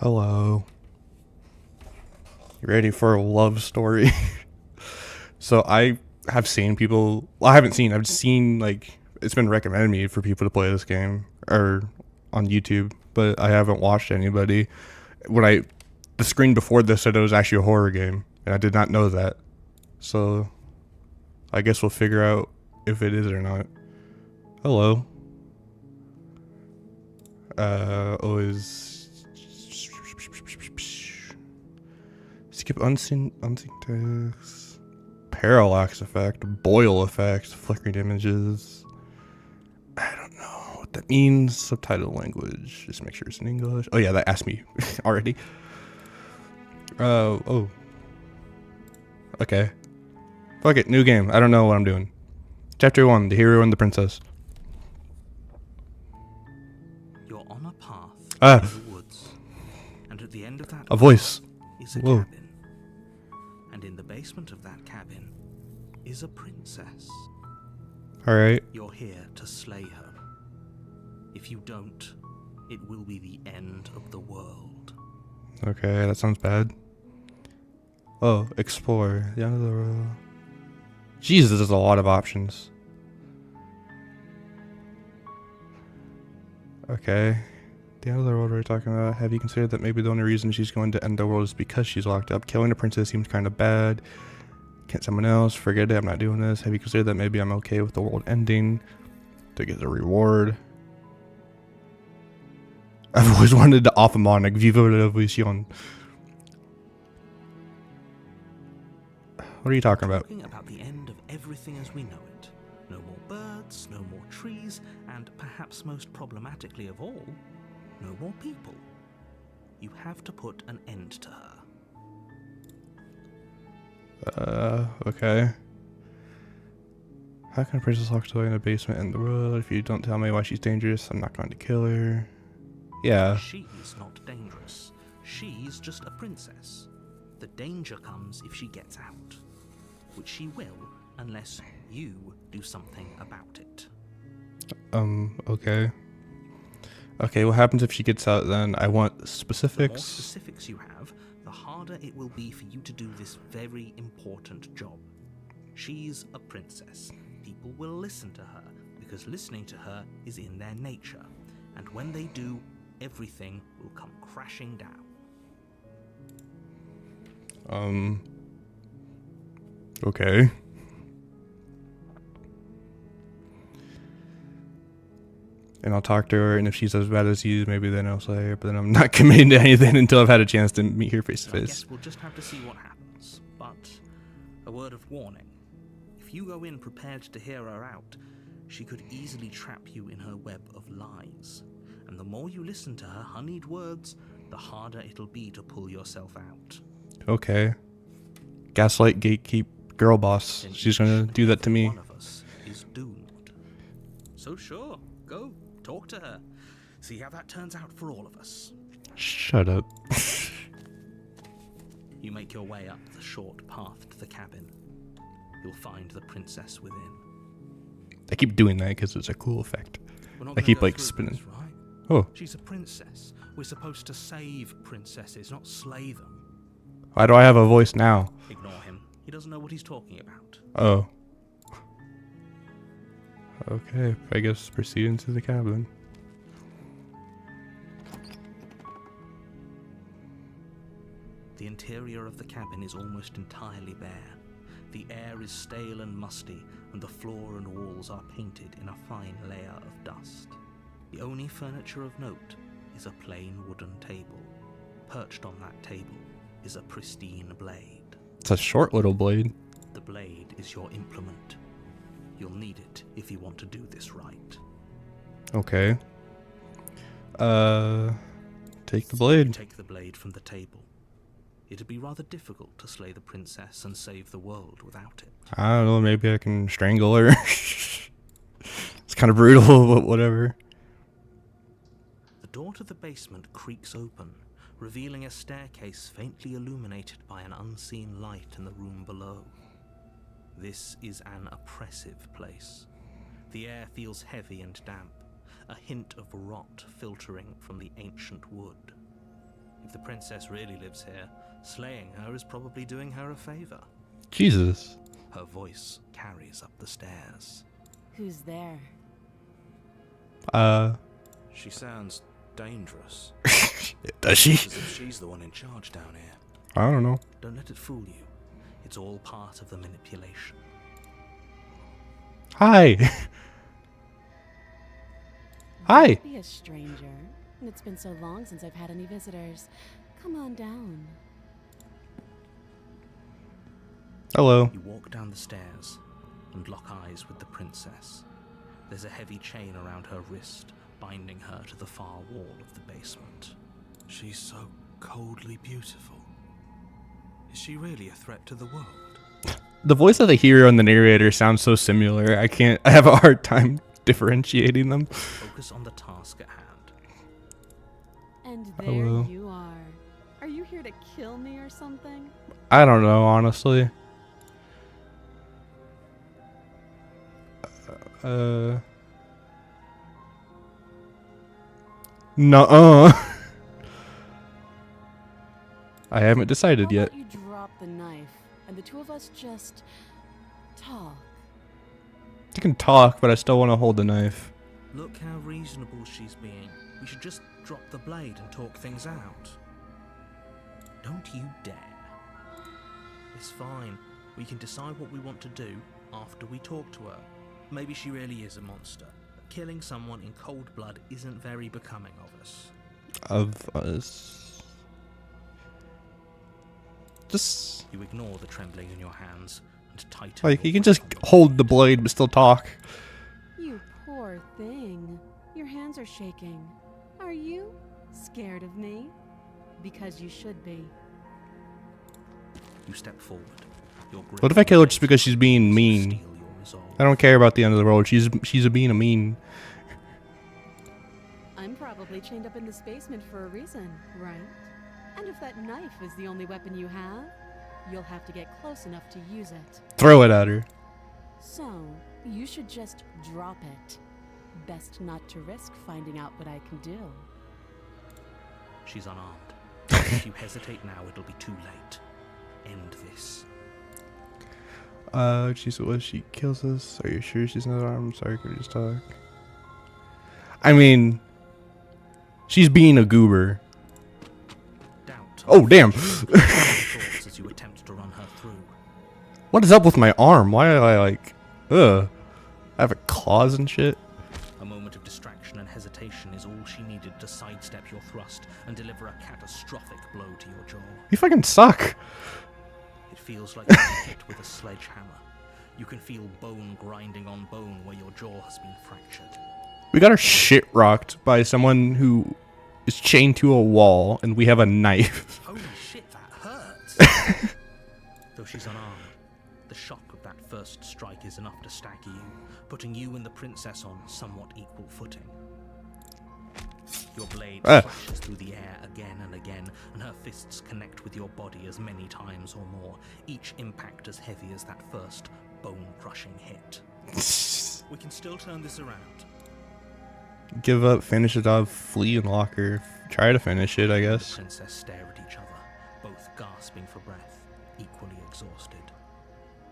Hello. You ready for a love story? So I have seen people. Well, I haven't seen. I've seen like it's been recommended me for people to play this game or on YouTube, but I haven't watched anybody. When the screen before this said it was actually a horror game, and I did not know that. So I guess we'll figure out if it is or not. Hello. Always skip unseen text, parallax effect, boil effect, flickering images. I don't know what that means. Subtitle language. Just make sure it's in English. Oh yeah, that asked me already. Oh. Okay. Fuck it, new game. I don't know what I'm doing. Chapter 1, The Hero and the Princess. You're on a path in the woods, and at the end of that A voice. is a Whoa. cabin. And in the basement of that cabin is a princess. Alright. You're here to slay her. If you don't, it will be the end of the world. Okay, that sounds bad. Oh, explore. The end of the world. Jesus, there's a lot of options. Okay. The end of the world we're talking about. Have you considered that maybe the only reason she's going to end the world is because she's locked up? Killing a princess seems kind of bad. Can't someone else? Forget it, I'm not doing this. Have you considered that maybe I'm okay with the world ending to get the reward? I've always wanted to off him on like Viva la Vision. What are you talking about? Talking about the end of everything as we know it. No more birds, no more trees, and perhaps most problematically of all, no more people. You have to put an end to her. Okay. How can a princess locked away in a basement in the world? If you don't tell me why she's dangerous, I'm not going to kill her. Yeah. She's not dangerous. She's just a princess. The danger comes if she gets out, which she will unless you do something about it. Okay. Okay, what happens if she gets out then? I want The more specifics. specifics you have, the harder it will be for you to do this very important job. She's a princess. People will listen to her because listening to her is in their nature. And when they do, everything will come crashing down. Okay. And I'll talk to her, and if she's as bad as you, maybe then I'll slay her, but then I'm not committing to anything until I've had a chance to meet her face to So I face. guess we'll just have to see what happens. But a word of warning. If you go in prepared to hear her out, she could easily trap you in her web of lies. And the more you listen to her honeyed words, the harder it'll be to pull yourself out. Okay. Gaslight, gatekeep, girl boss. Then She's each gonna and do that to every me. One of us is doomed. So sure, go, talk to her. See how that turns out for all of us. Shut up. You make your way up the short path to the cabin. You'll find the princess within. I keep doing that because it's a cool effect. We're not I gonna keep go like through spinning. this, right? Oh, She's a princess. We're supposed to save princesses, not slay them. why do I have a voice now? Ignore him. He doesn't know what he's talking about. Oh. Okay, I guess proceed into the cabin. The interior of the cabin is almost entirely bare. The air is stale and musty, and the floor and walls are painted in a fine layer of dust. The only furniture of note is a plain wooden table. Perched on that table is a pristine blade. It's a short little blade. The blade is your implement. You'll need it if you want to do this right. Okay. Take the blade. Take the blade from the table. It'd be rather difficult to slay the princess and save the world without it. I don't know, maybe I can strangle her. It's kind of brutal, but whatever. The door to the basement creaks open, revealing a staircase faintly illuminated by an unseen light in the room below. This is an oppressive place. The air feels heavy and damp, a hint of rot filtering from the ancient wood. If the princess really lives here, slaying her is probably doing her a favor. Jesus. Her voice carries up the stairs. Who's there? She sounds dangerous. Does she? As if she's the one in charge down here. I don't know. Don't let it fool you. It's all part of the manipulation. Hi. Hi. Don't be a stranger. And it's been so long since I've had any visitors. Come on down. Hello. You walk down the stairs and lock eyes with the princess. There's a heavy chain around her wrist, binding her to the far wall of the basement. She's so coldly beautiful. Is she really a threat to the world? The voice of the hero and the narrator sounds so similar. I have a hard time differentiating them. Focus on the task at hand. And there Hello. you are. Are you here to kill me or something? I don't know, honestly. Nuh-uh. I haven't decided How yet. about you drop the knife and the two of us just talk? You can talk, but I still want to hold the knife. Look how reasonable she's being. We should just drop the blade and talk things out. Don't you dare. It's fine. We can decide what we want to do after we talk to her. Maybe she really is a monster. But killing someone in cold blood isn't very becoming of us. Of us. Just You ignore the trembling in your hands and tighten. like your you can just grip on hold the blade but still talk. You poor thing. Your hands are shaking. Are you scared of me? Because you should be. You step forward. Your grip What if I on kill her the just because she's being mean? steel your resolve. I don't care about the end of the world. She's being a mean. I'm probably chained up in this basement for a reason, right? And if that knife is the only weapon you have, you'll have to get close enough to use it. Throw it at her. So, you should just drop it. Best not to risk finding out what I can do. She's unarmed. If you hesitate now, it'll be too late. End this. She kills us. Are you sure she's not armed? Sorry, could we just talk? I mean, she's being a goober. Doubt. Oh, damn. Thoughts as you attempt to run her through. What is up with my arm? Why am I like, ugh? I have claws and shit. A moment of distraction and hesitation is all she needed to sidestep your thrust and deliver a catastrophic blow to your jaw. You fucking suck. It feels like you've been hit with a sledgehammer. You can feel bone grinding on bone where your jaw has been fractured. We got our shit rocked by someone who is chained to a wall, and we have a knife. Holy shit, that hurts! Though she's unarmed, the shock of that first strike is enough to stagger you, putting you and the princess on somewhat equal footing. Your blade flashes through the air again and again, and her fists connect with your body as many times or more, each impact as heavy as that first bone-crushing hit. We can still turn this around. Give up, finish it off, flee and lock her. Try to finish it, I The guess. princess stare at each other, both gasping for breath, equally exhausted.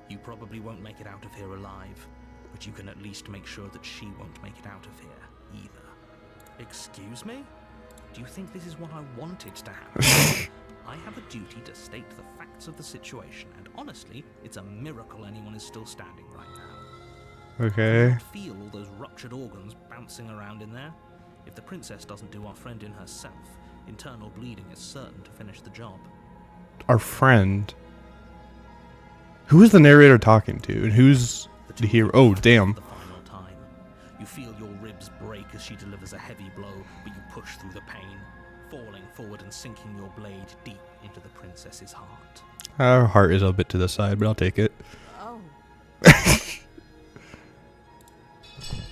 You probably won't make it out of here alive, but you can at least make sure that she won't make it out of here either. Excuse me? Do you think this is what I wanted to happen? I have a duty to state the facts of the situation, and honestly, it's a miracle anyone is still standing right now. Okay. Feel all those ruptured organs bouncing around in there? If the princess doesn't do our friend in herself, internal bleeding is certain to finish the job. Our friend. Who is the narrator talking to, and who's the two hero? of you Oh, fight damn. for the final time. You feel your ribs break as she delivers a heavy blow, but you push through the pain, falling forward and sinking your blade deep into the princess's heart. Our heart is a bit to the side, but I'll take it. Oh,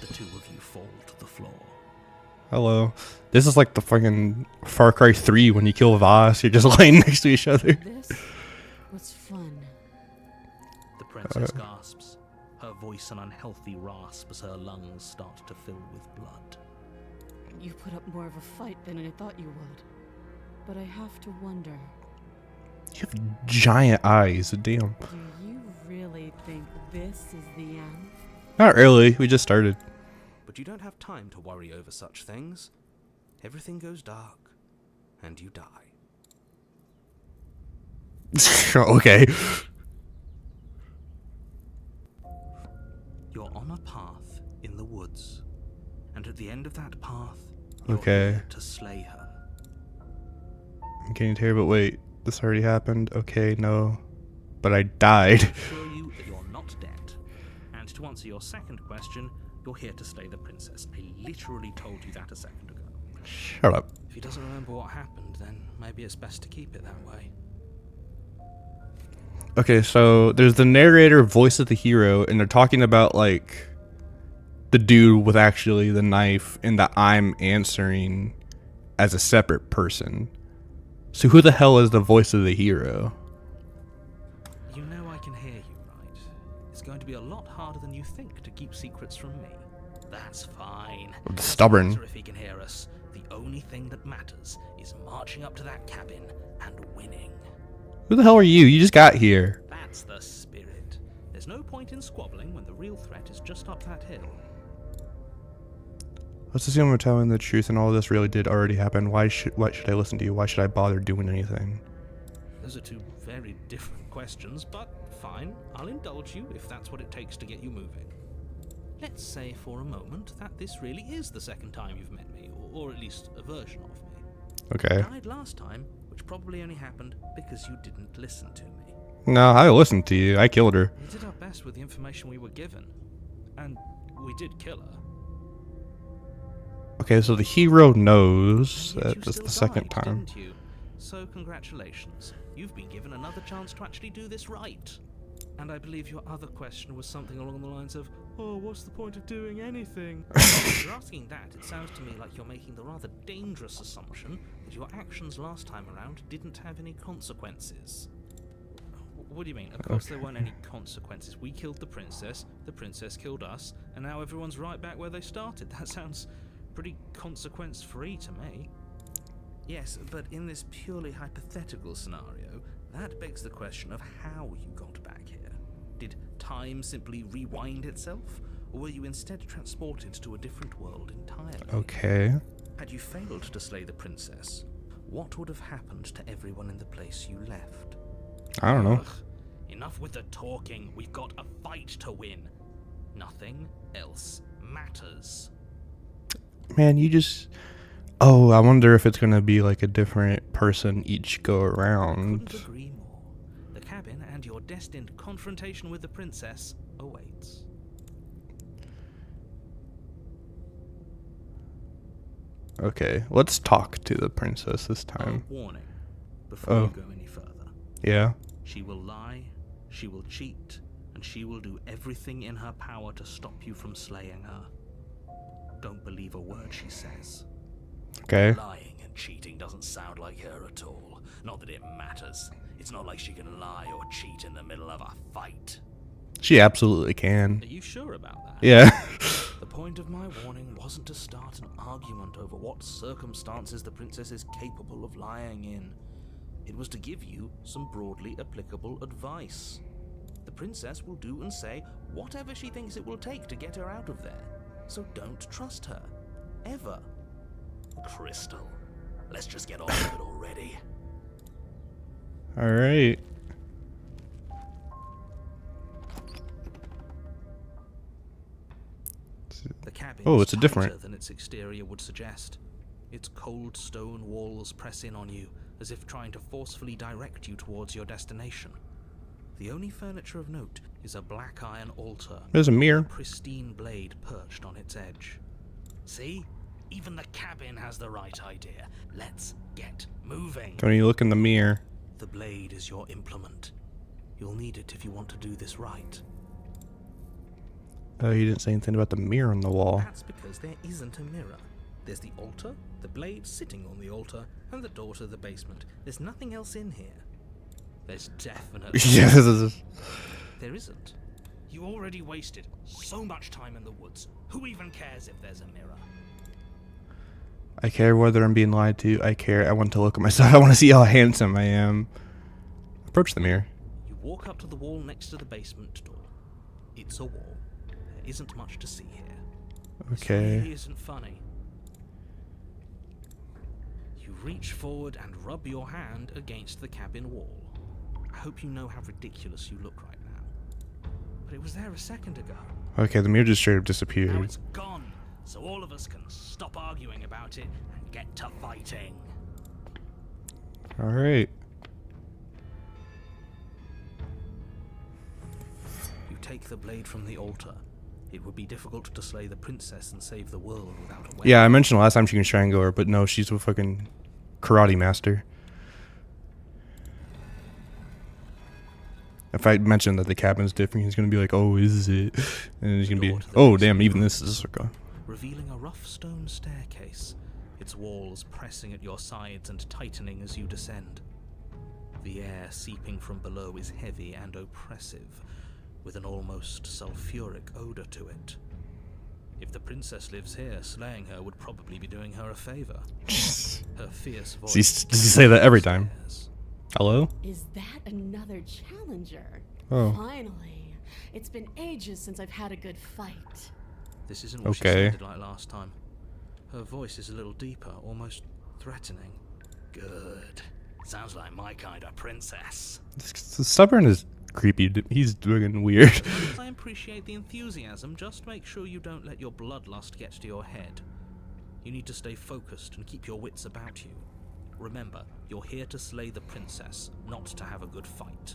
The two of you fall to the floor. Hello. This is like the fucking Far Cry 3 when you kill Voss. You're just laying next to each other. this was fun. The princess gasps, her voice an unhealthy rasp as her lungs start to fill with blood. You put up more of a fight than I thought you would. but I have to wonder. You have giant eyes. Damn. Do you really think this is the end? Not really. We just started. But you don't have time to worry over such things. Everything goes dark, and you die. Okay. You're on a path in the woods, and at the end of that path, you're Okay. here to slay her. I'm getting tired, but wait. This already happened. Okay, no. But I died. Assure you that you're not dead. And to answer your second question, you're here to slay the princess. I literally told you that a second ago. Shut up. If he doesn't remember what happened, then maybe it's best to keep it that way. Okay, so there's the narrator, voice of the hero, and they're talking about, like, the dude with actually the knife, and that I'm answering as a separate person. So who the hell is the voice of the hero? You know I can hear you, right? It's going to be a lot harder than you think to keep secrets from me. That's fine. Stubborn. Doesn't matter if he can hear us. The only thing that matters is marching up to that cabin and winning. Who the hell are you? You just got here. That's the spirit. There's no point in squabbling when the real threat is just up that hill. Let's assume I'm telling the truth and all this really did already happen. Why should I listen to you? Why should I bother doing anything? Those are two very different questions, but fine. I'll indulge you if that's what it takes to get you moving. Let's say for a moment that this really is the second time you've met me, or at least a version of me. Okay. I died last time, which probably only happened because you didn't listen to me. No, I listened to you. I killed her. We did our best with the information we were given, and we did kill her. Okay, so the hero knows And yet that you this is still the second died, time. didn't you? So congratulations. You've been given another chance to actually do this right. And I believe your other question was something along the lines of, oh, what's the point of doing anything? If you're asking that, it sounds to me like you're making the rather dangerous assumption that your actions last time around didn't have any consequences. What do you mean? Of course there weren't any consequences. We killed the princess killed us, and now everyone's right back where they started. That sounds pretty consequence-free to me. Yes, but in this purely hypothetical scenario, that begs the question of how you got back here. Did time simply rewind itself, or were you instead transported to a different world entirely? Okay. Had you failed to slay the princess, what would have happened to everyone in the place you left? I don't know. Ugh, enough with the talking. We've got a fight to win. Nothing else matters. Man, you just... Oh, I wonder if it's going to be like a different person each go around. Couldn't agree more. The cabin and your destined confrontation with the princess awaits. Okay, let's talk to the princess this time. Warning, before Oh. you go any further. Yeah? She will lie, she will cheat, and she will do everything in her power to stop you from slaying her. Don't believe a word she says. Okay. Lying and cheating doesn't sound like her at all. Not that it matters. It's not like she can lie or cheat in the middle of a fight. She absolutely can. Are you sure about that? Yeah. The point of my warning wasn't to start an argument over what circumstances the princess is capable of lying in. It was to give you some broadly applicable advice. The princess will do and say whatever she thinks it will take to get her out of there. So don't trust her. Ever. Crystal, let's just get on with it already. Alright. The cabin Oh, is it's a different- tighter than its exterior would suggest. Its cold stone walls press in on you, as if trying to forcefully direct you towards your destination. The only furniture of note is a black iron altar, There's a a mirror. pristine blade perched on its edge. See? Even the cabin has the right idea. Let's get moving. Don't you look in the mirror? The blade is your implement. You'll need it if you want to do this right. Oh, you didn't say anything about the mirror on the wall. That's because there isn't a mirror. There's the altar, the blade sitting on the altar, and the door to the basement. There's nothing else in here. There's definitely... Yeah, this is... There isn't. You already wasted so much time in the woods. Who even cares if there's a mirror? I care whether I'm being lied to. I care. I want to look at myself. I want to see how handsome I am. Approach the mirror. You walk up to the wall next to the basement door. It's a wall. There isn't much to see here. Okay. This really isn't funny. You reach forward and rub your hand against the cabin wall. I hope you know how ridiculous you look right now. But it was there a second ago. Okay, the mirror just straight up Now disappeared. it's gone, so all of us can stop arguing about it and get to fighting. Alright. You take the blade from the altar. It would be difficult to slay the princess and save the world without a weapon. Yeah, I mentioned last time she can strangle her, but no, she's a fucking karate master. If I mention that the cabin's different, he's gonna be like, "Oh, is it?" And he's gonna be, "Oh, damn, even this is okay." Revealing a rough stone staircase, its walls pressing at your sides and tightening as you descend. The air seeping from below is heavy and oppressive, with an almost sulfuric odor to it. If the princess lives here, slaying her would probably be doing her a favor. Her fierce voice. Does he say that every time? stares. Hello? Is that another challenger? Oh. Finally. It's been ages since I've had a good fight. This isn't what she Okay. sounded like last time. Her voice is a little deeper, almost threatening. Good. Sounds like my kind of princess. Stubborn is creepy. He's doing weird. I appreciate the enthusiasm, just make sure you don't let your bloodlust get to your head. You need to stay focused and keep your wits about you. Remember, you're here to slay the princess, not to have a good fight.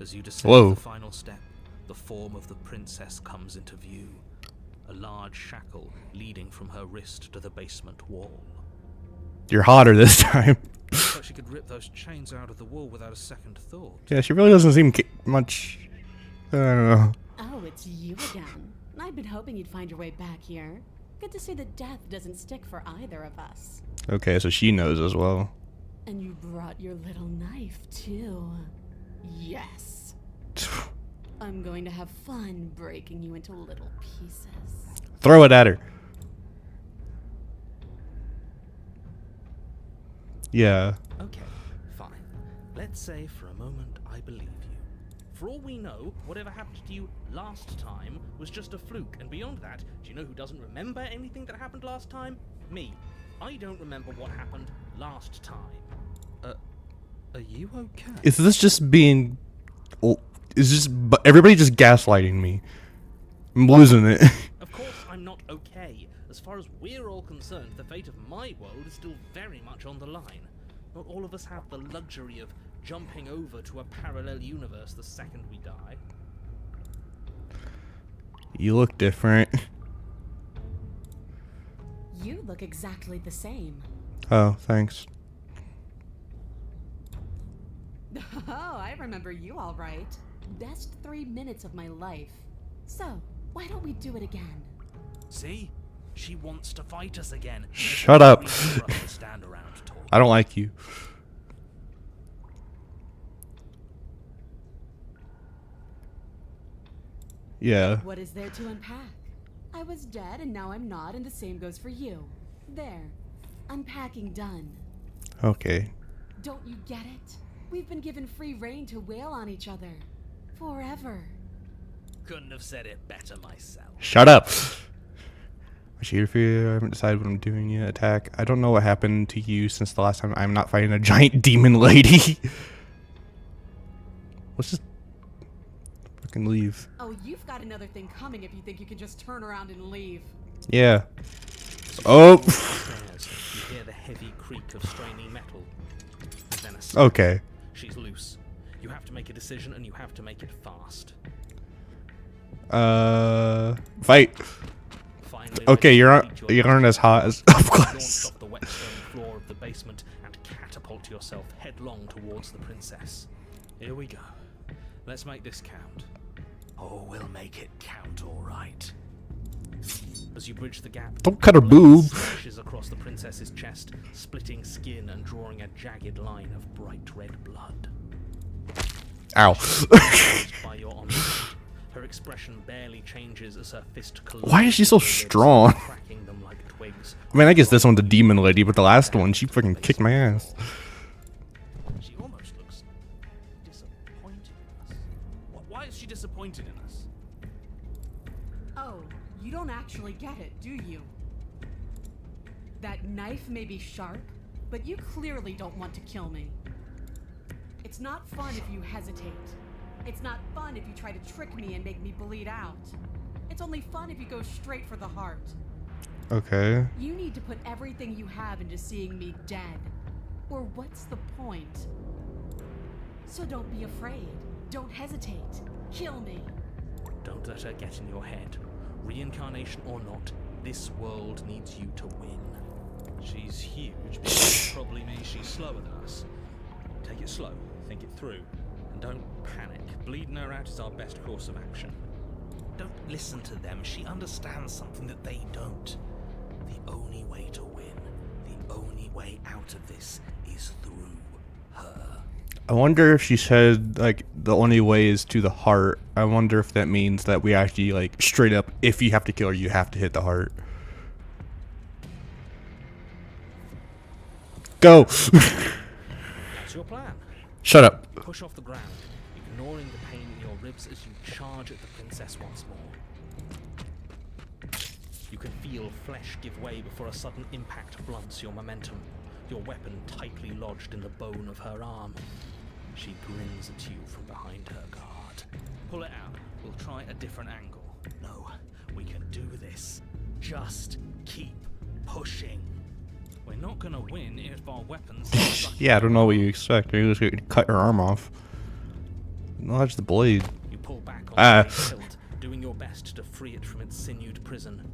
As you descend Whoa. the final step, the form of the princess comes into view. A large shackle leading from her wrist to the basement wall. You're hotter this time. Looks like she could rip those chains out of the wall without a second thought. Yeah, she really doesn't seem much. I don't know. Oh, it's you again. I've been hoping you'd find your way back here. Good to see that death doesn't stick for either of us. Okay, so she knows as well. And you brought your little knife, too. Yes. I'm going to have fun breaking you into little pieces. Throw it at her. Yeah. Okay, fine. Let's say for a moment I believe you. For all we know, whatever happened to you last time was just a fluke, and beyond that, do you know who doesn't remember anything that happened last time? Me. I don't remember what happened last time. Are you okay? Is this just being? Is just everybody just gaslighting me? I'm losing it. Of course I'm not okay. As far as we're all concerned, the fate of my world is still very much on the line. Not all of us have the luxury of jumping over to a parallel universe the second we die. You look different. You look exactly the same. Oh, thanks. Oh, I remember you all right. Best 3 minutes of my life. So, why don't we do it again? See? She wants to fight us again. Shut up. There's no reason for us to stand around talking. I don't like you. Yeah. What is there to unpack? I was dead and now I'm not, and the same goes for you. There. Unpacking done. Okay. Don't you get it? We've been given free rein to wail on each other. Forever. Couldn't have said it better myself. Shut up. I cheated for you. I haven't decided what I'm doing yet. Attack. I don't know what happened to you since the last time. I'm not fighting a giant demon lady. Let's just fucking leave. Oh, you've got another thing coming if you think you can just turn around and leave. Yeah. Oh. You hear the heavy creak of straining metal. And then a snap. Okay. She's loose. You have to make a decision, and you have to make it fast. Fight. Finally, Okay, you reach your aren't as hot as of launch course. off the wet stone floor of the basement and catapult yourself headlong towards the princess. Here we go. Let's make this count. Oh, we'll make it count, all right. As you bridge the gap, Don't cut her blade boob. slashes across the princess's chest, splitting skin and drawing a jagged line of bright red blood. Ow. By your onslaught, Her expression barely changes as her fist Why is she so strong? cracking them like twigs. I mean, I guess this one's a demon lady, but the last one, she fucking kicked my ass. She almost looks disappointed in us. Why is she disappointed in us? Oh, you don't actually get it, do you? That knife may be sharp, but you clearly don't want to kill me. It's not fun if you hesitate. It's not fun if you try to trick me and make me bleed out. It's only fun if you go straight for the heart. Okay. You need to put everything you have into seeing me dead. Or what's the point? So don't be afraid. Don't hesitate. Kill me. Don't let her get in your head. Reincarnation or not, this world needs you to win. She's huge, but that probably means she's slower than us. Take it slow, think it through, and don't panic. Bleeding her out is our best course of action. Don't listen to them. She understands something that they don't. The only way to win, the only way out of this is through her. I wonder if she said, like, the only way is to the heart. I wonder if that means that we actually, like, straight up, if you have to kill her, you have to hit the heart. Go! That's your plan. Shut up. Push off the ground, ignoring the pain in your ribs as you charge at the princess once more. You can feel flesh give way before a sudden impact blunts your momentum, your weapon tightly lodged in the bone of her arm. She grins at you from behind her guard. Pull it out. We'll try a different angle. No, we can do this. Just keep pushing. We're not gonna win if our weapons... Yeah, I don't know what you expect. You're just gonna cut her arm off. No, that's the blade. You pull back on the hilt, doing your best to free it from its sinewed prison.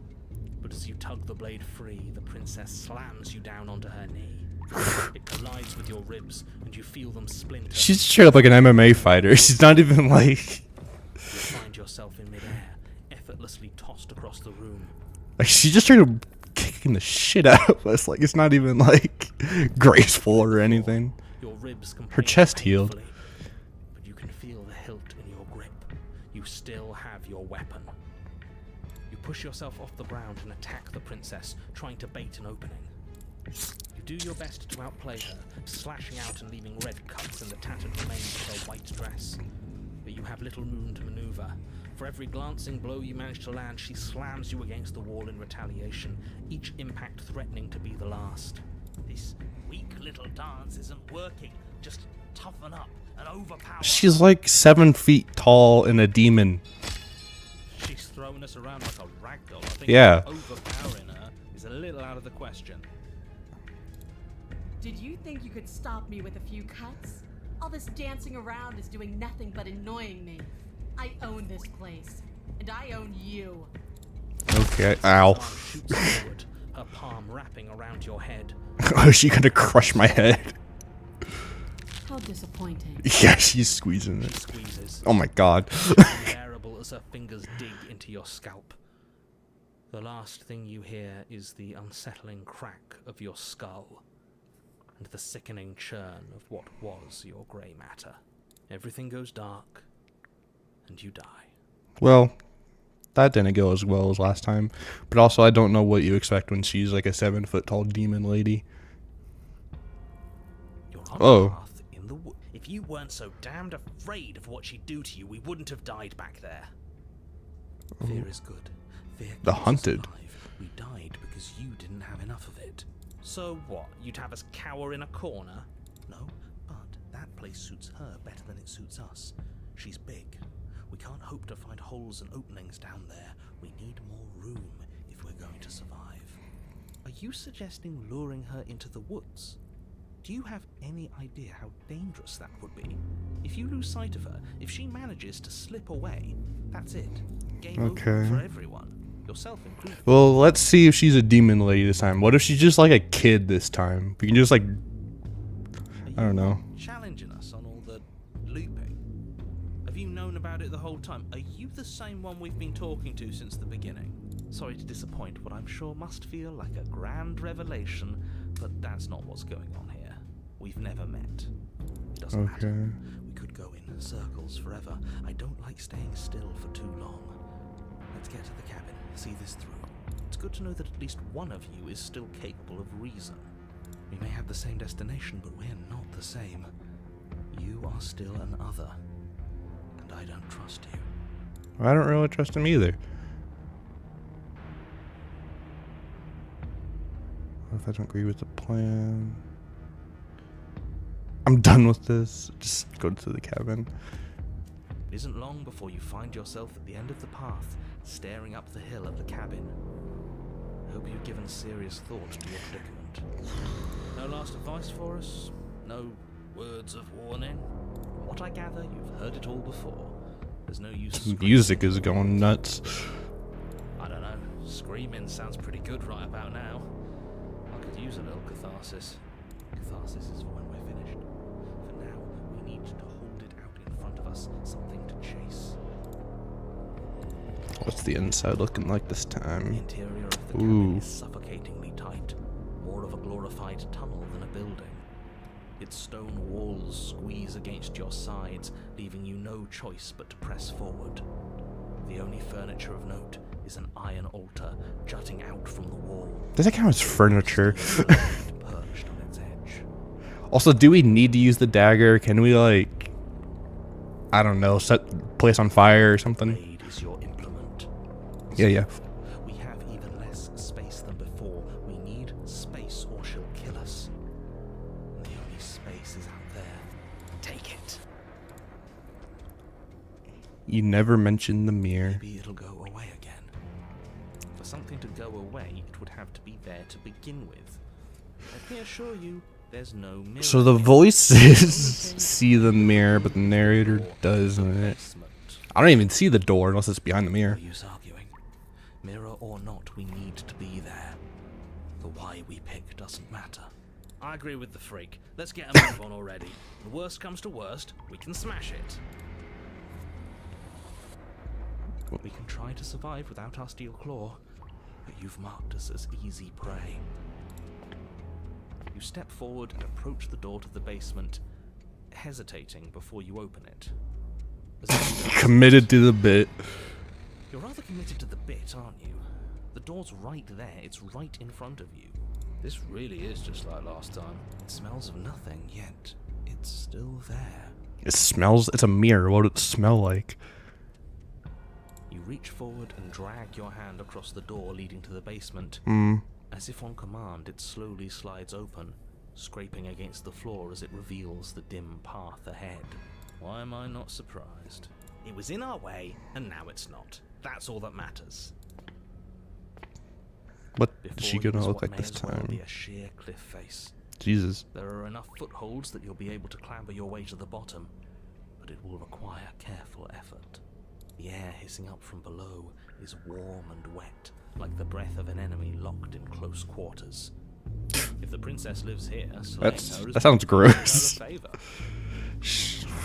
But as you tug the blade free, the princess slams you down onto her knee. It collides with your ribs, and you feel them splinter. She's straight up like an MMA fighter. She's not even like... You find yourself in midair, effortlessly tossed across the room. Like, she's just straight up kicking the shit out of us. Like, it's not even, like, graceful or anything. Your ribs Her chest healed. painfully, but you can feel the hilt in your grip. You still have your weapon. You push yourself off the ground and attack the princess, trying to bait an opening. You do your best to outplay her, slashing out and leaving red cuts in the tattered remains of her white dress. But you have little room to maneuver. For every glancing blow you manage to land, she slams you against the wall in retaliation, each impact threatening to be the last. This weak little dance isn't working. Just toughen up and overpower. She's like 7 feet tall and a demon. She's throwing us around like a ragdoll. I think Yeah. overpowering her is a little out of the question. Did you think you could stop me with a few cuts? All this dancing around is doing nothing but annoying me. I own this place, and I own you. Okay, ow. Arm shoots forward, her palm wrapping around your head. Oh, is she gonna crush my head? How disappointing. Yeah, she's squeezing She it. squeezes, Oh my god. unbearable as her fingers dig into your scalp. The last thing you hear is the unsettling crack of your skull, and the sickening churn of what was your grey matter. Everything goes dark, and you die. Well, that didn't go as well as last time. But also, I don't know what you expect when she's like a 7 foot tall demon lady. You're on Oh. a path in the wood. If you weren't so damned afraid of what she'd do to you, we wouldn't have died back there. Fear is good. Fear The keeps us hunted. alive. We died because you didn't have enough of it. So what? You'd have us cower in a corner? No, but that place suits her better than it suits us. She's big. We can't hope to find holes and openings down there. We need more room if we're going to survive. Are you suggesting luring her into the woods? Do you have any idea how dangerous that would be? If you lose sight of her, if she manages to slip away, that's it. Game over Okay. for everyone. Yourself included. Well, let's see if she's a demon lady this time. What if she's just like a kid this time? We can just like, I don't know. Challenging us on all the looping. Have you known about it the whole time? Are you the same one we've been talking to since the beginning? Sorry to disappoint what I'm sure must feel like a grand revelation, but that's not what's going on here. We've never met. It doesn't matter. Okay. We could go in circles forever. I don't like staying still for too long. Let's get to the cabin, see this through. It's good to know that at least one of you is still capable of reason. We may have the same destination, but we're not the same. You are still an other, and I don't trust you. I don't really trust him either. What if I don't agree with the plan? I'm done with this. Just go to the cabin. It isn't long before you find yourself at the end of the path, staring up the hill at the cabin. I hope you've given serious thought to your predicament. No last advice for us? No words of warning? From what I gather, you've heard it all before. There's no use. The music is going nuts. I don't know. Screaming sounds pretty good right about now. I could use a little catharsis. Catharsis is for when we're finished. For now, we need to hold it out in front of us, something to chase. What's the inside looking like this The time? interior of the cabin is suffocatingly tight, more of a glorified tunnel than a building. Its stone walls squeeze against your sides, leaving you no choice but to press forward. The only furniture of note is an iron altar jutting out from the wall. Does that count as furniture? Perched on its edge. Also, do we need to use the dagger? Can we, like, I don't know, set place on fire or something? Blade is your implement. Yeah. We have even less space than before. We need space or she'll kill us. And the only space is out there. Take it. You never mentioned the mirror. Maybe it'll go away again. For something to go away, it would have to be there to begin with. Let me assure you, there's no mirror. So the voices see the mirror, but the narrator doesn't. I don't even see the door unless it's behind the mirror. No use arguing. Mirror or not, we need to be there. The why we pick doesn't matter. I agree with the freak. Let's get a move on already. The worst comes to worst, we can smash it. We can try to survive without our steel claw, but you've marked us as easy prey. You step forward and approach the door to the basement, hesitating before you open it. Committed to the bit. You're rather committed to the bit, aren't you? The door's right there, it's right in front of you. This really is just like last time. It smells of nothing, yet it's still there. It smells, it's a mirror. What would it smell like? You reach forward and drag your hand across the door leading to the basement. As if on command, it slowly slides open, scraping against the floor as it reveals the dim path ahead. Why am I not surprised? It was in our way, and now it's not. That's all that matters. What is Before she you gonna is look what like may this as well time? be a sheer cliff face. Jesus. There are enough footholds that you'll be able to clamber your way to the bottom, but it will require careful effort. The air hissing up from below is warm and wet, like the breath of an enemy locked in close quarters. If the princess lives here, That sounds gross.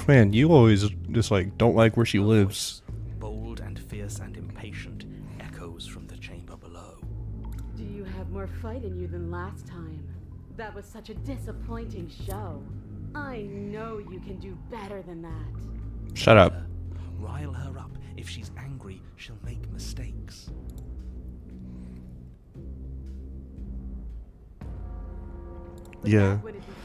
Man, you always just like don't like where she lives. Bold and fierce and impatient, echoes from the chamber below. Do you have more fight in you than last time? That was such a disappointing show. I know you can do better than that. Shut up. Rile her up. If she's angry, she'll make mistakes. But Yeah. that wouldn't be fun.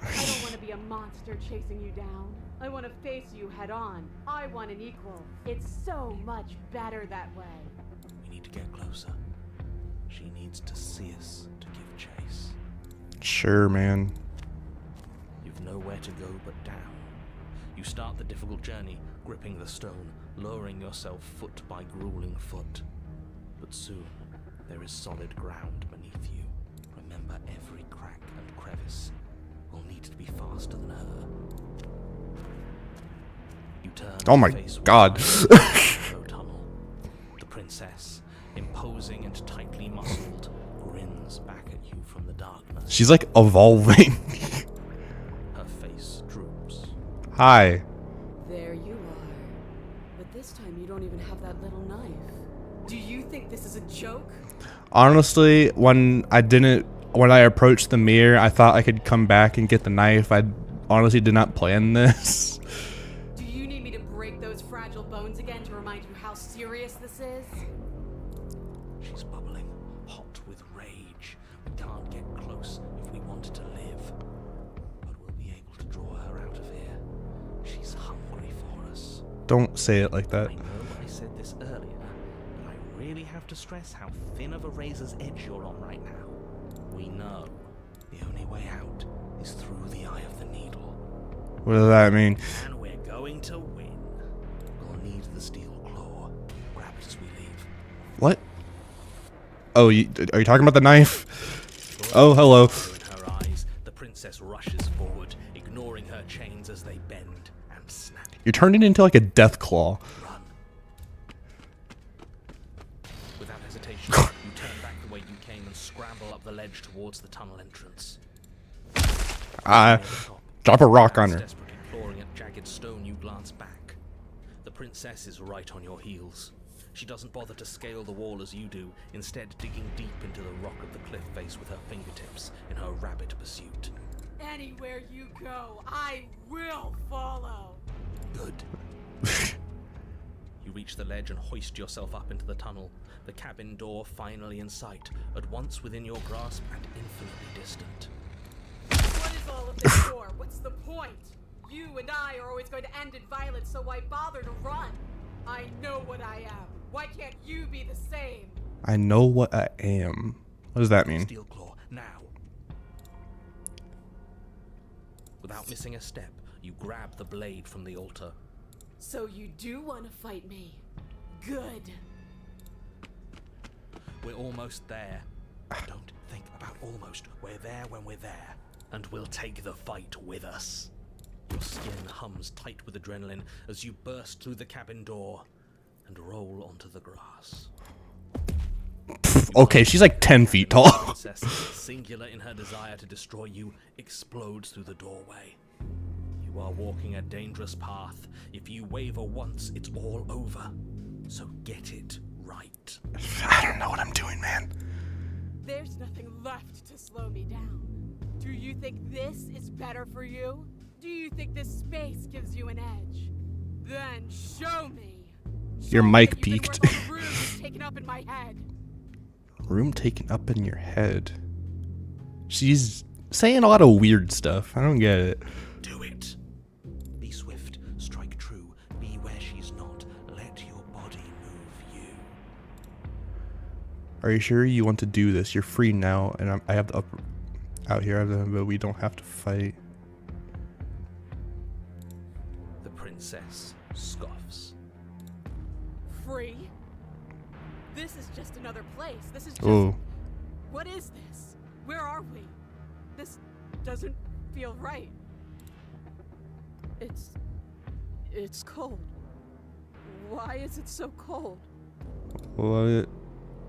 I don't want to be a monster chasing you down. I want to face you head on. I want an equal. It's so much better that way. We need to get closer. She needs to see us to give chase. Sure, man. You've nowhere to go but down. You start the difficult journey, gripping the stone, lowering yourself foot by grueling foot. But soon, there is solid ground beneath you. Remember, every crack and crevice will need to be faster than her. You turn Oh my and face God. wide narrow tunnel. The princess, imposing and tightly muscled, grins back at you from the darkness. She's like evolving. Her face droops. Hi. There you are. But this time you don't even have that little knife. Do you think this is a joke? Honestly, when I approached the mirror, I thought I could come back and get the knife. I honestly did not plan this. Don't say it like that. I know I said this earlier, but I really have to stress how thin of a razor's edge you're on right now. We know the only way out is through the eye of the needle. What does that mean? And we're going to win. We'll need the steel claw. Grab it as we leave. What? Oh, are you talking about the knife? Oh, hello. In her eyes, the princess rushes forward, ignoring her chains as they bend and snap. You're turning into like a death claw. Run. Without hesitation, you turn back the way you came and scramble up the ledge towards the tunnel entrance. Drop a rock on her. Desperately clawing at jagged stone, you glance back. The princess is right on your heels. She doesn't bother to scale the wall as you do, instead digging deep into the rock of the cliff face with her fingertips in her rabid pursuit. Anywhere you go, I will follow. Good. You reach the ledge and hoist yourself up into the tunnel, the cabin door finally in sight, at once within your grasp and infinitely distant. What is all of this for? What's the point? You and I are always going to end in violence, so why bother to run? I know what I am. Why can't you be the same? I know what I am. What does that mean? Steel claw, now. Without missing a step, you grab the blade from the altar. So you do want to fight me? Good. We're almost there. Don't think about almost. We're there when we're there. And we'll take the fight with us. Your skin hums tight with adrenaline as you burst through the cabin door and roll onto the grass. Okay, she's like 10 feet tall. The princess, singular in her desire to destroy you, explodes through the doorway. You are walking a dangerous path. If you waver once, it's all over. So get it right. I don't know what I'm doing, man. There's nothing left to slow me down. Do you think this is better for you? Do you think this space gives you an edge? Then show me. Your Show me mic that you've been peaked. worth all the room you've taken up in my head. Room taken up in your head. She's saying a lot of weird stuff. I don't get it. Do it. Be swift, strike true, be where she's not. Let your body move you. Are you sure you want to do this? You're free now, and I have the upper out here, but we don't have to fight. The princess scoffs. Free? This is just another place. This is just... Oh, What is this? Where are we? This doesn't feel right. It's cold. Why is it so cold? what?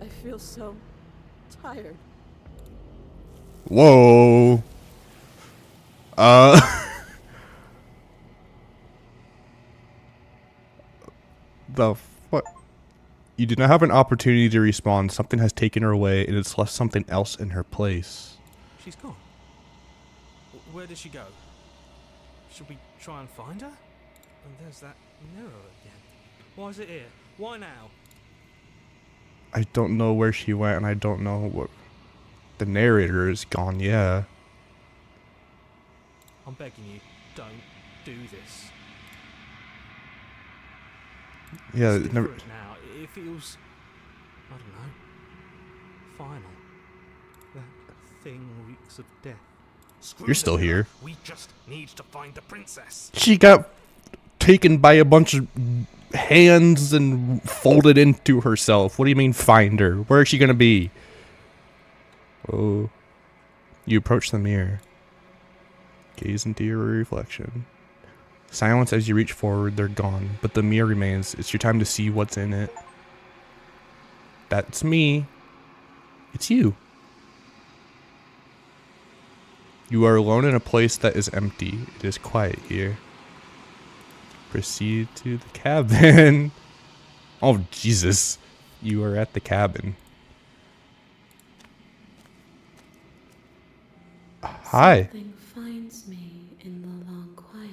I feel so tired. Whoa. The fuck? You do not have an opportunity to respawn. Something has taken her away, and it's left something else in her place. She's gone. Where did she go? Should we try and find her? And there's that mirror again. Why is it here? Why now? I don't know where she went, and I don't know what... The narrator is gone, yeah. I'm begging you, don't do this. Yeah, Stick never... for it now. It feels, I don't know, final. That thing reeks of death. Screw You're still the mirror. here. We just need to find the princess. She got taken by a bunch of hands and folded into herself. What do you mean find her? Where is she gonna be? Oh. You approach the mirror. Gaze into your reflection. Silence as you reach forward, they're gone, but the mirror remains. It's your time to see what's in it. That's me. It's you. You are alone in a place that is empty. It is quiet here. Proceed to the cabin. Oh, Jesus. You are at the cabin. Hi. Something finds me in the long quiet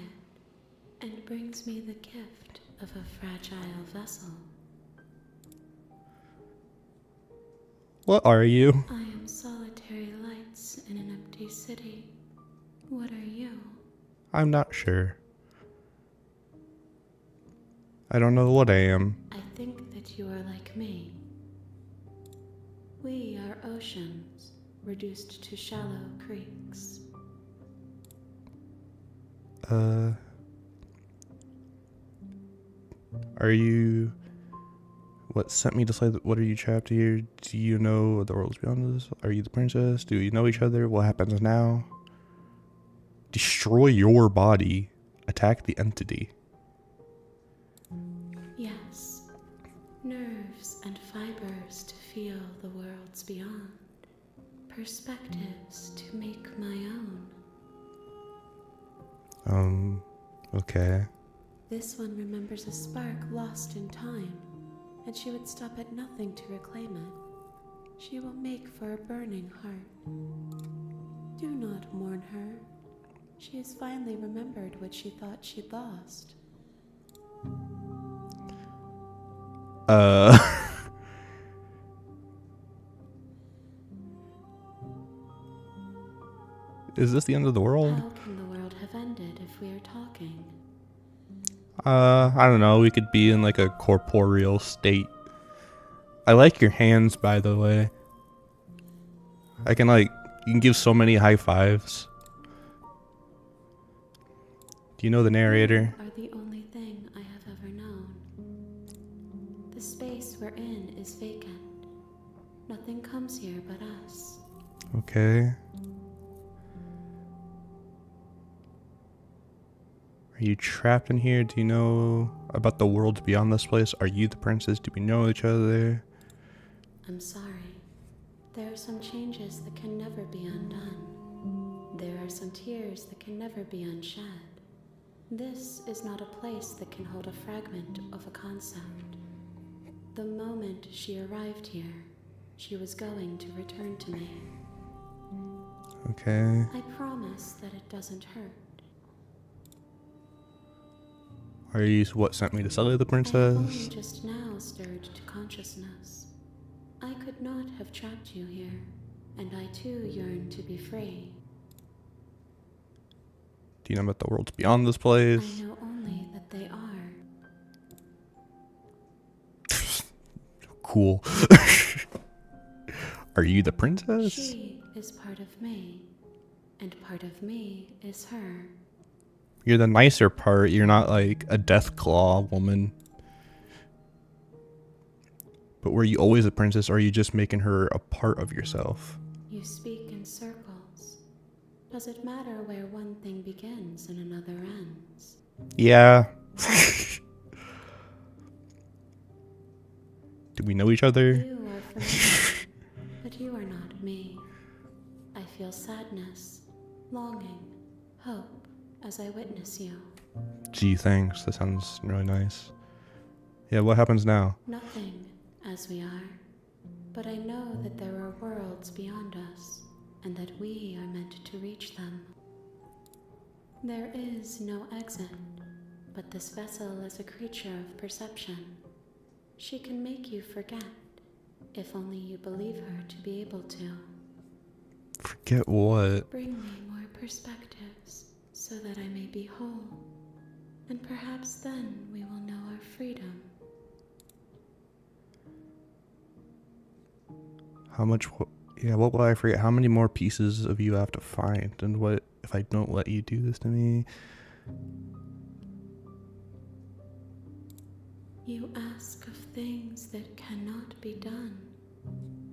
and brings me the gift of a fragile vessel. What are you? I am solitary lights in an empty city. What are you? I'm not sure. I don't know what I am. I think that you are like me. We are oceans, reduced to shallow creeks. Are you... What sent me to say that? What are you trapped here? Do you know the world's beyond this? Are you the princess? Do you know each other? What happens now? Destroy your body. Attack the entity. Yes, nerves and fibers to feel the worlds beyond. Perspectives to make my own. Okay. This one remembers a spark lost in time, and she would stop at nothing to reclaim it. She will make for a burning heart. Do not mourn her. She has finally remembered what she thought she'd lost. Is this the end of the world? How can the world have ended if we are talking? I don't know. We could be in like a corporeal state. I like your hands, by the way. I can you can give so many high fives. Do you know the narrator? You are the only thing I have ever known. The space we're in is vacant. Nothing comes here but us. Okay. Are you trapped in here? Do you know about the worlds beyond this place? Are you the princess? Do we know each other? I'm sorry. There are some changes that can never be undone. There are some tears that can never be unshed. This is not a place that can hold a fragment of a concept. The moment she arrived here, she was going to return to me. Okay. I promise that it doesn't hurt. Are you what sent me to Sully the I only princess? just now stirred to consciousness. I could not have trapped you here, and I too yearn to be free. Do you know about the worlds beyond this I place? know only that they are. Cool. Are you the princess? She is part of me, and part of me is her. You're the nicer part. You're not like a death claw woman. But were you always a princess, or are you just making her a part of yourself? You speak in circles. Does it matter where one thing begins and another ends? Yeah. Do we know each other? You are familiar, but you are not me. I feel sadness, longing, hope as I witness you. Gee, thanks. That sounds really nice. Yeah, what happens now? Nothing as we are, but I know that there are worlds beyond us, and that we are meant to reach them. There is no exit, but this vessel is a creature of perception. She can make you forget, if only you believe her to be able to. Forget what? Bring me more perspectives, so that I may be whole, and perhaps then we will know our freedom. How much? Yeah, what will I forget? How many more pieces of you I have to find? And what if I don't let you do this to me? You ask of things that cannot be done.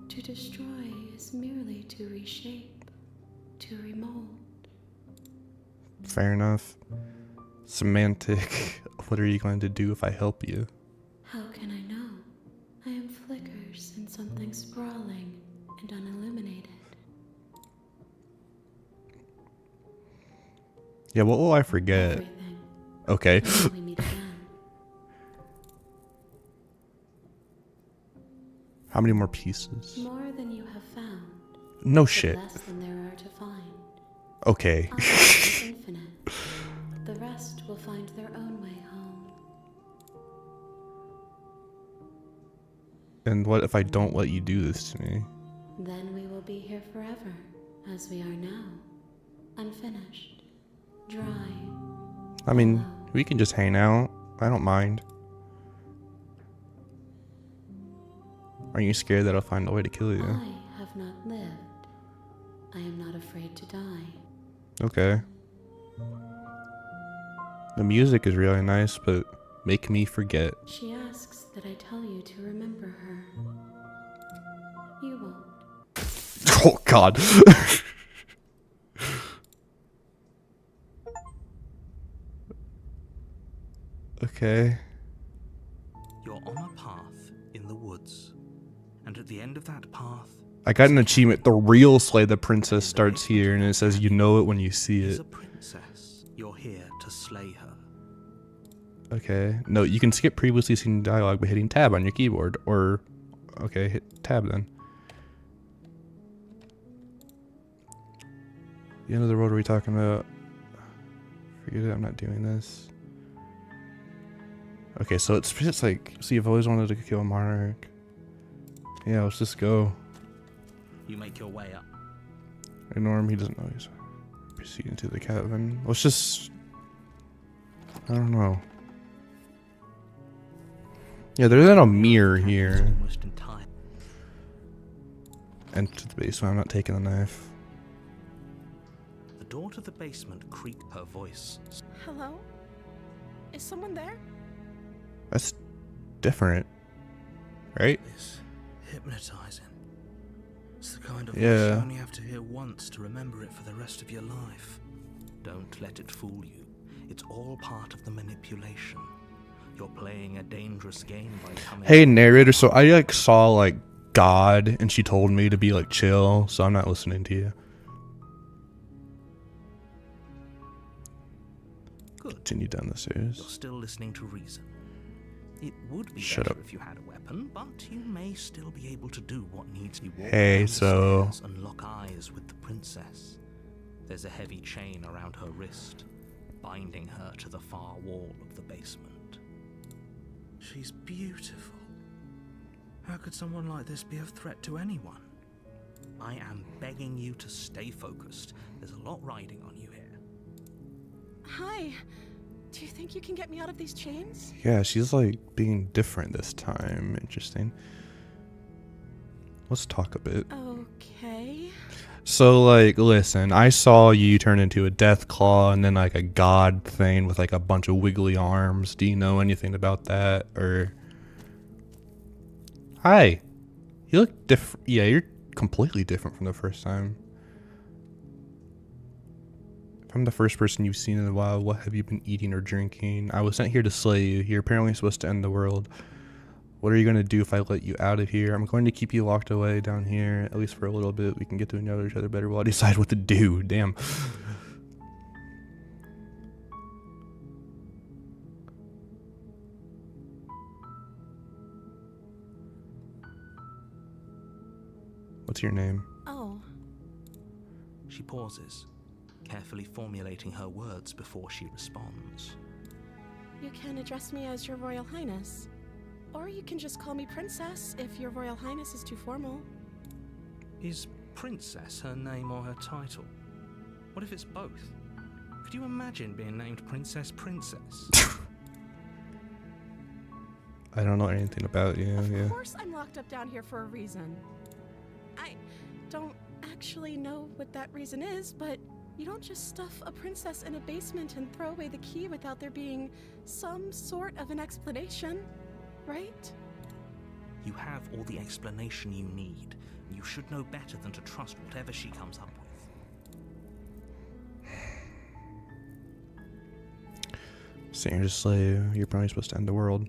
To destroy is merely to reshape, to remold. Fair enough. Semantic. What are you going to do if I help you? How can I know? I am flickers in something sprawling and unilluminated. Yeah, what will I forget? Everything. Okay. Until we meet again. How many more pieces? More than you have found. No But shit. less than there are to find. Okay. I am infinite. The rest will find their own way home. And what if I don't let you do this to me? Then we will be here forever, as we are now. Unfinished. Dry. I mean, Alone. we can just hang out. I don't mind. Are you scared that I'll find a way to kill you? I have not lived. I am not afraid to die. Okay. The music is really nice, but make me forget. She asks that I tell you to remember her. You won't. Oh God. Okay. You're on a path in the woods, and at the end of that path, I got an achievement. The real Slay the Princess starts here, and it says you know it when you see is it. a princess. You're here to slay her. Okay. No, you can skip previously seen dialogue by hitting tab on your keyboard. Or, okay, hit tab then. The end of the road, are we talking about? Forget it, I'm not doing this. Okay, so it's like, see, I've always wanted to kill a monarch. Yeah, let's just go. You make your way up. Ignore him, he doesn't know he's proceeding to the cabin. Let's just, I don't know. Yeah, there's not a mirror here. Almost entire. Enter the basement, I'm not taking the knife. The door to the basement creaked. Her voice. Hello? Is someone there? That's different, right? It's hypnotizing. It's the kind of Yeah. voice you only have to hear once to remember it for the rest of your life. Don't let it fool you. It's all part of the manipulation. You're playing a dangerous game by coming. Hey narrator, so I like saw like God and she told me to be like chill, so I'm not listening to you. Good. Continue down the You're stairs. still listening to reason. It would be Shut better up. if you had a weapon, but you may still be able to do what needs to be walked Hey, down the so- stairs and lock eyes with the princess. There's a heavy chain around her wrist, binding her to the far wall of the basement. She's beautiful. How could someone like this be a threat to anyone? I am begging you to stay focused. There's a lot riding on you here. Hi. Do you think you can get me out of these chains? Yeah, she's like being different this time. Interesting. Let's talk a bit. Okay. So like, listen, I saw you turn into a death claw and then like a god thing with like a bunch of wiggly arms. Do you know anything about that? Or hi, you look different. Yeah, you're completely different from the first time. If I'm the first person you've seen in a while, what have you been eating or drinking? I was sent here to slay you. You're apparently supposed to end the world. What are you going to do if I let you out of here? I'm going to keep you locked away down here, at least for a little bit. We can get to know each other better while I decide what to do. Damn. What's your name? Oh. She pauses, carefully formulating her words before she responds. You can address me as Your Royal Highness. Or you can just call me Princess if Your Royal Highness is too formal. Is Princess her name or her title? What if it's both? Could you imagine being named Princess Princess? I don't know anything about you. Of Yeah. course I'm locked up down here for a reason. I don't actually know what that reason is, but you don't just stuff a princess in a basement and throw away the key without there being some sort of an explanation, right? You have all the explanation you need. You should know better than to trust whatever she comes up with. Sitting here to slay you. You're probably supposed to end the world.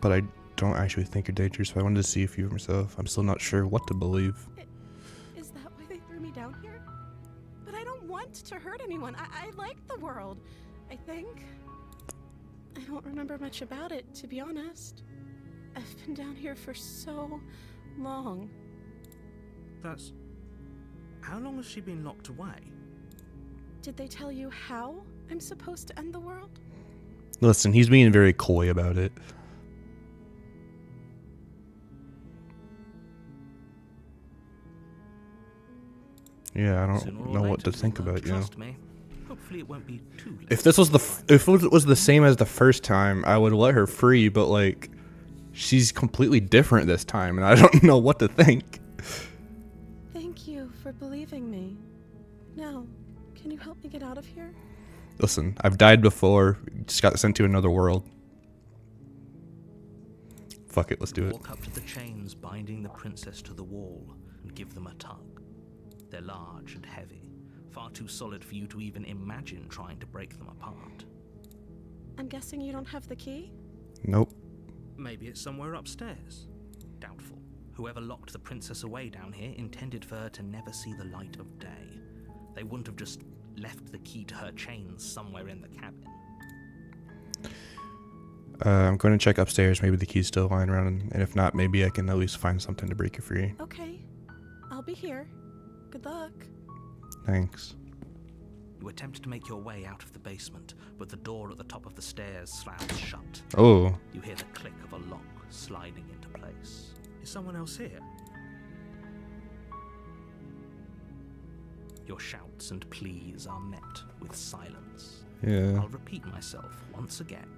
But I don't actually think you're dangerous, so I wanted to see if you myself. I'm still not sure what to believe. Is that why they threw me down here? But I don't want to hurt anyone. I like the world, I think. I don't remember much about it, to be honest. I've been down here for so long. That's... How long has she been locked away? Did they tell you how I'm supposed to end the world? Listen, he's being very coy about it. Yeah, I Sooner don't or know what later, to think you'll learn about, to you know. Trust me. Hopefully it won't be too late. If this was if it was the same as the first time, I would let her free, but like she's completely different this time, and I don't know what to think. Thank you for believing me. Now, can you help me get out of here? Listen, I've died before. Just got sent to another world. Fuck it, let's do it. Walk up to the chains binding the princess to the wall and give them a tug. They're large and heavy, far too solid for you to even imagine trying to break them apart. I'm guessing you don't have the key? Nope. Maybe it's somewhere upstairs. Doubtful. Whoever locked the princess away down here intended for her to never see the light of day. They wouldn't have just left the key to her chains somewhere in the cabin. I'm going to check upstairs. Maybe the key's still lying around, and if not, maybe I can at least find something to break it free. Okay. I'll be here. Good luck. Thanks. You attempt to make your way out of the basement, but the door at the top of the stairs slams shut. Oh. You hear the click of a lock sliding into place. Is someone else here? Your shouts and pleas are met with silence. Yeah. I'll repeat myself once again.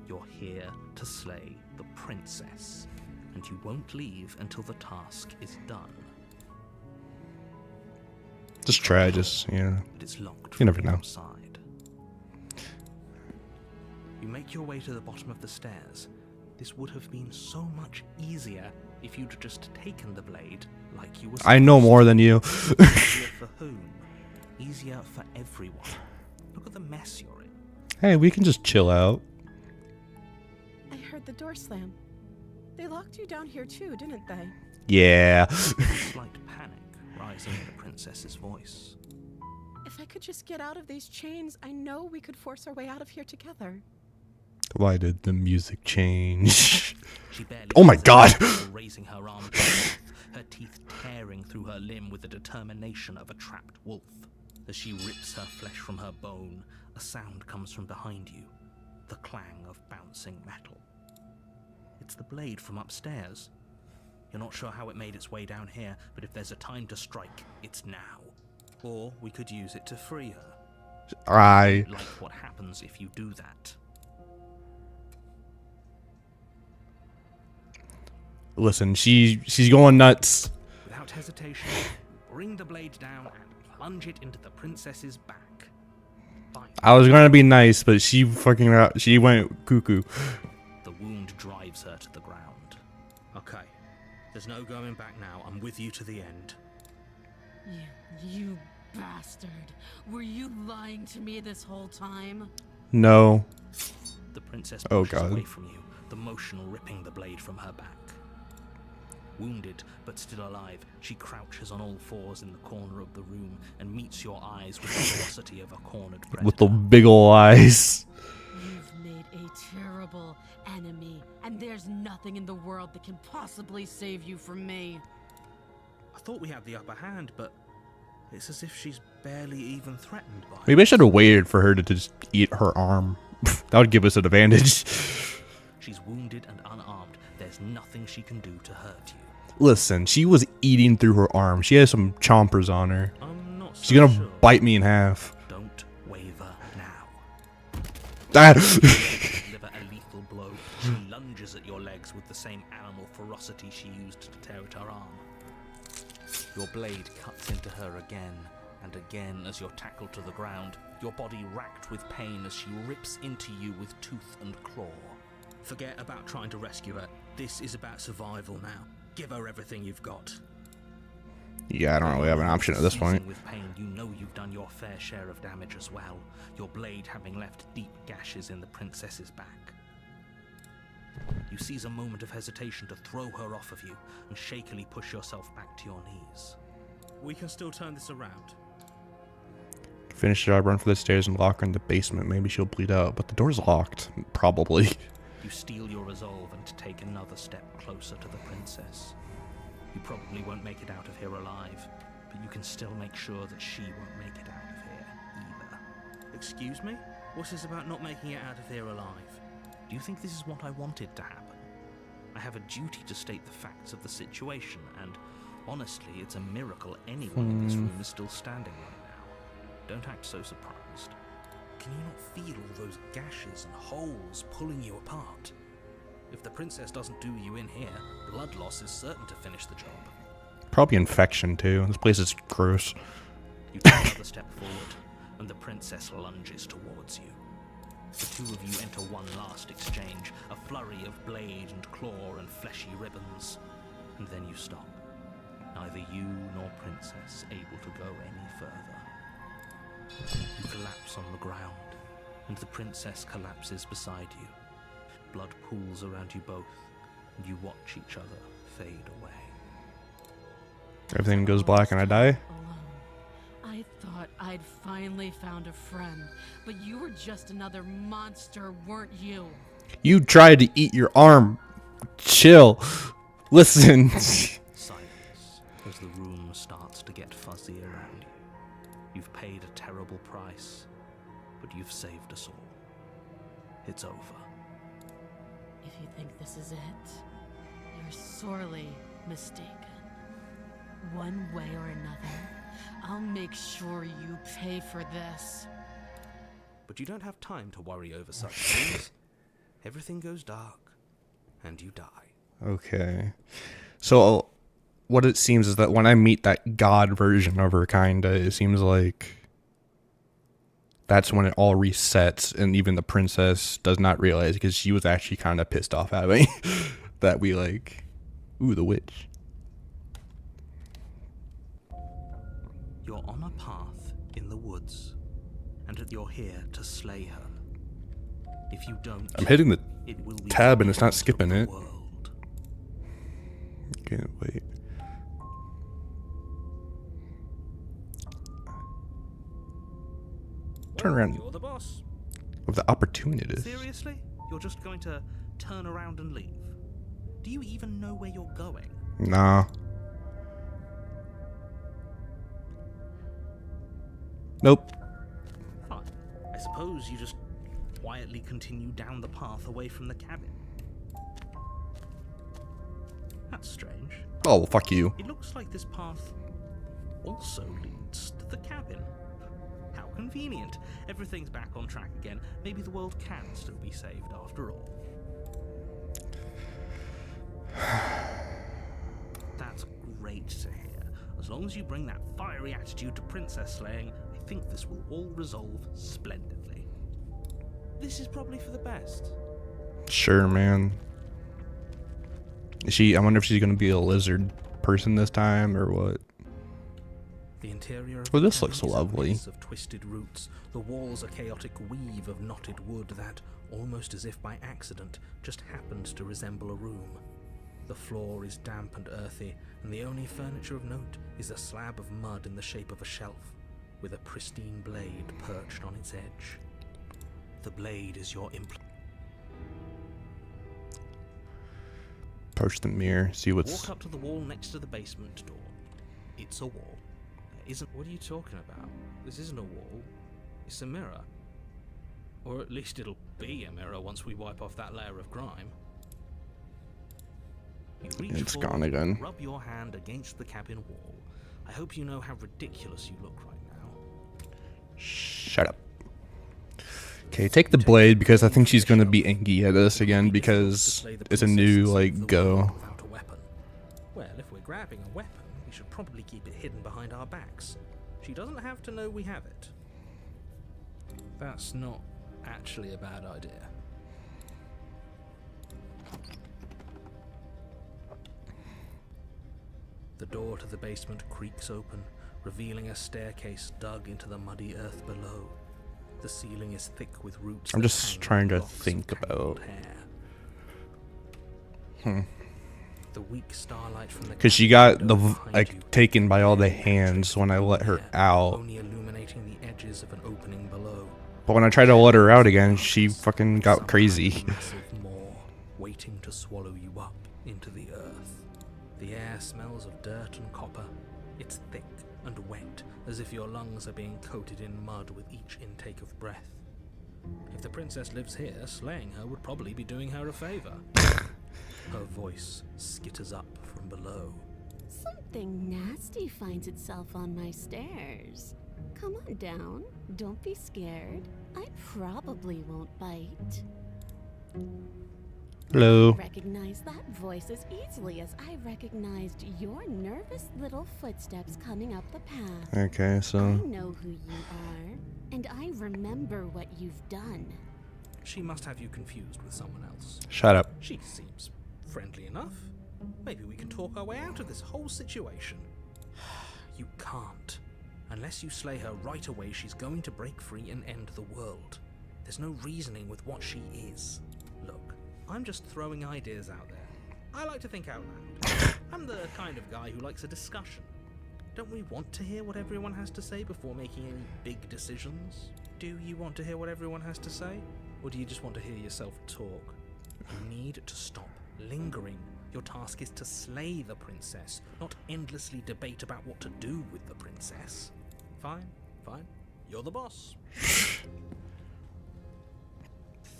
You're here to slay the princess, and you won't leave until the task is done. Just try, just, you know. But it's locked You never from the know. outside. You make your way to the bottom of the stairs. This would have been so much easier if you'd just taken the blade like you were I know supposed more to. than you. Easier for whom? Easier for everyone. Look at the mess you're in. Hey, we can just chill out. I heard the door slam. They locked you down here too, didn't they? Yeah. A slight panic rising in the princess's voice. If I could just get out of these chains, I know we could force our way out of here together. Why did the music change? She barely Oh my God. hesitated, raising her arm to her mouth, her teeth tearing through her limb with the determination of a trapped wolf. As she rips her flesh from her bone, a sound comes from behind you, the clang of bouncing metal. It's the blade from upstairs. You're not sure how it made its way down here, but if there's a time to strike, it's now. Or we could use it to free her. Like what happens if you do that. Listen, she's going nuts. Without hesitation, bring the blade down and plunge it into the princess's back. Fine. I was gonna be nice, but she went cuckoo. The wound drives her to the ground. Okay, there's no going back now. I'm with you to the end. You bastard. Were you lying to me this whole time? No. The princess Oh, pushes God. away from you, the motion ripping the blade from her back. Wounded, but still alive, she crouches on all fours in the corner of the room and meets your eyes with the ferocity of a cornered predator. With the big ol' eyes. You've made a terrible enemy, and there's nothing in the world that can possibly save you from me. I thought we had the upper hand, but it's as if she's barely even threatened by Maybe I us. should have waited for her to just eat her arm. That would give us an advantage. She's wounded and unarmed. There's nothing she can do to hurt you. Listen, she was eating through her arm. She has some chompers on her. I'm not so She's gonna sure. bite me in half. Don't waver now. Ah. Deliver a lethal blow. She lunges at your legs with the same animal ferocity she used to tear at her arm. Your blade cuts into her again and again as you're tackled to the ground, your body racked with pain as she rips into you with tooth and claw. Forget about trying to rescue her. This is about survival now. Give her everything you've got. Yeah, I don't really have an option at this point. Seizing with pain, you know you've done your fair share of damage as well, your blade having left deep gashes in the princess's back. You seize a moment of hesitation to throw her off of you and shakily push yourself back to your knees. We can still turn this around. Finish the job, run for the stairs, and lock her in the basement. Maybe she'll bleed out, but the door's locked. Probably. You steel your resolve and take another step closer to the princess. You probably won't make it out of here alive, but you can still make sure that she won't make it out of here either. Excuse me? What is about not making it out of here alive? Do you think this is what I wanted to happen? I have a duty to state the facts of the situation, and honestly, it's a miracle anyone in this room is still standing right now. Don't act so surprised. Can you not feel all those gashes and holes pulling you apart? If the princess doesn't do you in here, blood loss is certain to finish the job. Probably infection too. This place is gross. You take another step forward, and the princess lunges towards you. The two of you enter one last exchange, a flurry of blade and claw and fleshy ribbons. And then you stop. Neither you nor princess able to go any further. You collapse on the ground, and the princess collapses beside you. Blood pools around you both, and you watch each other fade away. Everything goes black and I die. Alone. I thought I'd finally found a friend, but you were just another monster, weren't you? You tried to eat your arm. Chill. Listen. Silence as the room starts to get fuzzy around you. You've paid a terrible price, but you've saved us all. It's over. If you think this is it, you're sorely mistaken. One way or another, I'll make sure you pay for this. But you don't have time to worry over such things. Everything goes dark, and you die. Okay. So what it seems is that when I meet that god version of her, kinda, it seems like that's when it all resets, and even the princess does not realize, because she was actually kind of pissed off at me that we like, ooh, the witch. You're on a path in the woods, and you're here to slay her. If you don't, I'm hitting the it will be tab the and it's not end of skipping the it. world. Can't wait. Turn around. You're the boss. Of the opportunities. Seriously? You're just going to turn around and leave? Do you even know where you're going? Nah. Nope. Fine. I suppose you just quietly continue down the path away from the cabin. That's strange. Oh, well, fuck you. It looks like this path also leads to the cabin. How convenient. Everything's back on track again. Maybe the world can still be saved after all. That's great to hear. As long as you bring that fiery attitude to princess slaying, I think this will all resolve splendidly. This is probably for the best. Sure, man. Is she? I wonder if she's gonna be a lizard person this time or what. The interior of Oh, the this cabin looks is a lovely. mess of twisted roots. The walls a chaotic weave of knotted wood that, almost as if by accident, just happened to resemble a room. The floor is damp and earthy, and the only furniture of note is a slab of mud in the shape of a shelf, with a pristine blade perched on its edge. The blade is your Approach the mirror, see what's. Walk up to the wall next to the basement door. It's a wall. There isn't. What are you talking about? This isn't a wall. It's a mirror. Or at least it'll be a mirror once we wipe off that layer of grime. You reach It's forward, gone again. Rub your hand against the cabin wall. I hope you know how ridiculous you look right now. Shut up. Okay, take the blade because I think she's gonna be angry at us again because it's a new like go. Without a weapon. Well, if we're grabbing a weapon, we should probably keep it hidden behind our backs. She doesn't have to know we have it. That's not actually a bad idea. The door to the basement creaks open, revealing a staircase dug into the muddy earth below. The ceiling is thick with roots. I'm that just hang trying like to locks of think tangled about. hair. The weak starlight from the Cause she got the like taken by all the hands when I let her out. only illuminating the edges of an opening below. But when I tried to let her out again, she fucking got crazy. Massive maw, waiting to swallow you up into the earth. The air smells of dirt and copper. It's thick and wet, as if your lungs are being coated in mud with each intake of breath. If the princess lives here, slaying her would probably be doing her a favor. Her voice skitters up from below. Something nasty finds itself on my stairs. Come on down. Don't be scared. I probably won't bite. Hello. I recognize that voice as easily as I recognized your nervous little footsteps coming up the path. Okay, I so know who you are, and I remember what you've done. She must have you confused with someone else. shut up. She seems friendly enough. Maybe we can talk our way out of this whole situation. You can't. Unless you slay her right away, she's going to break free and end the world. There's no reasoning with what she is. Look, I'm just throwing ideas out there. I like to think out loud. I'm the kind of guy who likes a discussion. Don't we want to hear what everyone has to say before making any big decisions? Do you want to hear what everyone has to say? Or do you just want to hear yourself talk? You need to stop lingering. Your task is to slay the princess, not endlessly debate about what to do with the princess. Fine, fine. You're the boss.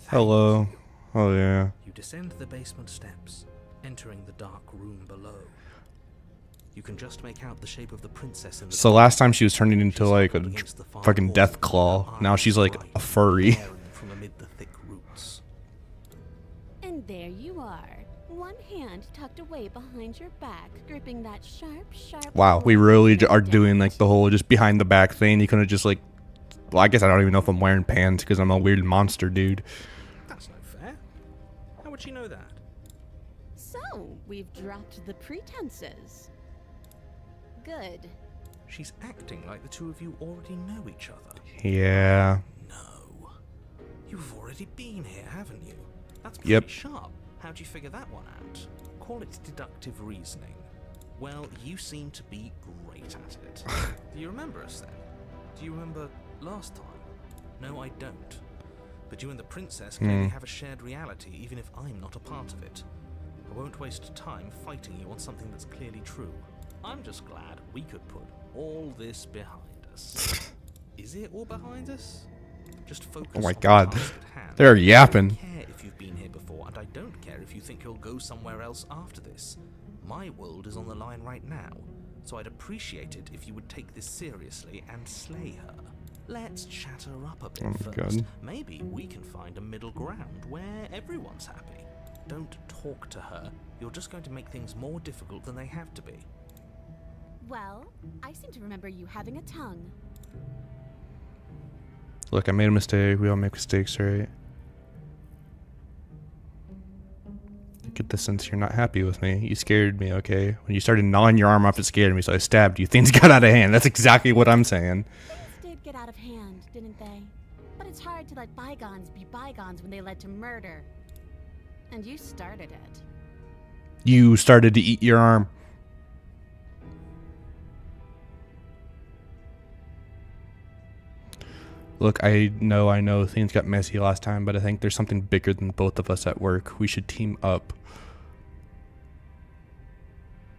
Hello. Oh yeah. You descend the basement steps, entering the dark room below. You can just make out the shape of the princess in the So last time she was turning into She's like a huddled against the far fucking wall, death her claw. Now eyes she's like bright, a furry. glaring from amid the thick roots. And there you are, one hand tucked away behind your back, gripping that sharp Wow, we blade really of are death. doing like the whole just behind the back thing. You couldn't just like. Well, I guess I don't even know if I'm wearing pants because I'm a weird monster dude. That's no fair. How would she know that? So, we've dropped the pretenses. Good. She's acting like the two of you already know each other. Yeah. No. You've already been here, haven't you? That's pretty Yep. sharp. How'd you figure that one out? Call it deductive reasoning. Well, you seem to be great at it. Do you remember us then? Do you remember last time? No, I don't. But you and the princess clearly have a shared reality, even if I'm not a part of it. I won't waste time fighting you on something that's clearly true. I'm just glad we could put all this behind us. Is it all behind us? Just focus Oh my on the God. task at hand. They're I yapping. don't care if you've been here before, and I don't care if you think you'll go somewhere else after this. My world is on the line right now, so I'd appreciate it if you would take this seriously and slay her. Let's chat her up a bit Oh my first. God. Maybe we can find a middle ground where everyone's happy. Don't talk to her. You're just going to make things more difficult than they have to be. Well, I seem to remember you having a tongue. Look, I made a mistake. We all make mistakes, right? I get the sense you're not happy with me. You scared me, okay? When you started gnawing your arm off, it scared me, so I stabbed you. Things got out of hand. That's exactly what I'm saying. Things did get out of hand, didn't they? But it's hard to let bygones be bygones when they led to murder. And you started it. You started to eat your arm. Look, I know things got messy last time, but I think there's something bigger than both of us at work. We should team up.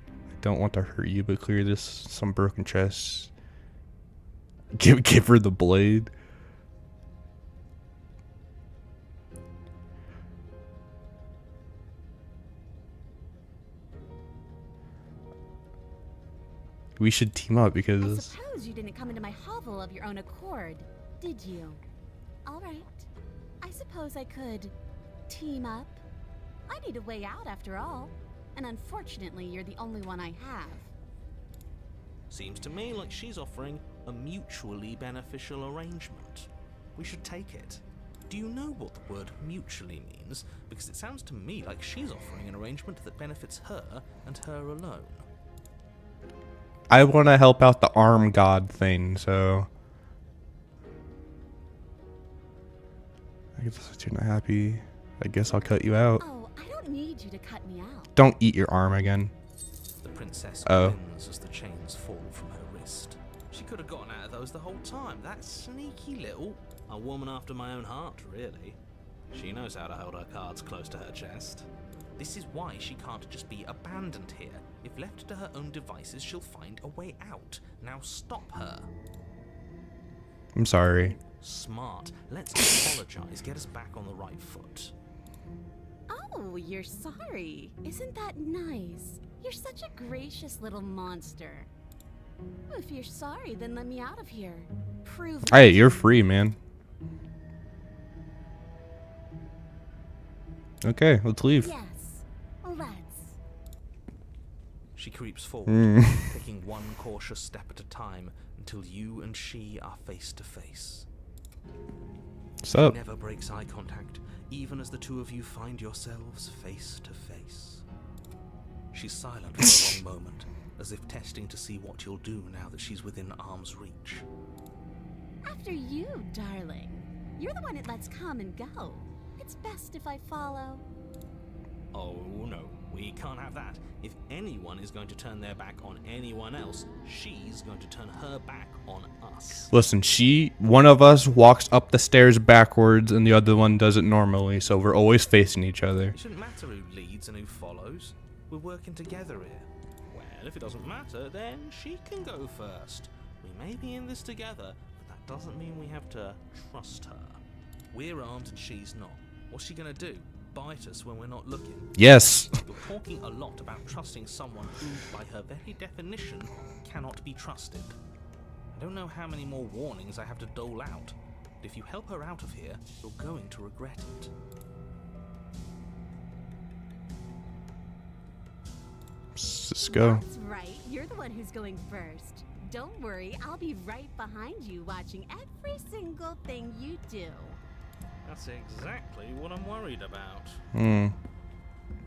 I don't want to hurt you, but clear this some broken chest. Give her the blade. We should team up I because suppose you didn't come into my hovel of your own accord, did you? All right. I suppose I could team up. I need a way out after all. And unfortunately, you're the only one I have. Seems to me like she's offering a mutually beneficial arrangement. We should take it. Do you know what the word mutually means? Because it sounds to me like she's offering an arrangement that benefits her and her alone. I want to help out the arm god thing, so I guess if you're not happy, I guess I'll cut you out. Oh, I don't need you to cut me out. Don't eat your arm again. The princess Oh. grins as the chains fall from her wrist. She could have gotten out of those the whole time. That sneaky little... A woman after my own heart, really. She knows how to hold her cards close to her chest. This is why she can't just be abandoned here. If left to her own devices, she'll find a way out. Now stop her. I'm sorry. Smart. Let's apologize. Get us back on the right foot. Oh, you're sorry. Isn't that nice? You're such a gracious little monster. If you're sorry, then let me out of here. Prove it. Hey, you're free, man. Okay, let's leave. Yes, let's. She creeps forward, Mm. taking one cautious step at a time until you and she are face to face. What's She up? never breaks eye contact, even as the two of you find yourselves face to face. She's silent for a long moment, as if testing to see what you'll do now that she's within arm's reach. After you, darling. You're the one it lets come and go. It's best if I follow. Oh no, we can't have that. If anyone is going to turn their back on anyone else, she's going to turn her back on us. Listen, one of us walks up the stairs backwards and the other one does it normally, so we're always facing each other. It shouldn't matter who leads and who follows. We're working together here. Well, if it doesn't matter, then she can go first. We may be in this together, but that doesn't mean we have to trust her. We're armed and she's not. What's she gonna do? Bite us when we're not looking? Yes. You're talking a lot about trusting someone who, by her very definition, cannot be trusted. I don't know how many more warnings I have to dole out, but if you help her out of here, you're going to regret it. Let's go. That's right. You're the one who's going first. Don't worry, I'll be right behind you watching every single thing you do. That's exactly what I'm worried about. Hmm.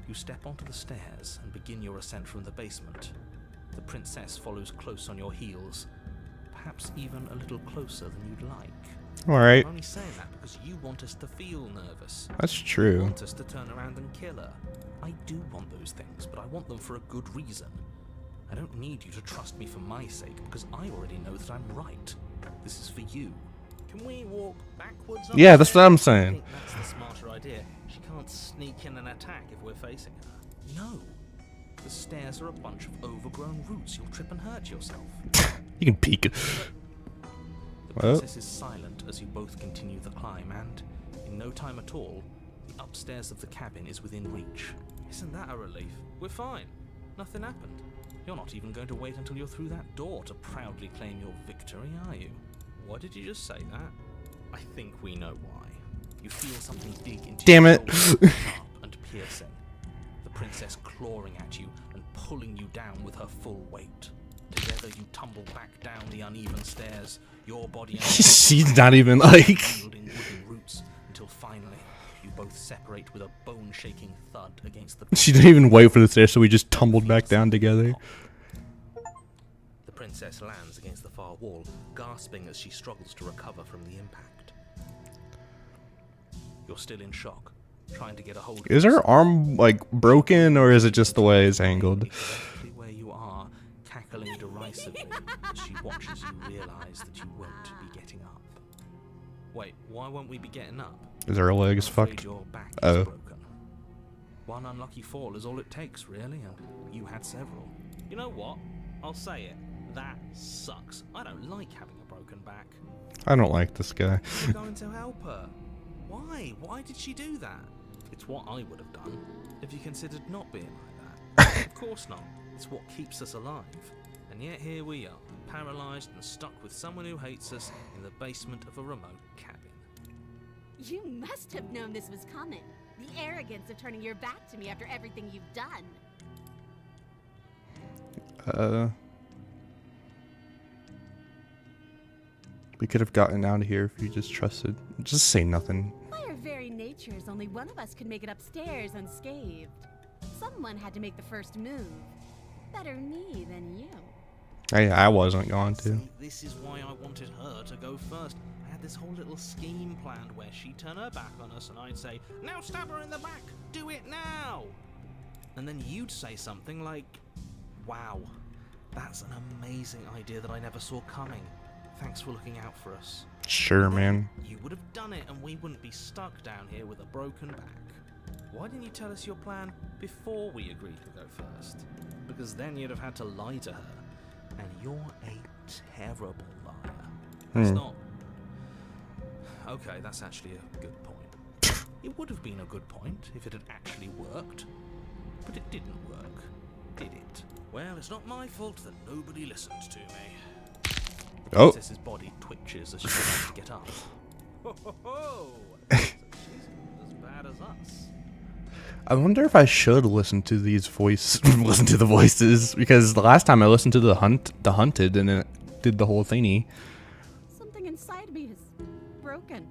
You step onto the stairs and begin your ascent from the basement. The princess follows close on your heels, perhaps even a little closer than you'd like. Alright. I'm only saying that because you want us to feel nervous. That's You true. want us to turn around and kill her. I do want those things, but I want them for a good reason. I don't need you to trust me for my sake, because I already know that I'm right. This is for you. Can we walk backwards? Yeah, that's what I'm I saying. think that's the smarter idea. She can't sneak in and attack if we're facing her. No. The stairs are a bunch of overgrown roots. You'll trip and hurt yourself. You can peek. The princess is silent as you both continue the climb, and in no time at all, the upstairs of the cabin is within reach. Isn't that a relief? We're fine. Nothing happened. You're not even going to wait until you're through that door to proudly claim your victory, are you? Why did you just say that? I think we know why. You feel something dig into Damn your it. shoulder, sharp and piercing. The princess clawing at you and pulling you down with her full weight. Together you tumble back down the uneven stairs, your body and She's not even like. wielding wooden roots, until finally you both separate with a bone-shaking thud against the. She didn't even wait for the stairs, so we just tumbled back down together. The princess lands against the far wall, gasping as she struggles to recover from the impact. You're still in shock, trying to get a hold of Is her arm like broken, or is it just the way it's angled? exactly where you are, cackling derisively as she watches you realize that you won't be getting up. Wait, why won't we be getting up? Is her legs I'm afraid fucked? your back is Oh. broken. One unlucky fall is all it takes, really, and you had several. You know what? I'll say it. That sucks. I don't like having a broken back. I don't like this guy. You're going to help her. Why? Why did she do that? It's what I would have done if you considered not being like that. Of course not. It's what keeps us alive. And yet here we are, paralyzed and stuck with someone who hates us in the basement of a remote cabin. You must have known this was coming. The arrogance of turning your back to me after everything you've done. We could have gotten out of here if you just trusted. Just say nothing. By our very natures, only one of us could make it upstairs unscathed. Someone had to make the first move. Better me than you. I wasn't going to. See, this is why I wanted her to go first. I had this whole little scheme planned where she'd turn her back on us and I'd say, "Now stab her in the back! Do it now!" And then you'd say something like, "Wow, that's an amazing idea that I never saw coming. Thanks for looking out for us." Sure, man. You would have done it and we wouldn't be stuck down here with a broken back. Why didn't you tell us your plan before we agreed to go first? Because then you'd have had to lie to her. And you're a terrible liar. It's not. Okay, that's actually a good point. It would have been a good point if it had actually worked. But it didn't work, did it? Well, it's not my fault that nobody listens to me. The Oh. princess's body twitches as she tries to get up. Ho ho ho! So she's as bad as us. I wonder if I should listen to these listen to the voices, because the last time I listened to the hunted, and it did the whole thingy. Something inside me is broken.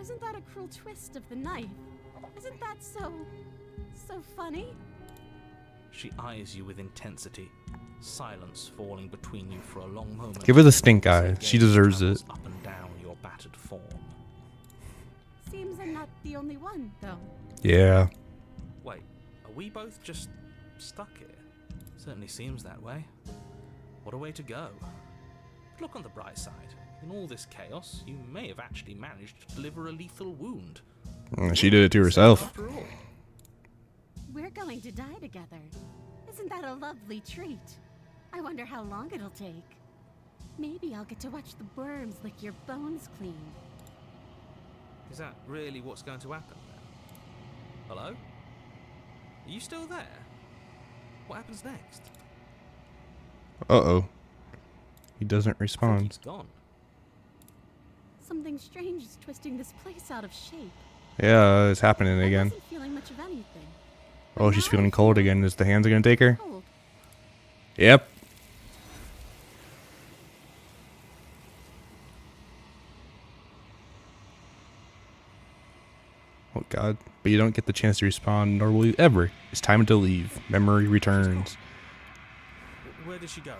Isn't that a cruel twist of the knife? Isn't that so funny? She eyes you with intensity, silence falling between you for a long moment. Give her the stink eye. She deserves it. Up and down your battered form. Seems I'm not the only one, though. Yeah. Wait, are we both just stuck here? Certainly seems that way. What a way to go. Look on the bright side. In all this chaos, you may have actually managed to deliver a lethal wound. She did it to herself. After all. We're going to die together. Isn't that a lovely treat? I wonder how long it'll take. Maybe I'll get to watch the worms lick your bones clean. Is that really what's going to happen now? Hello? Are you still there? What happens next? Uh-oh. He doesn't I think respond. he's gone. Something strange is twisting this place out of shape. Yeah, it's happening again. I wasn't feeling much of anything. Oh, she's feeling cold again. Is the hands gonna take her? Cold. Yep. Oh god. But you don't get the chance to respond, nor will you ever. It's time to leave. Memory returns. Where did she go?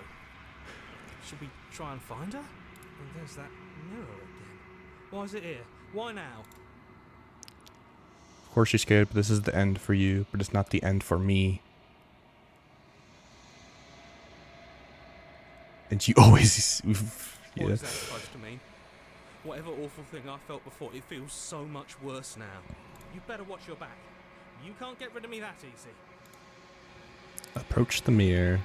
Should we try and find her? And there's that mirror again. Why is it here? Why now? Of course you're scared, but this is the end for you. But it's not the end for me. And you always... What yeah. is that supposed to mean? Whatever awful thing I felt before, it feels so much worse now. You better watch your back. You can't get rid of me that easy. Approach the mirror.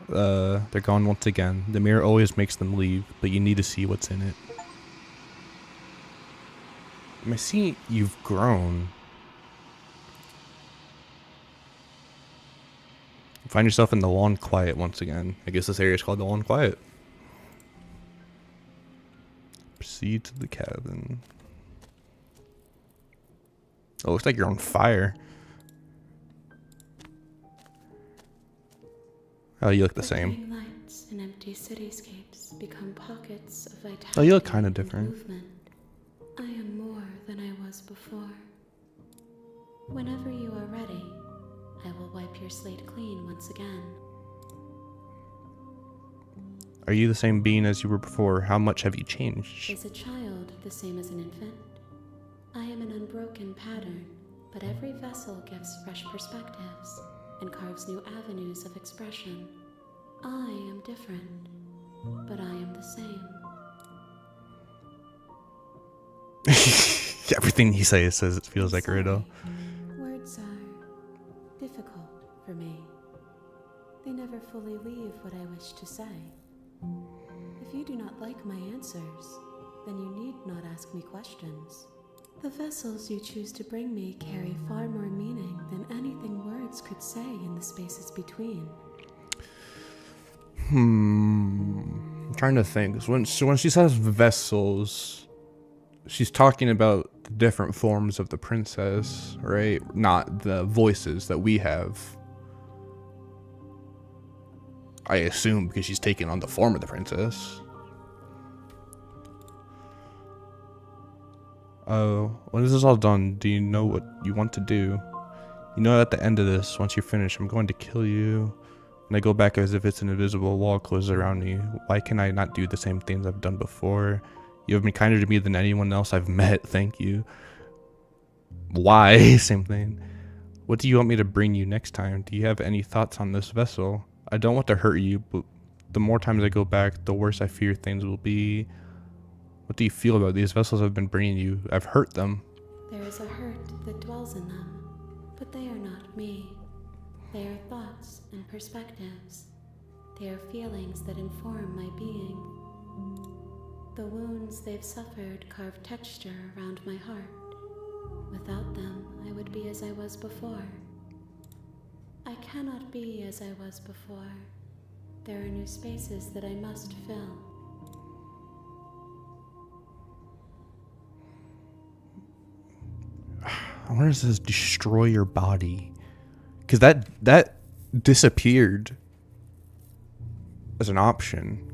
They're gone once again. The mirror always makes them leave, but you need to see what's in it. I see you've grown. You find yourself in the lawn quiet once again. I guess this area is called the lawn quiet. Proceed to the cabin. Oh, looks like you're on fire. Oh, you look the same. Flickering lights and empty cityscapes become pockets of vitality. Oh, you look kinda and different. Movement. I am more than I was before. Whenever you are ready, I will wipe your slate clean once again. Are you the same being as you were before? How much have you changed? Is a child the same as an infant? I am an unbroken pattern, but every vessel gives fresh perspectives and carves new avenues of expression. I am different, but I am the same. Everything he says it feels like a riddle. Words are difficult for me. They never fully leave what I wish to say. If you do not like my answers, then you need not ask me questions. The vessels you choose to bring me carry far more meaning than anything words could say in the spaces between. I'm trying to think. So when she says vessels, she's talking about the different forms of the princess, right? Not the voices that we have. I assume because she's taking on the form of the princess. Oh, when this is all done, do you know what you want to do? You know at the end of this, once you're finished, I'm going to kill you. And I go back as if it's an invisible wall closes around me. Why can I not do the same things I've done before? You have been kinder to me than anyone else I've met, thank you. Why? Same thing. What do you want me to bring you next time? Do you have any thoughts on this vessel? I don't want to hurt you, but the more times I go back, the worse I fear things will be. What do you feel about these vessels I've been bringing you? I've hurt them. There is a hurt that dwells in them, but they are not me. They are thoughts and perspectives. They are feelings that inform my being. The wounds they've suffered carve texture around my heart. Without them, I would be as I was before. I cannot be as I was before. There are new spaces that I must fill. I wonder if it says destroy your body. Because that disappeared as an option.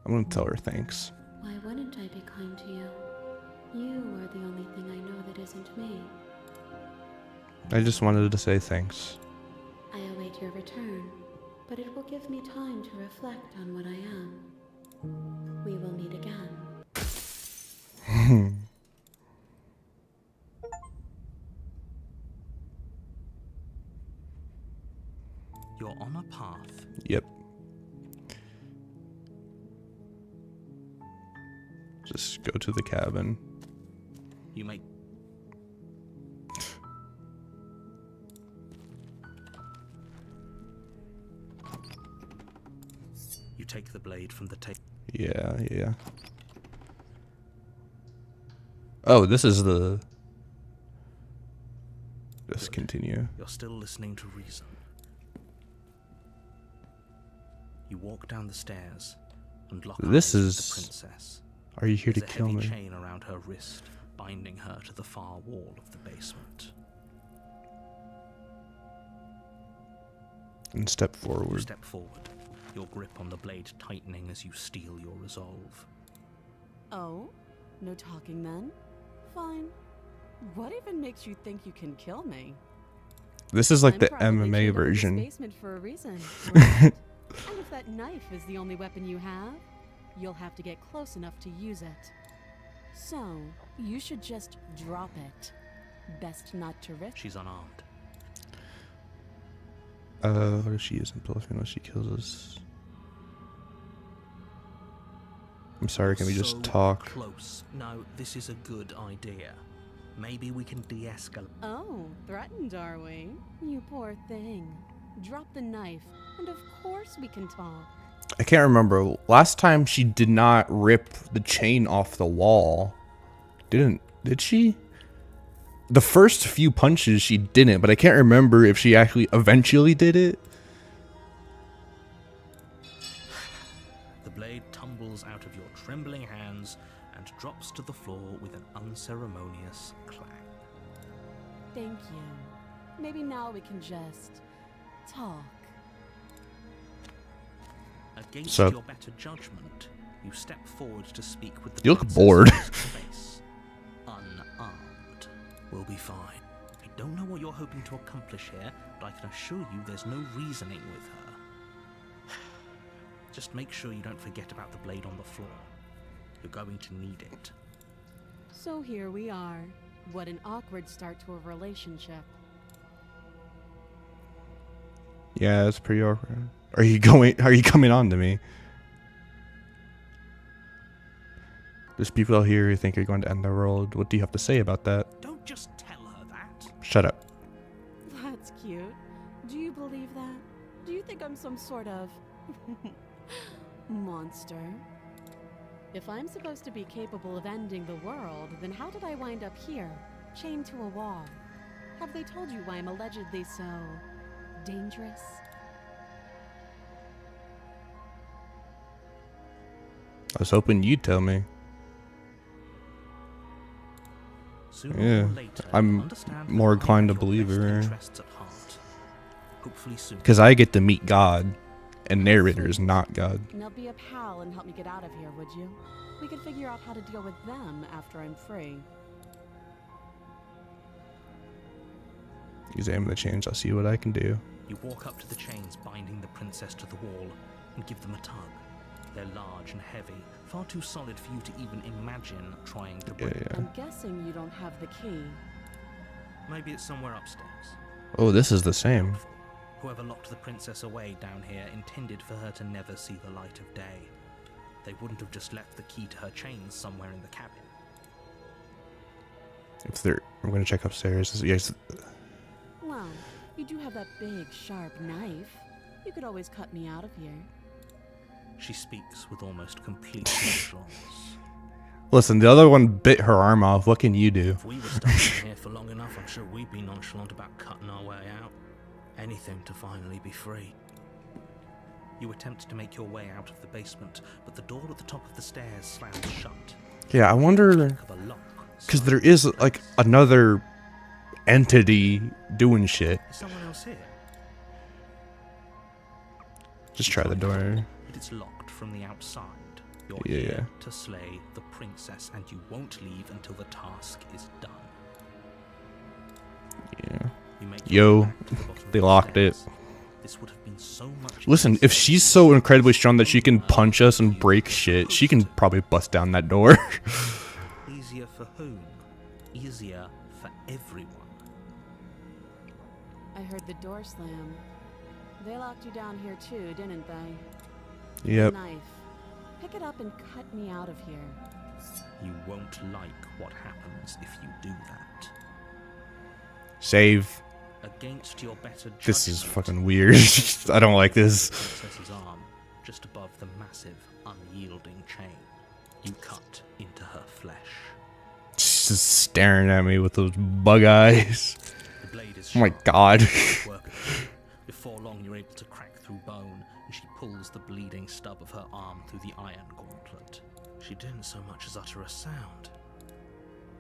I'm gonna tell her thanks. Why wouldn't I be kind to you? You are the only thing I know that isn't me. I just wanted to say thanks. I await your return, but it will give me time to reflect on what I am. We will meet again. You're on a path. Yep. Just go to the cabin. You make You take the blade from the table. Yeah. Oh, this is the... Just continue. You're still listening to reason. You walk down the stairs and lock This eyes with is- the princess. Are you here to There's a kill heavy me? chain around her wrist, binding her to the far wall of the basement. And step You forward. step forward, your grip on the blade tightening as you steel your resolve. Oh? No talking then? Fine. What even makes you think you can kill me? This is like I'm the probably MMA chained up in this version. basement for a reason, right? And if that knife is the only weapon you have, you'll have to get close enough to use it. So, you should just drop it. Best not to risk. She's unarmed. What if she isn't pulling unless she kills us? I'm sorry, can we just So talk? Close. No, this is a good idea. Maybe we can de-escalate. Oh, threatened, are we? You poor thing. Drop the knife, and of course we can talk. I can't remember. Last time she did not rip the chain off the wall. Did she? The first few punches she didn't, but I can't remember if she actually eventually did it. The blade tumbles out of your trembling hands and drops to the floor with an unceremonious clang. Thank you. Maybe now we can just talk. Against So- your better judgment, you step forward to speak with the You look princess bored. face to face. Unarmed. We'll be fine. I don't know what you're hoping to accomplish here, but I can assure you there's no reasoning with her. Just make sure you don't forget about the blade on the floor. You're going to need it. So here we are. What an awkward start to a relationship. Yeah, it's pretty awkward. Are you coming on to me? There's people out here who think you're going to end the world. What do you have to say about that? Don't just tell her that. Shut up. That's cute. Do you believe that? Do you think I'm some sort of monster? If I'm supposed to be capable of ending the world, then how did I wind up here, chained to a wall? Have they told you why I'm allegedly so dangerous? I was hoping you'd tell me. Sooner Yeah, or later, I'm you'll understand more that I inclined have to your believe best her. interests at heart. Hopefully soon. Because I get to meet God, and narrator is not God. Now be a pal and help me get out of here, would you? We could figure out how to deal with them after I'm free. Examine the chains, I'll see what I can do. You walk up to the chains binding the princess to the wall and give them a tug. They're large and heavy, far too solid for you to even imagine trying to break. Yeah. I'm guessing you don't have the key. Maybe it's somewhere upstairs. Oh, this is the same. Whoever locked the princess away down here intended for her to never see the light of day. They wouldn't have just left the key to her chains somewhere in the cabin. If they're, I'm gonna check upstairs. Yes. Well, you do have that big, sharp knife. You could always cut me out of here. She speaks with almost complete nonchalance. Listen, the other one bit her arm off. What can you do? If we were stuck in here for long enough, I'm sure we'd be nonchalant about cutting our way out. Anything to finally be free. You attempt to make your way out of the basement, but the door at the top of the stairs slams shut. Yeah, I wonder, Click of a lock because there slides is into like place. another entity doing shit. Is someone else here? Just You try the try door. But it's locked from the outside. You're Yeah, here yeah. to slay the princess, and you won't leave until the task is done. Yeah. You make Yo, your way back to the bottom they of the locked it. stairs. This would have been so much Listen, easier if she's so incredibly strong that she can punch us and break shit, she can probably bust down that door. Easier for whom? Easier for everyone. I heard the door slam. They locked you down here too, didn't they? Yep. Knife. Pick it up and cut me out of here. You won't like what happens if you do that. Save. Against your better judgment. This is fucking weird. I don't like this. Princess's arm, just above the massive, unyielding chain. You cut into her flesh. She's just staring at me with those bug eyes. The blade is Oh my sharp. god. Work it. Before long, you're able to crack through bone, and she pulls the bleeding stub of her arm through the iron gauntlet. She didn't so much as utter a sound.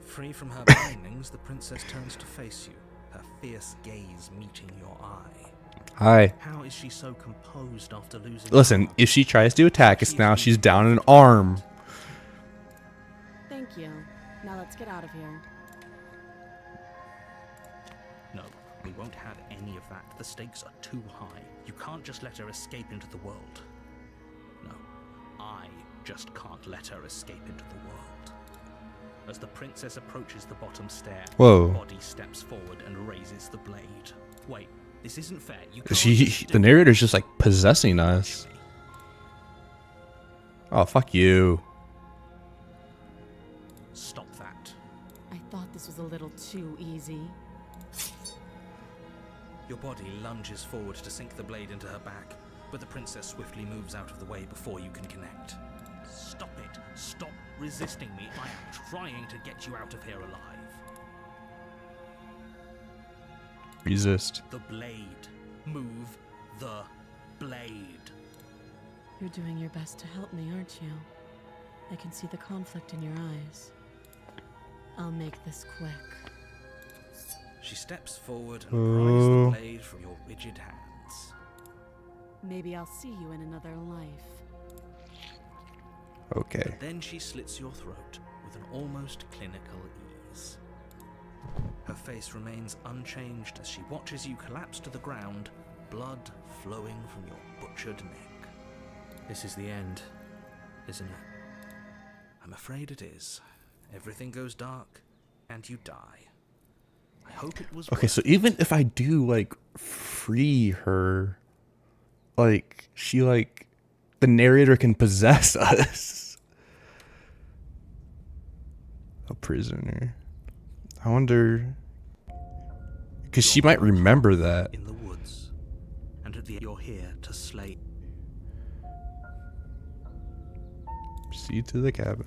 Free from her bindings, the princess turns to face you, her fierce gaze meeting your eye. Hi. How is she so composed after losing? Listen, an arm? if she tries to attack us now, she's down an arm. Thank you. Now let's get out of here. No, we won't have any of that. The stakes are too high. You can't just let her escape into the world. No, I just can't let her escape into the world. As the princess approaches the bottom stair, Whoa. her body steps forward and raises the blade. Wait, this isn't fair. You can't She, just the do narrator's just like possessing us. Oh, fuck you. Stop that. I thought this was a little too easy. Your body lunges forward to sink the blade into her back, but the princess swiftly moves out of the way before you can connect. Stop it. Stop resisting me. I am trying to get you out of here alive. Resist. The blade. Move the blade. You're doing your best to help me, aren't you? I can see the conflict in your eyes. I'll make this quick. She steps forward and pries Oh. the blade from your rigid hands. Maybe I'll see you in another life. Okay. Then she slits your throat with an almost clinical ease. Her face remains unchanged as she watches you collapse to the ground, blood flowing from your butchered neck. This is the end, isn't it? I'm afraid it is. Everything goes dark, and you die. I hope it was Okay, so even if I do, like, free her, like, she, like, the narrator can possess us. A prisoner. I wonder... Because she might remember that. in the woods, and at the end you're here to slay. Proceed to the cabin.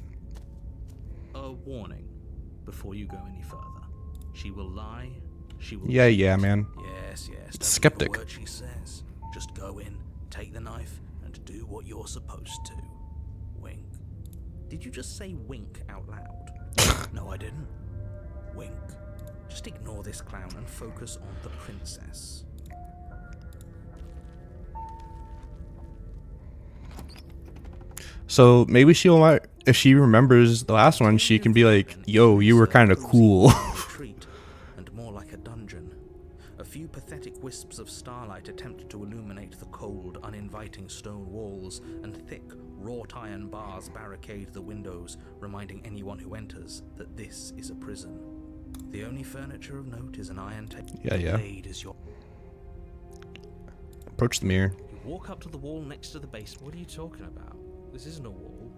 A warning before you go any further. She will lie. She will. Yeah, cheat. yeah, man. Yes, yes. Don't Skeptic. believe a word she says. Just go in, take the knife, and do what you're supposed to. Wink. Did you just say wink out loud? No, I didn't. Wink. Just ignore this clown and focus on the princess. So maybe she'll, if she remembers the last one, she can be like, yo, you were kind of cool. Retreat, and more like a dungeon. A few pathetic wisps of starlight attempt to illuminate the cold, uninviting stone walls, and thick, wrought iron bars barricade the windows, reminding anyone who enters that this is a prison. The only furniture of note is an iron table. Yeah, yeah. Blade is your. Approach the mirror. You walk up to the wall next to the basement. What are you talking about? This isn't a wall.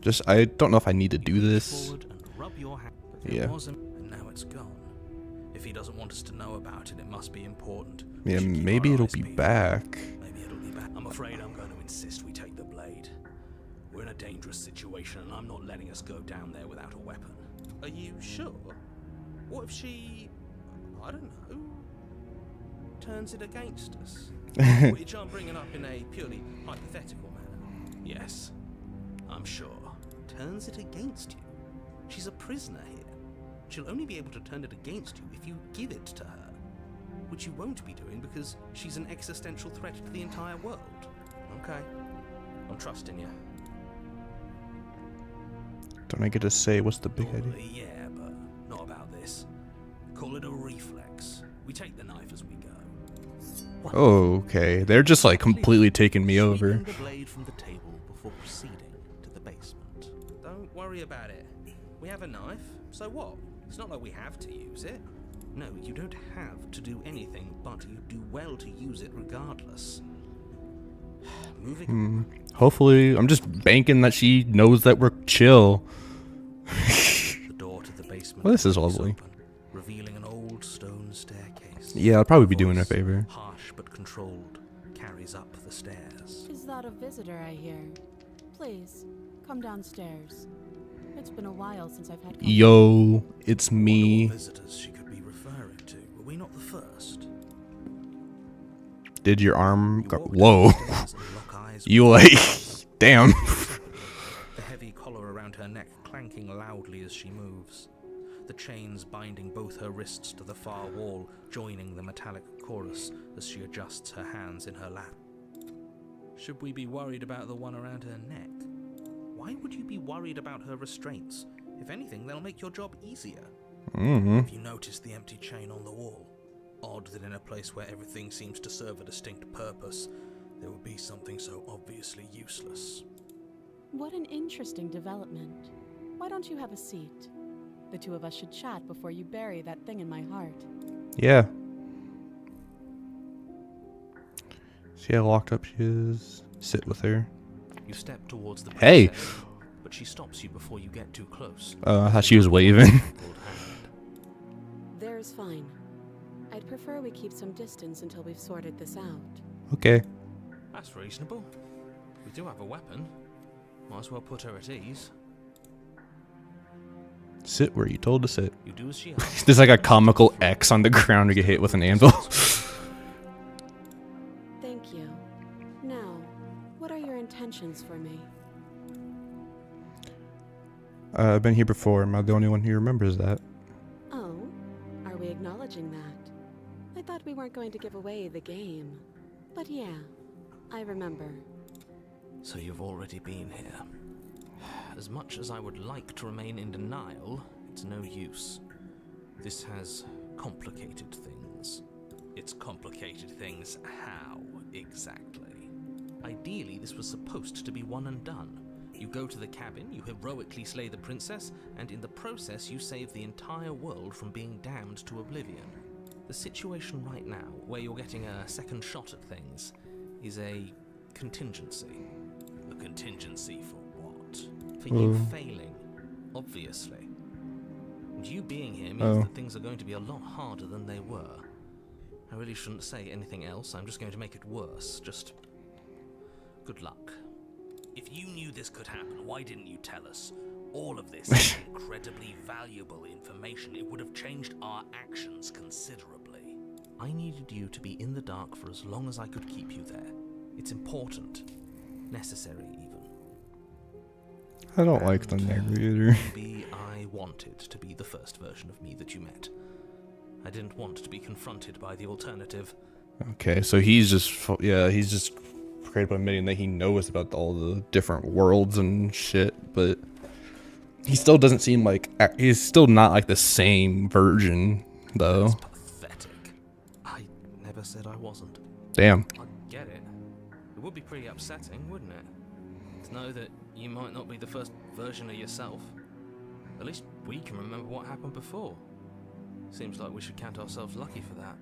Just, I don't know if I need to do You reach this. forward and rub your hand. But there Yeah. wasn't, and now it's gone. If he doesn't want us to know about it, it must be important. Yeah, We should keep maybe our it'll eyes be peeled. back. Maybe it'll be back. I'm afraid I'm going to insist we take the blade. We're in a dangerous situation, and I'm not letting us go down there without a weapon. Are you sure? What if she... I don't know... turns it against us. Which I'm bringing up in a purely hypothetical manner. Yes, I'm sure. Turns it against you. She's a prisoner here. She'll only be able to turn it against you if you give it to her. Which you won't be doing because she's an existential threat to the entire world. Okay, I'm trusting you. Don't I get to say what's the big idea? Normally, yeah, but not about this. Call it a reflex. We take the knife as we go. Oh, okay. They're just like completely taking me over. Sweeping the blade from the table before proceeding to the basement. Don't worry about it. We have a knife, so what? It's not like we have to use it. No, you don't have to do anything, but you do well to use it regardless. Moving on. Hopefully, I'm just banking that she knows that we're chill. The door to the basement. Well, this is swings lovely. open, revealing an old stone staircase. Yeah, I'll probably be doing her a Voice, favor. harsh but controlled, carries up the stairs. Is that a visitor I hear? Please, come downstairs. It's been a while since I've had company. Yo, it's Wonder me. what visitors she could be referring to. Were we not the first? Did your arm You go? walk Whoa. downstairs and lock eyes You with like, damn. the heavy collar around her neck clanking loudly as she moves. The chains binding both her wrists to the far wall, joining the metallic chorus as she adjusts her hands in her lap. Should we be worried about the one around her neck? Why would you be worried about her restraints? If anything, they'll make your job easier. Have you noticed the empty chain on the wall? Odd that in a place where everything seems to serve a distinct purpose, there would be something so obviously useless. What an interesting development. Why don't you have a seat? The two of us should chat before you bury that thing in my heart. Yeah. See how locked up she is? Sit with her. You step towards the Hey! princess, but she stops you before you get too close. I thought she was waving. Cold hand. There's fine. I'd prefer we keep some distance until we've sorted this out. Okay. That's reasonable. We do have a weapon. Might as well put her at ease. Sit where you told to sit. You do as she asks. There's like a comical X on the ground to get hit with an anvil. Thank you. Now, what are your intentions for me? I've been here before. Am I the only one who remembers that? Oh, are we acknowledging that? I thought we weren't going to give away the game. But yeah, I remember. So you've already been here. As much as I would like to remain in denial, it's no use. This has complicated things. It's complicated things how, exactly? Ideally, this was supposed to be one and done. You go to the cabin, you heroically slay the princess, and in the process you save the entire world from being damned to oblivion. The situation right now, where you're getting a second shot at things, is a contingency. A contingency for what? For you failing, obviously. And you being here means that things are going to be a lot harder than they were. I really shouldn't say anything else, I'm just going to make it worse. Just good luck. If you knew this could happen, why didn't you tell us? All of this is incredibly valuable information. It would have changed our actions considerably. I needed you to be in the dark for as long as I could keep you there. It's important. Necessary, even. I don't like the narrator. Maybe I wanted to be the first version of me that you met. I didn't want to be confronted by the alternative. Okay, so he's just afraid of admitting that he knows about all the different worlds and shit, but he still doesn't seem like he's still not like the same version though. That's pathetic. I never said I wasn't. Damn. I get it. It would be pretty upsetting, wouldn't it? To know that you might not be the first version of yourself. At least we can remember what happened before. Seems like we should count ourselves lucky for that.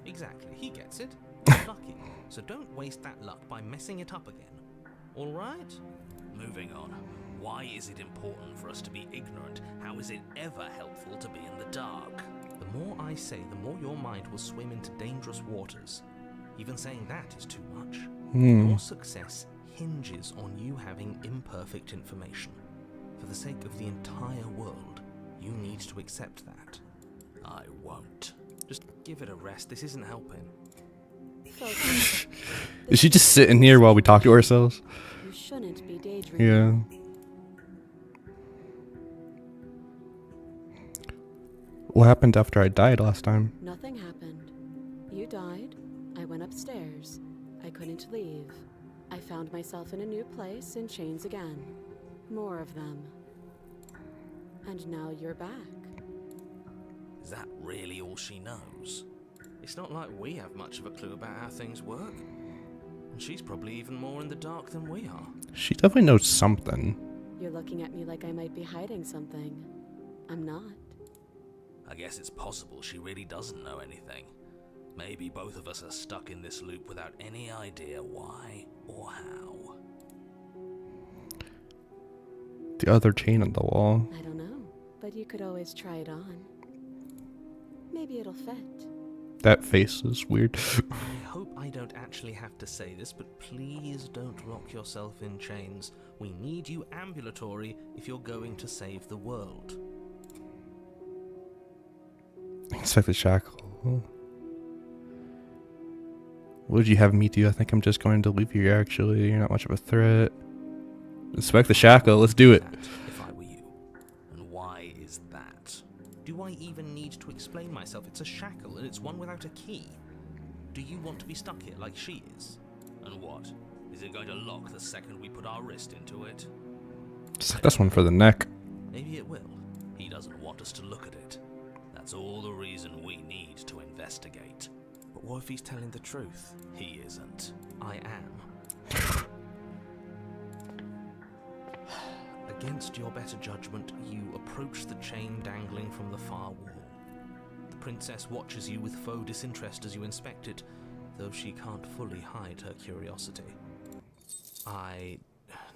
Exactly, he gets it. Lucky. So don't waste that luck by messing it up again. Alright? Moving on. Why is it important for us to be ignorant? How is it ever helpful to be in the dark? The more I say, the more your mind will swim into dangerous waters. Even saying that is too much. Your success hinges on you having imperfect information. For the sake of the entire world, you need to accept that. I won't. Just give it a rest. This isn't helping. Focus. Is she just sitting here while we talk to ourselves? You shouldn't be daydreaming. Yeah. What happened after I died last time? Nothing happened. You died. I went upstairs. I couldn't leave. I found myself in a new place in chains again. More of them. And now you're back. Is that really all she knows? It's not like we have much of a clue about how things work. And she's probably even more in the dark than we are. She definitely knows something. You're looking at me like I might be hiding something. I'm not. I guess it's possible she really doesn't know anything. Maybe both of us are stuck in this loop without any idea why or how. The other chain on the wall. I don't know, but you could always try it on. Maybe it'll fit. That face is weird. I hope I don't actually have to say this, but please don't lock yourself in chains. We need you ambulatory if you're going to save the world. Inspect the shackle. What would you have me do? I think I'm just going to leave you, actually. You're not much of a threat. Inspect the shackle. Let's do it. That, if I were you. And why is that? Do I even need to explain myself? It's a shackle and it's one without a key. Do you want to be stuck here like she is? And what? Is it going to lock the second we put our wrist into it? Just this one for the neck. Maybe it will. He doesn't want us to look at it. That's all the reason we need to investigate. But what if he's telling the truth? He isn't. I am. Against your better judgment, you approach the chain dangling from the far wall. The princess watches you with faux disinterest as you inspect it, though she can't fully hide her curiosity. I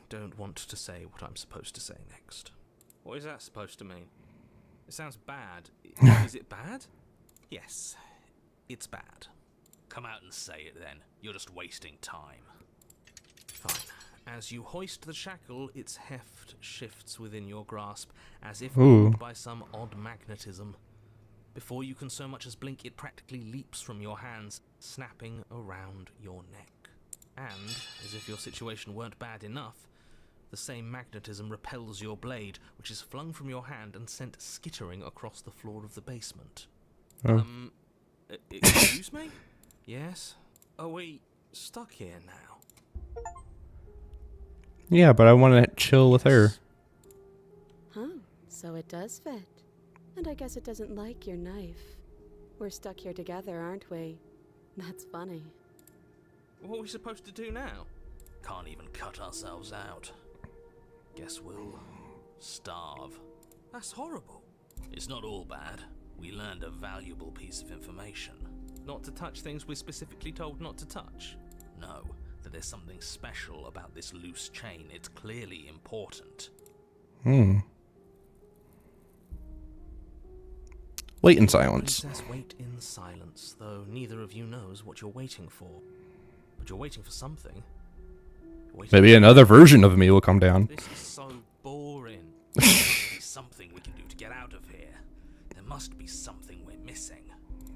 don't want to say what I'm supposed to say next. What is that supposed to mean? It sounds bad. Is it bad? Yes, it's bad. Come out and say it then. You're just wasting time. Fine. As you hoist the shackle, its heft shifts within your grasp, as if moved by some odd magnetism. Before you can so much as blink, it practically leaps from your hands, snapping around your neck. And, as if your situation weren't bad enough, the same magnetism repels your blade, which is flung from your hand and sent skittering across the floor of the basement. Oh. Excuse me? Yes? Are we stuck here now? Yeah, but I want to chill with her. Huh, so it does fit. And I guess it doesn't like your knife. We're stuck here together, aren't we? That's funny. What are we supposed to do now? Can't even cut ourselves out. Guess we'll starve. That's horrible. It's not all bad. We learned a valuable piece of information. Not to touch things we're specifically told not to touch? No, that there's something special about this loose chain. It's clearly important. Wait in silence. Princess, wait in silence, though neither of you knows what you're waiting for. But you're waiting for something. Maybe another version of me will come down. This is so boring. There must be something we can do to get out of here. There must be something we're missing.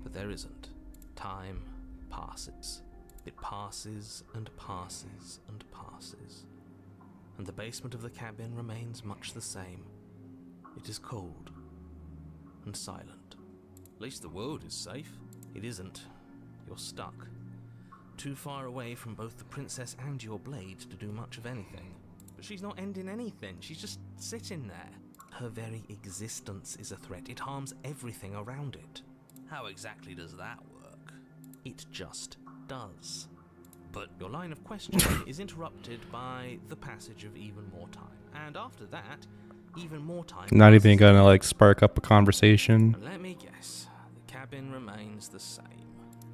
But there isn't. Time passes. It passes and passes and passes. And the basement of the cabin remains much the same. It is cold and silent. At least the world is safe. It isn't. You're stuck. Too far away from both the princess and your blade to do much of anything. But she's not ending anything. She's just sitting there. Her very existence is a threat. It harms everything around it. How exactly does that work? It just does. But your line of questioning is interrupted by the passage of even more time. And after that, even more time. Not even gonna like spark up a conversation. Let me guess. The cabin remains the same.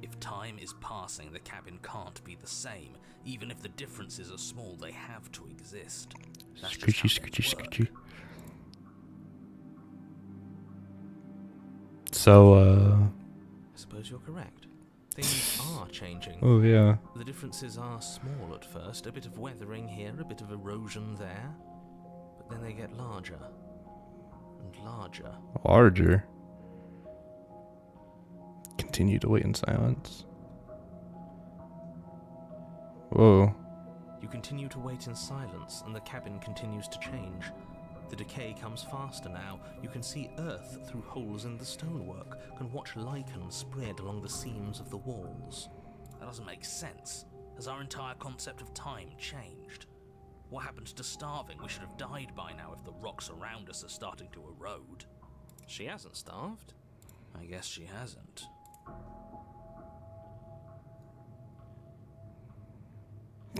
If time is passing, the cabin can't be the same. Even if the differences are small, they have to exist. That's just how things work. So, I suppose you're correct. Things are changing. oh yeah. The differences are small at first. A bit of weathering here, a bit of erosion there. But then they get larger. And larger. Larger. Continue to wait in silence. Whoa. You continue to wait in silence, and the cabin continues to change. The decay comes faster now. You can see earth through holes in the stonework, can watch lichen spread along the seams of the walls. That doesn't make sense. Has our entire concept of time changed? What happened to starving? We should have died by now if the rocks around us are starting to erode. She hasn't starved. I guess she hasn't.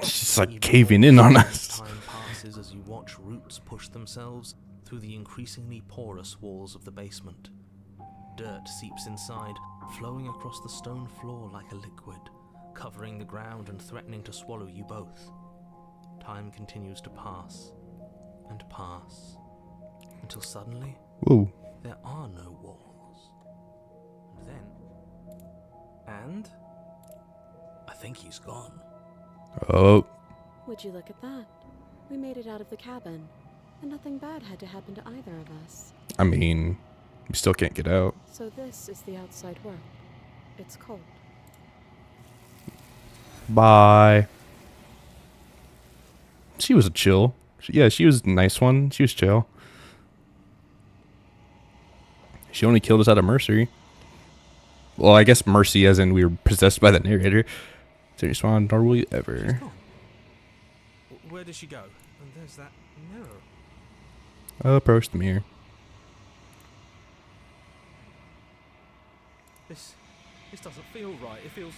She's like caving in on us. Time passes as you watch roots push themselves through the increasingly porous walls of the basement. Dirt seeps inside, flowing across the stone floor like a liquid, covering the ground and threatening to swallow you both. Time continues to pass and pass until suddenly Whoa. there are no walls. And I think he's gone. Oh. Would you look at that? We made it out of the cabin, and nothing bad had to happen to either of us. I mean, we still can't get out. So this is the outside world. It's cold. Bye. She was a chill. Yeah, she was a nice one. She was chill. She only killed us out of mercy. Well, I guess mercy as in we were possessed by the narrator. To respond, nor will you ever. gone. Where did she go? And there's that mirror. Approach the mirror. This doesn't feel right. It feels...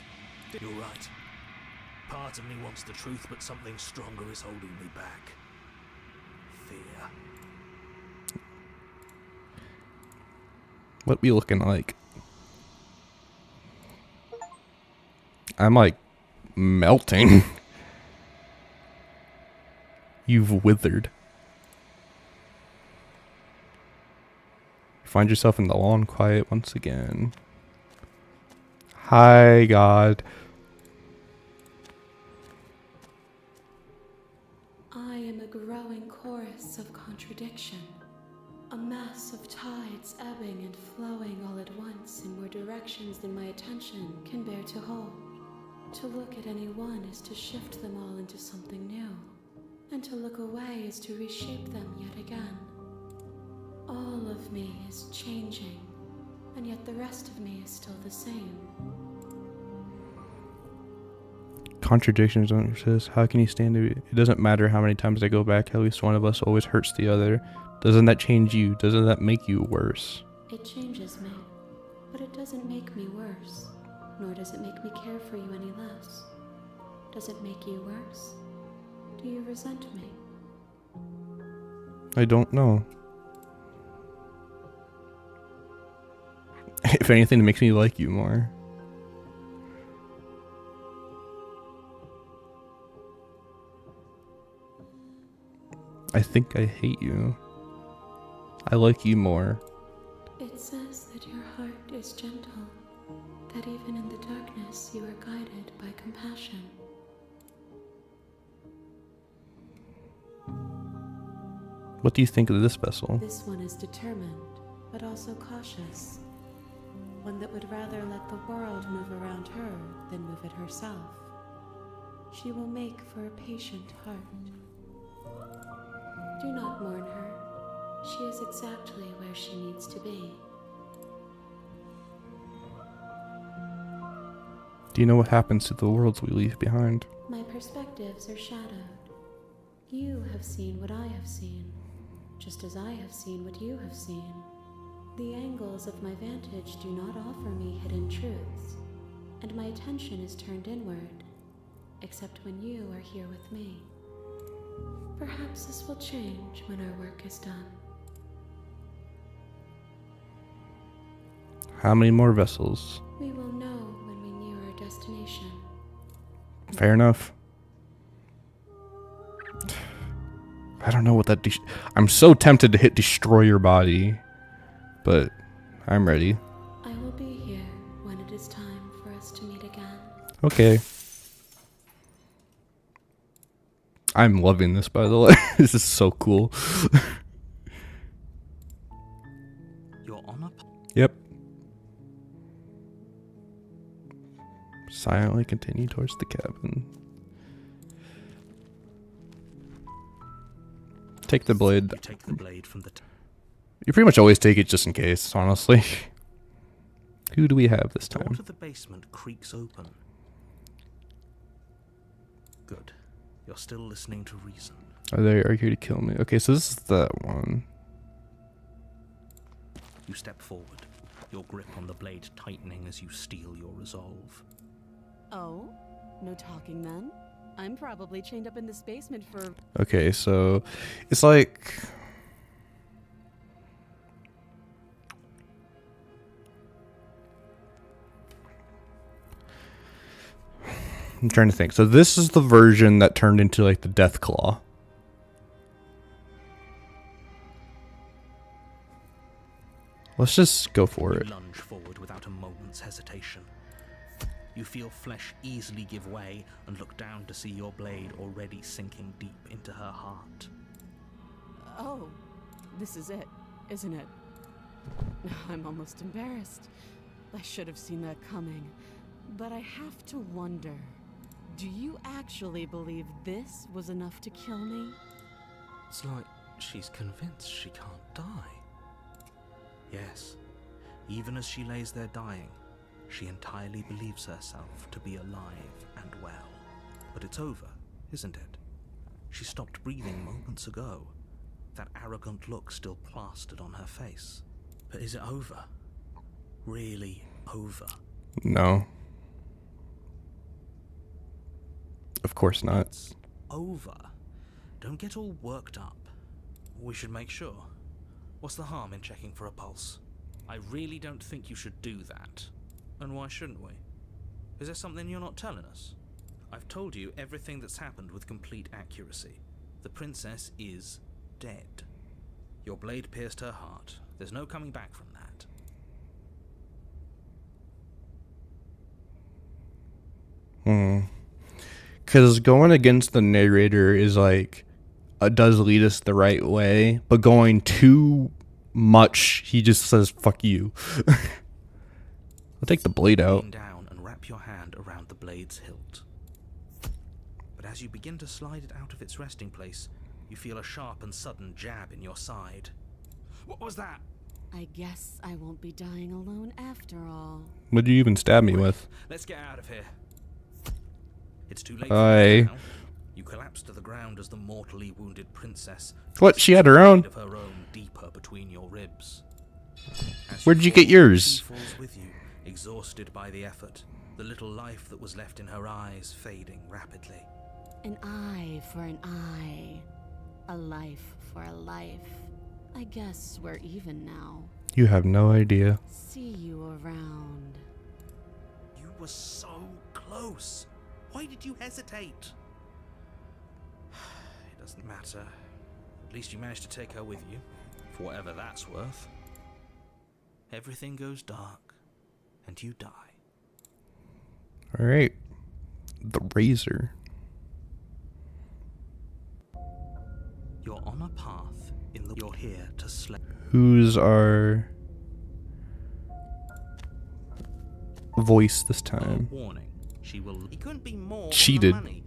You're right. Part of me wants the truth, but something stronger is holding me back. Fear. What we looking like? I'm like melting. You've withered. You find yourself in the lawn quiet once again. Hi, God. I am a growing chorus of contradiction, a mass of tides ebbing and flowing all at once in more directions than my attention can bear to hold. To look at any one is to shift them all into something new, and to look away is to reshape them yet again. All of me is changing, and yet the rest of me is still the same. Contradictions don't exist. How can you stand to it? It doesn't matter how many times I go back, at least one of us always hurts the other. Doesn't that change you? Doesn't that make you worse? It changes me, but it doesn't make me worse, nor does it make me care for you any less. Does it make you worse? Do you resent me? I don't know. If anything, it makes me like you more. I think I hate you. I like you more. It says that your heart is gentle, that even in the darkness you are guided by compassion. What do you think of this vessel? This one is determined, but also cautious. One that would rather let the world move around her than move it herself. She will make for a patient heart. Do not mourn her. She is exactly where she needs to be. Do you know what happens to the worlds we leave behind? My perspectives are shadowed. You have seen what I have seen, just as I have seen what you have seen. The angles of my vantage do not offer me hidden truths, and my attention is turned inward, except when you are here with me. Perhaps this will change when our work is done. How many more vessels? We will know when we near our destination. Fair enough. I don't know what that... I'm so tempted to hit destroy your body. But I'm ready. I will be here when it is time for us to meet again. Okay. I'm loving this, by the way. This is so cool. You're on up. Yep. Silently continue towards the cabin. Take the blade. You take the blade from the You pretty much always take it just in case, honestly. Who do we have this door time? to the basement creaks open. Good. You're still listening to reason. Are they here to kill me? Okay, so this is that one. You step forward, your grip on the blade tightening as you steel your resolve. Oh? No talking then? I'm probably chained up in this basement for... Okay, so it's like... I'm trying to think. So this is the version that turned into like the Death Claw. Let's just go for You it. lunge forward without a moment's hesitation. You feel flesh easily give way and look down to see your blade already sinking deep into her heart. Oh, this is it, isn't it? I'm almost embarrassed. I should have seen that coming. But I have to wonder, do you actually believe this was enough to kill me? It's like she's convinced she can't die. Yes, even as she lays there dying, she entirely believes herself to be alive and well. But it's over, isn't it? She stopped breathing moments ago, that arrogant look still plastered on her face. But is it over? Really over? No. Of course not. It's over. Don't get all worked up. We should make sure. What's the harm in checking for a pulse? I really don't think you should do that. And why shouldn't we? Is there something you're not telling us? I've told you everything that's happened with complete accuracy. The princess is dead. Your blade pierced her heart. There's no coming back from that. Because going against the narrator is like, does lead us the right way, but going too much, he just says, fuck you. I'll take the blade out. Lean down and wrap your hand around the blade's hilt. But as you begin to slide it out of its resting place, you feel a sharp and sudden jab in your side. What was that? I guess I won't be dying alone after all. What did you even stab me with? Let's get out of here. It's too late Aye. for you now. You collapse to the ground as the mortally wounded princess. What? She had her own? Of her own deeper between your ribs. As Where'd you fall, get yours? She falls with you, exhausted by the effort. The little life that was left in her eyes fading rapidly. An eye for an eye. A life for a life. I guess we're even now. You have no idea. See you around. You were so close. Why did you hesitate? It doesn't matter. At least you managed to take her with you, for whatever that's worth. Everything goes dark, and you die. Alright. The razor. You're on a path in the... You're here to slay... Who's our voice this time? Warning. She will... He couldn't be more Cheated. on the money.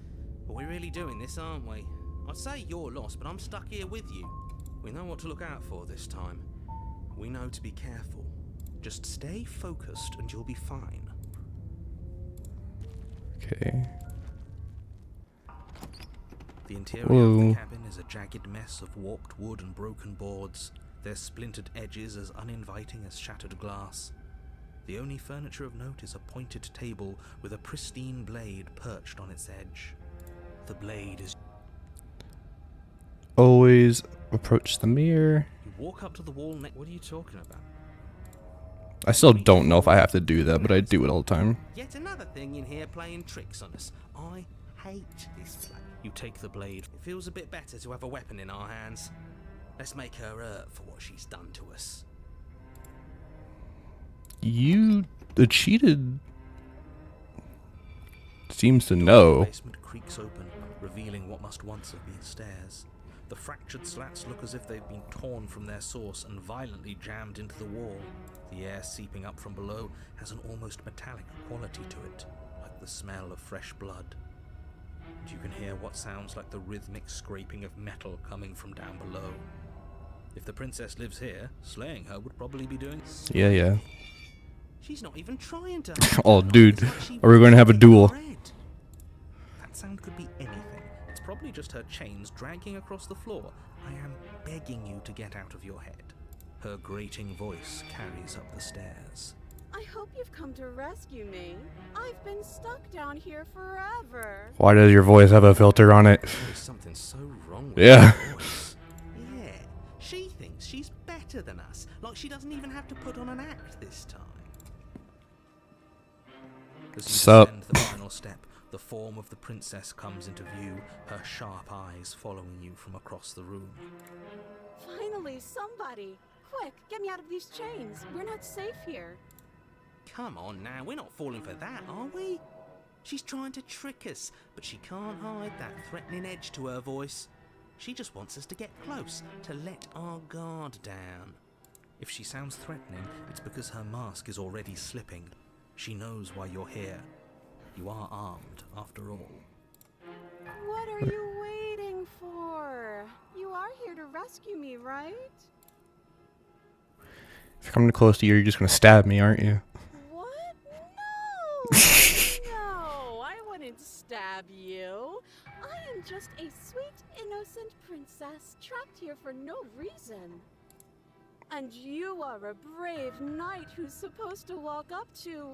But we're really doing this, aren't we? I'd say you're lost, but I'm stuck here with you. We know what to look out for this time. We know to be careful. Just stay focused and you'll be fine. Okay. The interior of Whoa. the cabin is a jagged mess of warped wood and broken boards, their splintered edges as uninviting as shattered glass. The only furniture of note is a pointed table with a pristine blade perched on its edge. The blade is... Always approach the mirror. You walk up to the wall next... What are you talking about? I still don't know if I have to do that, but I do it all the time. Yet another thing in here playing tricks on us. I hate this place. You take the blade. It feels a bit better to have a weapon in our hands. Let's make her hurt for what she's done to us. You, the cheated, seems to The know. basement creaks open, revealing what must once have been stairs. The fractured slats look as if they've been torn from their source and violently jammed into the wall. The air seeping up from below has an almost metallic quality to it, like the smell of fresh blood. and you can hear what sounds like the rhythmic scraping of metal coming from down below. If the princess lives here, slaying her would probably be doing... Yeah. She's not even trying to... Oh, dude. It's like she Are we going to have a wants duel? to bread. That sound could be anything. It's probably just her chains dragging across the floor. I am begging you to get out of your head. Her grating voice carries up the stairs. I hope you've come to rescue me. I've been stuck down here forever. Why does your voice have a filter on it? There's something so wrong with Yeah. her voice. Yeah, she thinks she's better than us, like she doesn't even have to put on an act this time. As you Sup? descend the final step, the form of the princess comes into view, her sharp eyes following you from across the room. Finally, somebody. Quick, get me out of these chains. We're not safe here. Come on now, we're not falling for that, are we? She's trying to trick us, but she can't hide that threatening edge to her voice. She just wants us to get close, to let our guard down. If she sounds threatening, it's because her mask is already slipping. She knows why you're here. You are armed, after all. What are you waiting for? You are here to rescue me, right? If I come close to you, you're just going to stab me, aren't you? What? No! No, I wouldn't stab you. I am just a sweet, innocent princess trapped here for no reason. And you are a brave knight who's supposed to walk up to,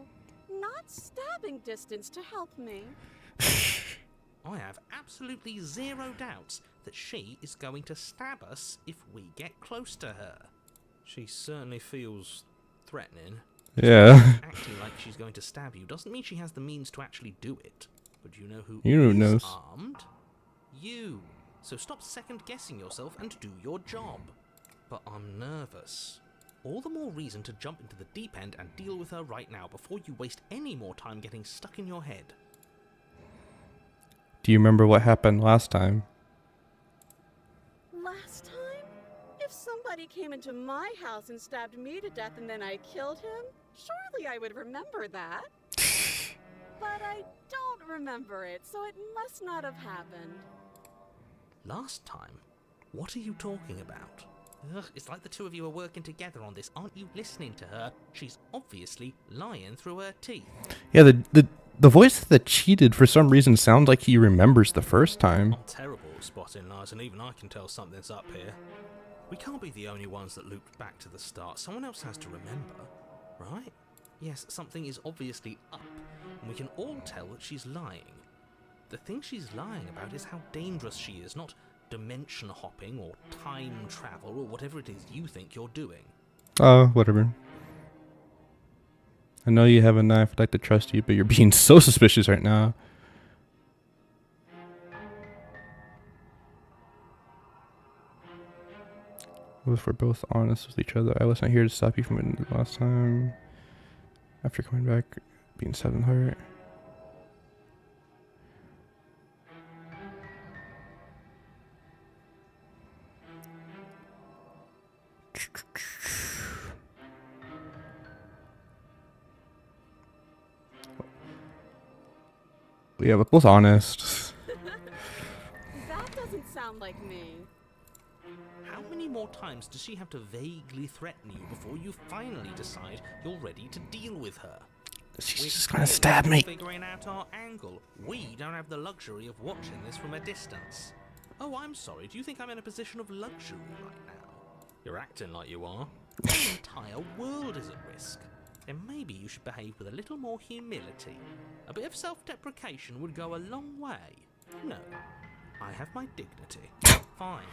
not stabbing distance to help me. I have absolutely zero doubts that she is going to stab us if we get close to her. She certainly feels threatening. Yeah. Acting like she's going to stab you doesn't mean she has the means to actually do it. But you know who You is knows. armed? You. So stop second-guessing yourself and do your job. But I'm nervous. All the more reason to jump into the deep end and deal with her right now before you waste any more time getting stuck in your head. Do you remember what happened last time? Last time? If somebody came into my house and stabbed me to death and then I killed him, surely I would remember that. But I don't remember it, so it must not have happened. Last time? What are you talking about? Ugh, it's like the two of you are working together on this. Aren't you listening to her? She's obviously lying through her teeth. Yeah, the voice that cheated for some reason sounds like he remembers the first time. I'm terrible at spotting lies, and even I can tell something's up here. We can't be the only ones that looped back to the start. Someone else has to remember, right? Yes, something is obviously up, and we can all tell that she's lying. The thing she's lying about is how dangerous she is, not dimension hopping or time travel or whatever it is you think you're doing. Oh, whatever. I know you have a knife. I'd like to trust you, but you're being so suspicious right now. What if we're both honest with each other? I wasn't here to stop you from it last time. After coming back, being 7 heart. Yeah, we're both honest. That doesn't sound like me. How many more times does she have to vaguely threaten you before you finally decide you're ready to deal with her? She's We're just gonna clearly stab me. Figuring out our angle. We don't have the luxury of watching this from a distance. Oh, I'm sorry. Do you think I'm in a position of luxury right now? You're acting like you are. The entire world is at risk. Then maybe you should behave with a little more humility. A bit of self-deprecation would go a long way. No, I have my dignity. Fine,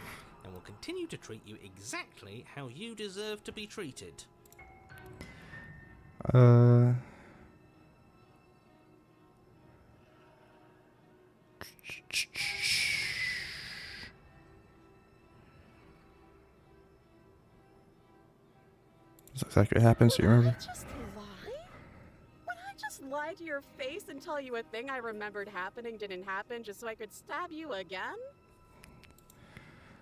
and will continue to treat you exactly how you deserve to be treated. That's exactly what happens. Do you remember? Would I just lie? Would I just lie to your face and tell you a thing I remembered happening didn't happen just so I could stab you again?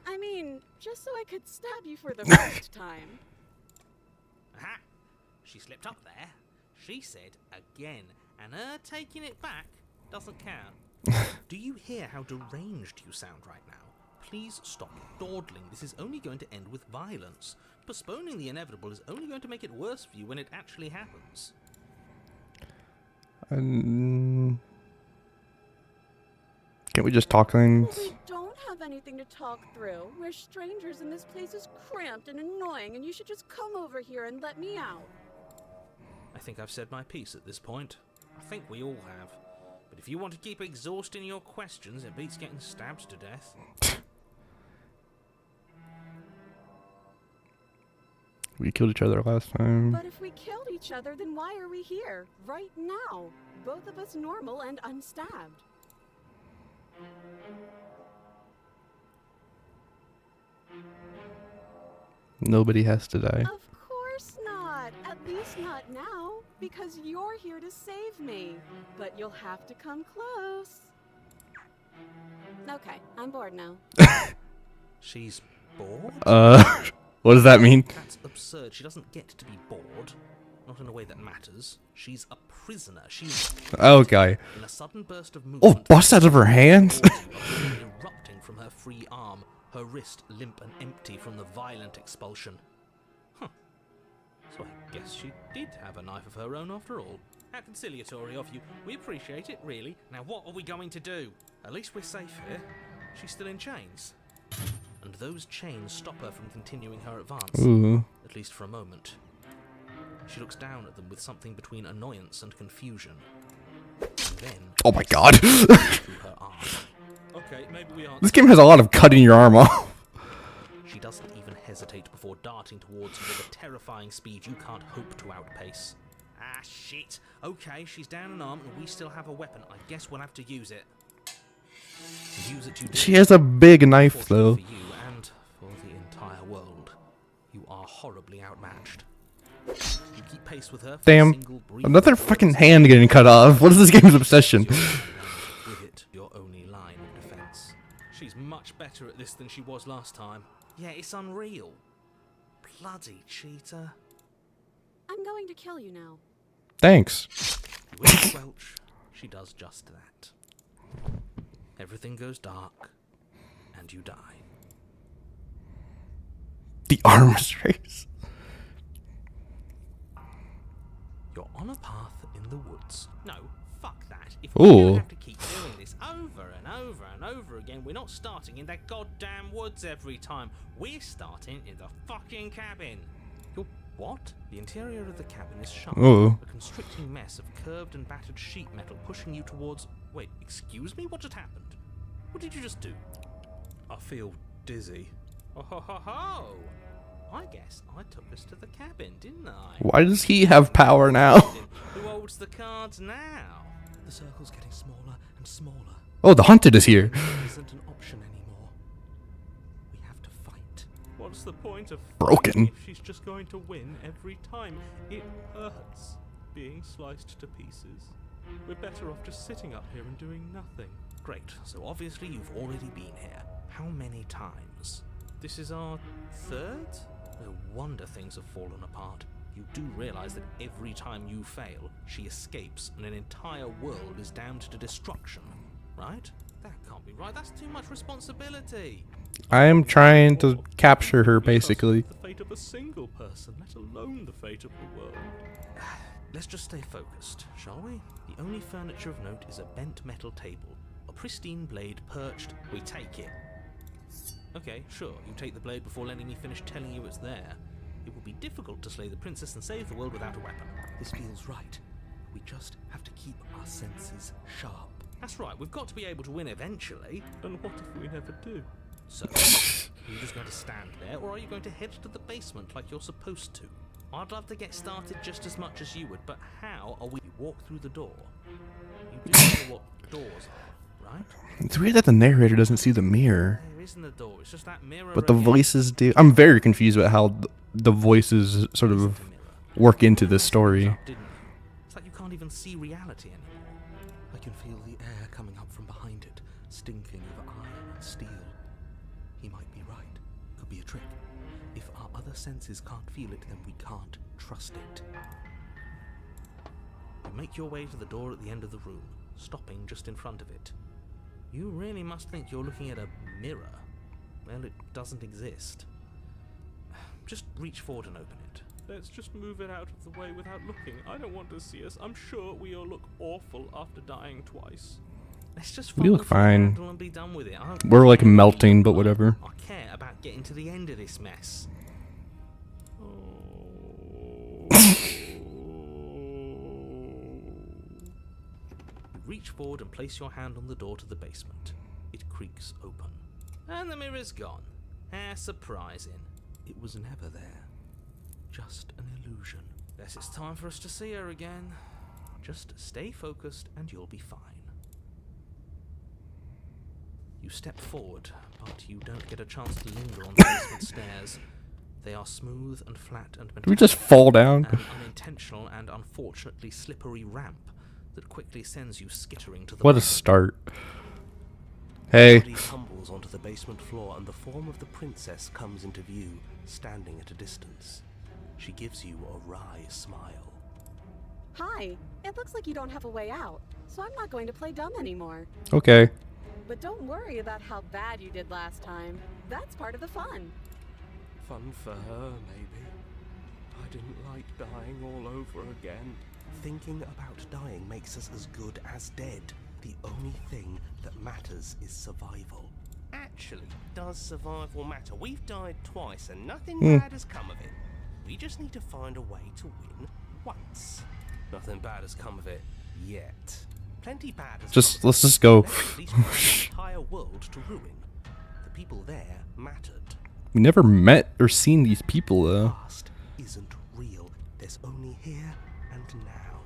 I mean, just so I could stab you for the first time. Aha! She slipped up there. She said again, and her taking it back doesn't count. Do you hear how deranged you sound right now? Please stop dawdling. This is only going to end with violence. Postponing the inevitable is only going to make it worse for you when it actually happens. Can't we just talk things? We don't have anything to talk through. We're strangers and this place is cramped and annoying and you should just come over here and let me out. I think I've said my piece at this point. I think we all have. But if you want to keep exhausting your questions, it beats getting stabbed to death. We killed each other last time. But if we killed each other, then why are we here? Right now. Both of us normal and unstabbed. Nobody has to die. Of course not. At least not now. Because you're here to save me. But you'll have to come close. Okay, I'm bored now. She's bored? What does that mean? That's absurd. She doesn't get to be bored. Not in a way that matters. She's a prisoner. She's Okay. in a sudden burst of Oh, movement. bust out of her hands. Erupting from her free arm, her wrist limp and empty from the violent expulsion. Huh. So I guess she did have a knife of her own after all. How conciliatory of you. We appreciate it, really. Now what are we going to do? At least we're safe here. She's still in chains. And those chains stop her from continuing her advance. Ooh. At least for a moment. She looks down at them with something between annoyance and confusion. And then, Oh my god. through her arm. Okay, maybe we aren't. This game has a lot of cutting your arm off. She doesn't even hesitate before darting towards you with a terrifying speed you can't hope to outpace. Ah, shit. Okay, she's down an arm and we still have a weapon. I guess we'll have to use it. Use it you do. She has a big knife, Fortunately though. for you and for the entire world, you are horribly outmatched. You keep pace with her. For Damn. a single brief Another moment. fucking hand getting cut off. What is this game's obsession? With it, your only line of defense. She's much better at this than she was last time. Yeah, it's unreal. Bloody cheater. I'm going to kill you now. Thanks. You will squelch. She does just that. Everything goes dark, and you die. The arms race. You're on a path in the woods. No, fuck that. If Ooh. we're gonna have to keep doing this over and over and over again, we're not starting in that goddamn woods every time. We're starting in the fucking cabin. You're what? The interior of the cabin is sharp. Ooh. A constricting mess of curved and battered sheet metal pushing you towards... Wait, excuse me? What just happened? What did you just do? I feel dizzy. Oh ho ho ho! I guess I took us to the cabin, didn't I? Why does he have power now? Who holds the cards now? The circle's getting smaller and smaller. Oh, the hunted is here. It isn't an option anymore. We have to fight. What's the point of Broken. if she's just going to win every time? It hurts being sliced to pieces. We're better off just sitting up here and doing nothing. Great, so obviously you've already been here. How many times? This is our third? No wonder things have fallen apart. You do realize that every time you fail, she escapes and an entire world is damned to destruction, right? That can't be right. That's too much responsibility. I am trying to capture her, basically. The fate of a single person, let alone the fate of the world. Let's just stay focused, shall we? The only furniture of note is a bent metal table. A pristine blade perched. We take it. Okay, sure, you take the blade before letting me finish telling you it's there. It will be difficult to slay the princess and save the world without a weapon. This feels right. We just have to keep our senses sharp. That's right, we've got to be able to win eventually. And what if we never do? So, are you just going to stand there, or are you going to head to the basement like you're supposed to? I'd love to get started just as much as you would, but how are we walk through the door? You do know what doors are, right? It's weird that the narrator doesn't see the mirror, There isn't a door, it's just that mirror. but the again. voices do. I'm very confused about how the voices sort Isn't of the mirror. work into this story. Didn't you? It's like you can't even see reality anymore. I can feel the air coming up from behind it, stinking of iron and steel. He might be right. Could be a trick. If our other senses can't feel it, then we can't trust it. You make your way to the door at the end of the room, stopping just in front of it. You really must think you're looking at a mirror. Well, it doesn't exist. Just reach forward and open it. Let's just move it out of the way without looking. I don't want to see us. I'm sure we all look awful after dying twice. Let's just We look follow the fine. handle and be done with it. I don't We're like care melting, what but you look whatever. like. I care about getting to the end of this mess. Reach forward and place your hand on the door to the basement. It creaks open. And the mirror's gone. How surprising. It was never there. Just an illusion. Guess it's time for us to see her again. Just stay focused and you'll be fine. You step forward, but you don't get a chance to linger on the basement stairs. They are smooth and flat and Do we just fall down? an unintentional and unfortunately slippery ramp that quickly sends you skittering to the What a bottom. start. Hey. Body tumbles onto the basement floor and the form of the princess comes into view, standing at a distance. She gives you a wry smile. Hi. It looks like you don't have a way out, so I'm not going to play dumb anymore. Okay. But don't worry about how bad you did last time. That's part of the fun. Fun for her, maybe. I didn't like dying all over again. Thinking about dying makes us as good as dead. The only thing that matters is survival. Actually, does survival matter? We've died twice and nothing bad has come of it. We just need to find a way to win once. Nothing bad has come of it yet. Plenty bad has Just come of let's it. just go. Let's at least find the entire world to ruin. The people there mattered. We never met or seen these people though. Past isn't real. There's only here and now.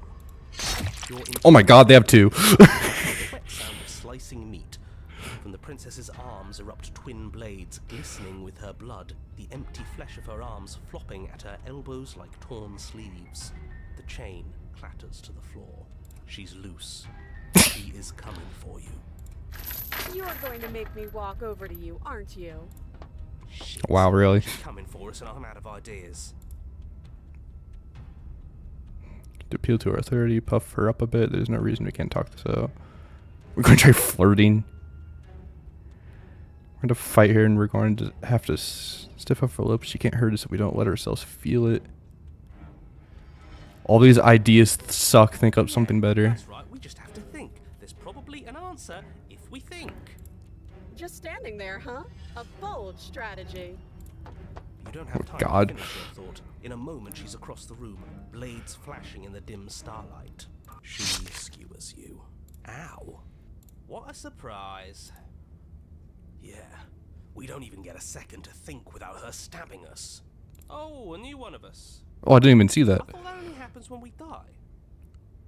You're in Oh my god, they have two. the wet sound of slicing meat. From the princess's arms erupt twin blades, glistening with her blood, the empty flesh of her arms flopping at her elbows like torn sleeves. The chain clatters to the floor. She's loose. She is coming for you. You're going to make me walk over to you, aren't you? Shit. Wow, really? She's coming for us and I'm out of ideas. To appeal to our authority, puff her up a bit. There's no reason we can't talk this out. We're going to try flirting. We're going to fight her and we're going to have to stiff up her lips. She can't hurt us if we don't let ourselves feel it. All these ideas suck. Think up something better. That's right, we just have to think. There's probably an answer if we think. Just standing there, huh? A bold strategy. You don't have time God. to finish your thought. In a moment, she's across the room, blades flashing in the dim starlight. She skewers you. Ow. What a surprise. Yeah, we don't even get a second to think without her stabbing us. Oh, a new one of us. Oh, I didn't even see that. I thought that only happens when we die.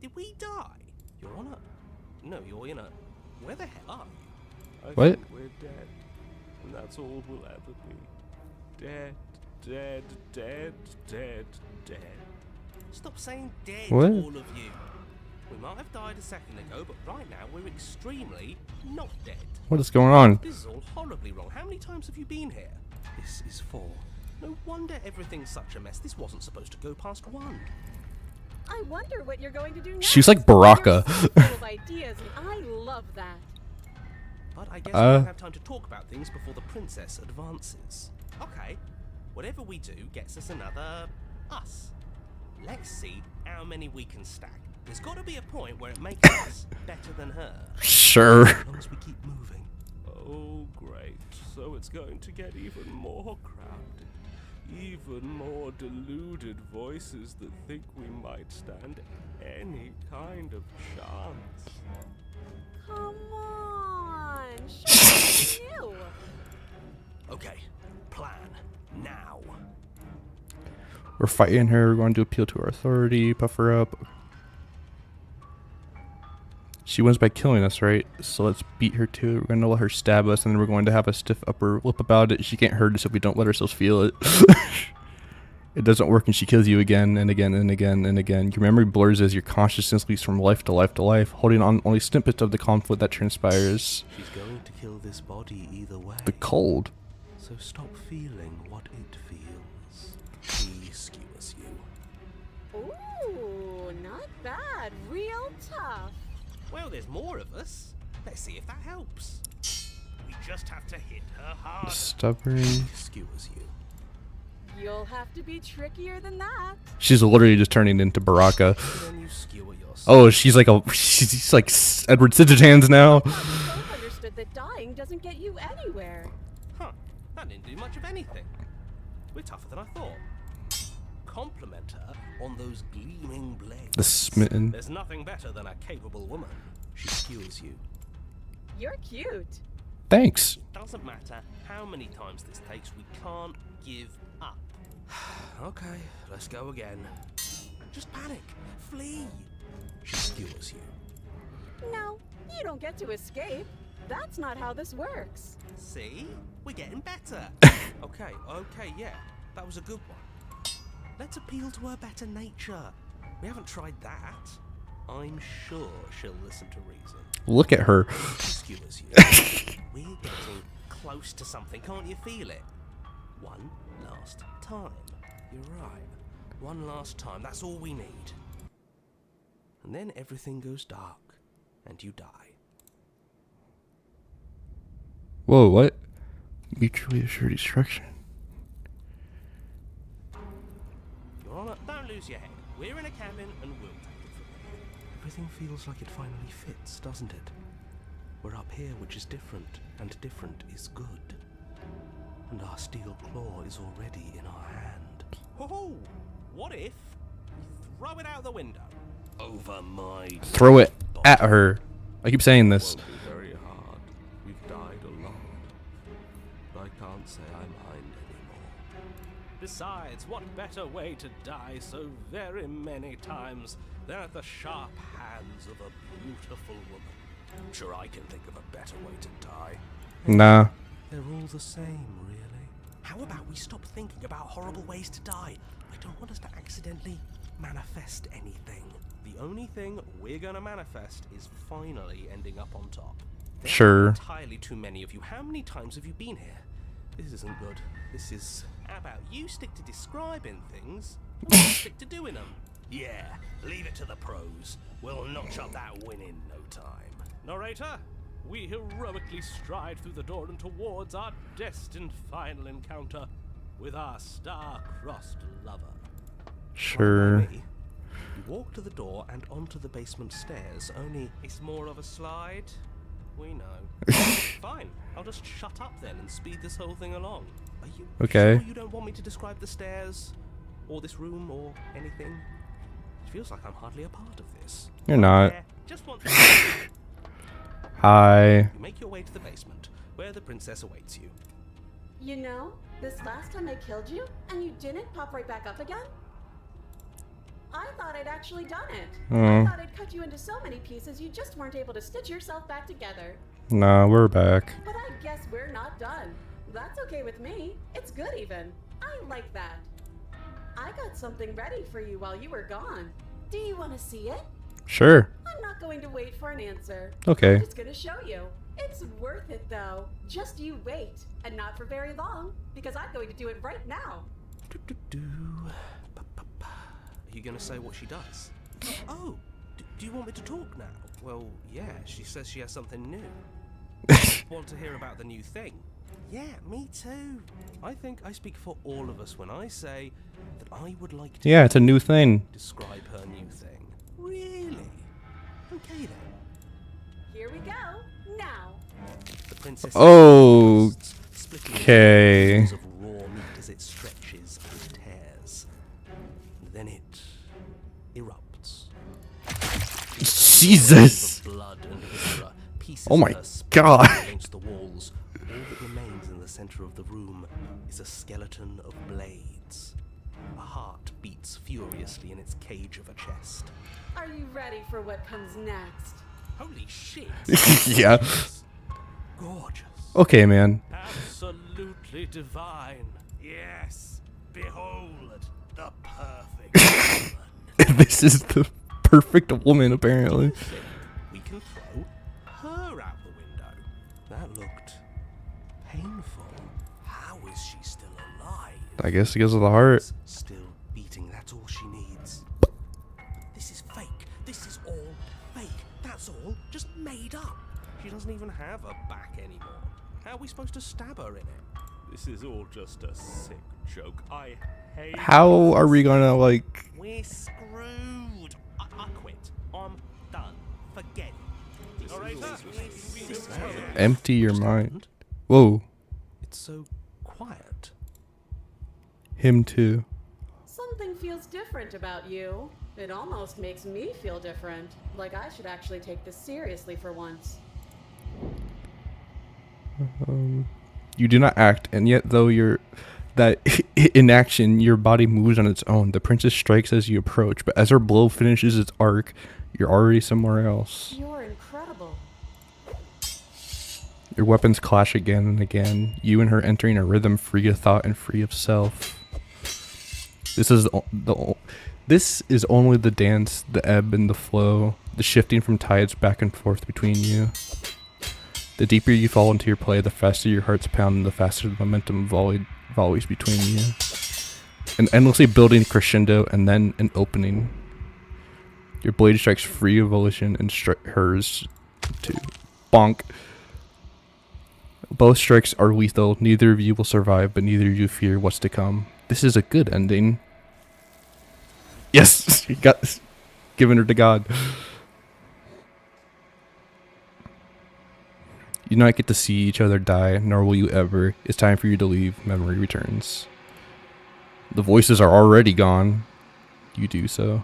Did we die? You're on a... No, you're in a... Where the hell are you? I What? think we're dead. And that's all we'll ever be. Dead, dead, dead, dead, dead. Stop saying dead, What? all of you. We might have died a second ago, but right now we're extremely not dead. What is going on? This is all horribly wrong. How many times have you been here? This is 4. No wonder everything's such a mess. This wasn't supposed to go past 1. I wonder what you're going to do next. She's like Baraka. You're so full of ideas, and I love that. But I guess we don't have time to talk about things before the princess advances. Okay, whatever we do gets us another us. Let's see how many we can stack. There's got to be a point where it makes us better than her. Sure. As long as we keep moving. Oh, great. So it's going to get even more crowded. Even more deluded voices that think we might stand any kind of chance. Come on, show me you. Okay, plan now. We're fighting her. We're going to appeal to our authority. Puff her up. She wins by killing us, right? So let's beat her to it. We're going to let her stab us, and then we're going to have a stiff upper lip about it. She can't hurt us if we don't let ourselves feel it. It doesn't work, and she kills you again and again and again and again. Your memory blurs as your consciousness leaps from life to life to life, holding on only snippets of the conflict that transpires. She's going to kill this body either way. The cold. So stop feeling what it feels. She skewers you. Ooh, not bad. Real tough. Well, there's more of us. Let's see if that helps. We just have to hit her hard. Stubborn. Skewers you. You'll have to be trickier than that. She's literally just turning into Baraka. Then you skewer yourself. Oh, she's like Edward Scissorhands now. We both understood that dying doesn't get you anywhere. Huh, that didn't do much of anything. We're tougher than I thought. Compliment her on those gleaming blades. The smitten. There's nothing better than a capable woman. She skewers you. You're cute. Thanks. It doesn't matter how many times this takes, we can't give up. Okay, let's go again. Just panic. Flee. She skewers you. No, you don't get to escape. That's not how this works. See? We're getting better. Okay, yeah. That was a good one. Let's appeal to her better nature. We haven't tried that. I'm sure she'll listen to reason. Look at her. She skewers you. We're getting close to something, can't you feel it? One last time. You're right. One last time, that's all we need. And then everything goes dark, and you die. Whoa, what? Mutually assured destruction. Your Honor, don't lose your head. We're in a cabin, and we'll take it from there. Everything feels like it finally fits, doesn't it? We're up here, which is different, and different is good. And our steel claw is already in our hand. Oh, what if we throw it out the window? Over my... Throw it at her. I keep saying this. Won't be very hard. We've died a lot. But I can't say I mind anymore. Besides, what better way to die so very many times than at the sharp hands of a beautiful woman? I'm sure I can think of a better way to die. Nah. They're all the same, really. How about we stop thinking about horrible ways to die? I don't want us to accidentally manifest anything. The only thing we're gonna manifest is finally ending up on top. There Sure. are entirely too many of you. How many times have you been here? This isn't good. This is... How about you stick to describing things, and I'll stick to doing them? Yeah, leave it to the pros. We'll notch up that win in no time. Narrator, we heroically stride through the door and towards our destined final encounter with our star-crossed lover. Sure. You walk to the door and onto the basement stairs, only it's more of a slide. We know. Fine, I'll just shut up then and speed this whole thing along. Are you Okay. sure you don't want me to describe the stairs, or this room, or anything? It feels like I'm hardly a part of this. You're not. Yeah, just want Hi. You make your way to the basement, where the princess awaits you. You know, this last time I killed you, and you didn't pop right back up again? I thought I'd actually done it. I thought I'd cut you into so many pieces you just weren't able to stitch yourself back together. Nah, we're back. But I guess we're not done. That's okay with me. It's good even. I like that. I got something ready for you while you were gone. Do you want to see it? Sure. I'm not going to wait for an answer. Okay. I'm just going to show you. It's worth it though. Just you wait. And not for very long, because I'm going to do it right now. Are you gonna say what she does? Oh, do you want me to talk now? Well, yeah, she says she has something new. Want to hear about the new thing? Yeah, me too. I think I speak for all of us when I say that I would like to... Yeah, it's a new thing. Describe her new thing. Really? Okay then. Here we go. Now. The princess... Oh. Splitting Okay. into of raw meat as it stretches and tears. And then it erupts. Jesus. Blood and viscera, pieces Oh my of her spit God. against the walls. All that remains in the center of the room is a skeleton of blades. A heart beats furiously in its cage of a chest. Are you ready for what comes next? Holy shit! Yeah. Gorgeous. Okay, man. Absolutely divine. Yes. Behold, the perfect woman. This is the perfect woman, apparently. We can throw her out the window. That looked painful. How is she still alive? I guess because of the heart. It's still beating, that's all she needs. This is fake. This is all fake. That's all just made up. She doesn't even have a back anymore. How are we supposed to stab her in it? This is all just a sick joke. I hate How are we gonna, like... We're screwed. I quit. I'm done. Forget it. All right, Empty your mind. Whoa. It's so quiet. Him too. Something feels different about you. It almost makes me feel different. Like I should actually take this seriously for once. You do not act, and yet though you're... That in action, your body moves on its own. The princess strikes as you approach, but as her blow finishes its arc, you're already somewhere else. You're incredible. Your weapons clash again and again, you and her entering a rhythm free of thought and free of self. This is only the dance, the ebb and the flow, the shifting from tides back and forth between you. The deeper you fall into your play, the faster your hearts pound and the faster the momentum volleys between you. An endlessly building crescendo and then an opening. Your blade strikes free of volition and hers too. Bonk. Both strikes are lethal. Neither of you will survive, but neither of you fear what's to come. This is a good ending. Yes! You got given her to God. You do not get to see each other die, nor will you ever. It's time for you to leave. Memory returns. The voices are already gone. You do so.